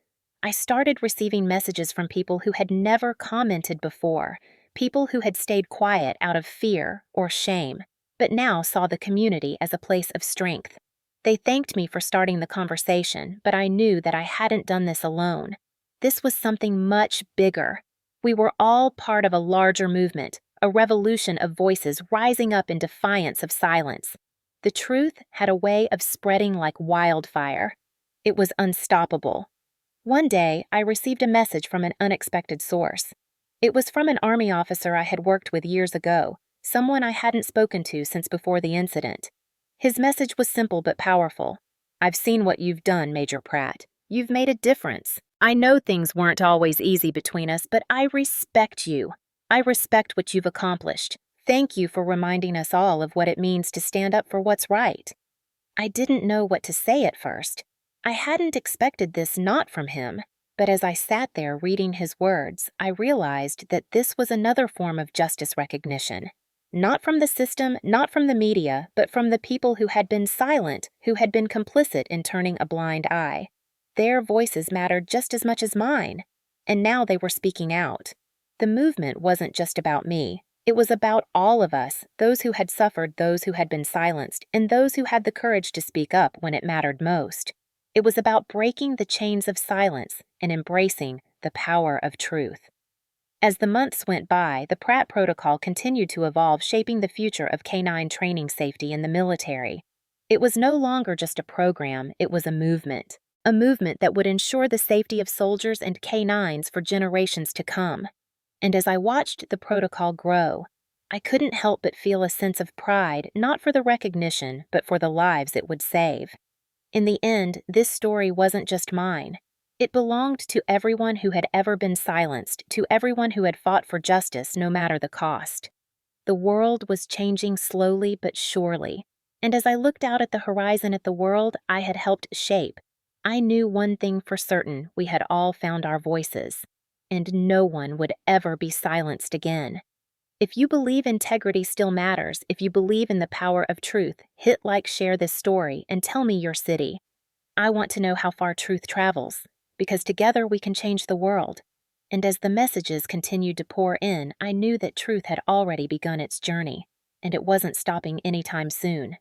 I started receiving messages from people who had never commented before, people who had stayed quiet out of fear or shame, but now saw the community as a place of strength. They thanked me for starting the conversation, but I knew that I hadn't done this alone. This was something much bigger. We were all part of a larger movement, a revolution of voices rising up in defiance of silence. The truth had a way of spreading like wildfire. It was unstoppable. One day, I received a message from an unexpected source. It was from an Army officer I had worked with years ago, someone I hadn't spoken to since before the incident. His message was simple but powerful. "I've seen what you've done, Major Pratt. You've made a difference. I know things weren't always easy between us, but I respect you. I respect what you've accomplished. Thank you for reminding us all of what it means to stand up for what's right." I didn't know what to say at first. I hadn't expected this not from him, but as I sat there reading his words, I realized that this was another form of justice recognition. Not from the system, not from the media, but from the people who had been silent, who had been complicit in turning a blind eye. Their voices mattered just as much as mine, and now they were speaking out. The movement wasn't just about me. It was about all of us, those who had suffered, those who had been silenced, and those who had the courage to speak up when it mattered most. It was about breaking the chains of silence and embracing the power of truth. As the months went by, the Pratt Protocol continued to evolve, shaping the future of K9 training safety in the military. It was no longer just a program, it was a movement that would ensure the safety of soldiers and K9s for generations to come. And as I watched the protocol grow, I couldn't help but feel a sense of pride, not for the recognition, but for the lives it would save. In the end, this story wasn't just mine. It belonged to everyone who had ever been silenced, to everyone who had fought for justice no matter the cost. The world was changing slowly but surely, and as I looked out at the horizon at the world I had helped shape, I knew one thing for certain: we had all found our voices, and no one would ever be silenced again. If you believe integrity still matters, if you believe in the power of truth, hit like, share this story, and tell me your city. I want to know how far truth travels, because together we can change the world. And as the messages continued to pour in, I knew that truth had already begun its journey, and it wasn't stopping anytime soon.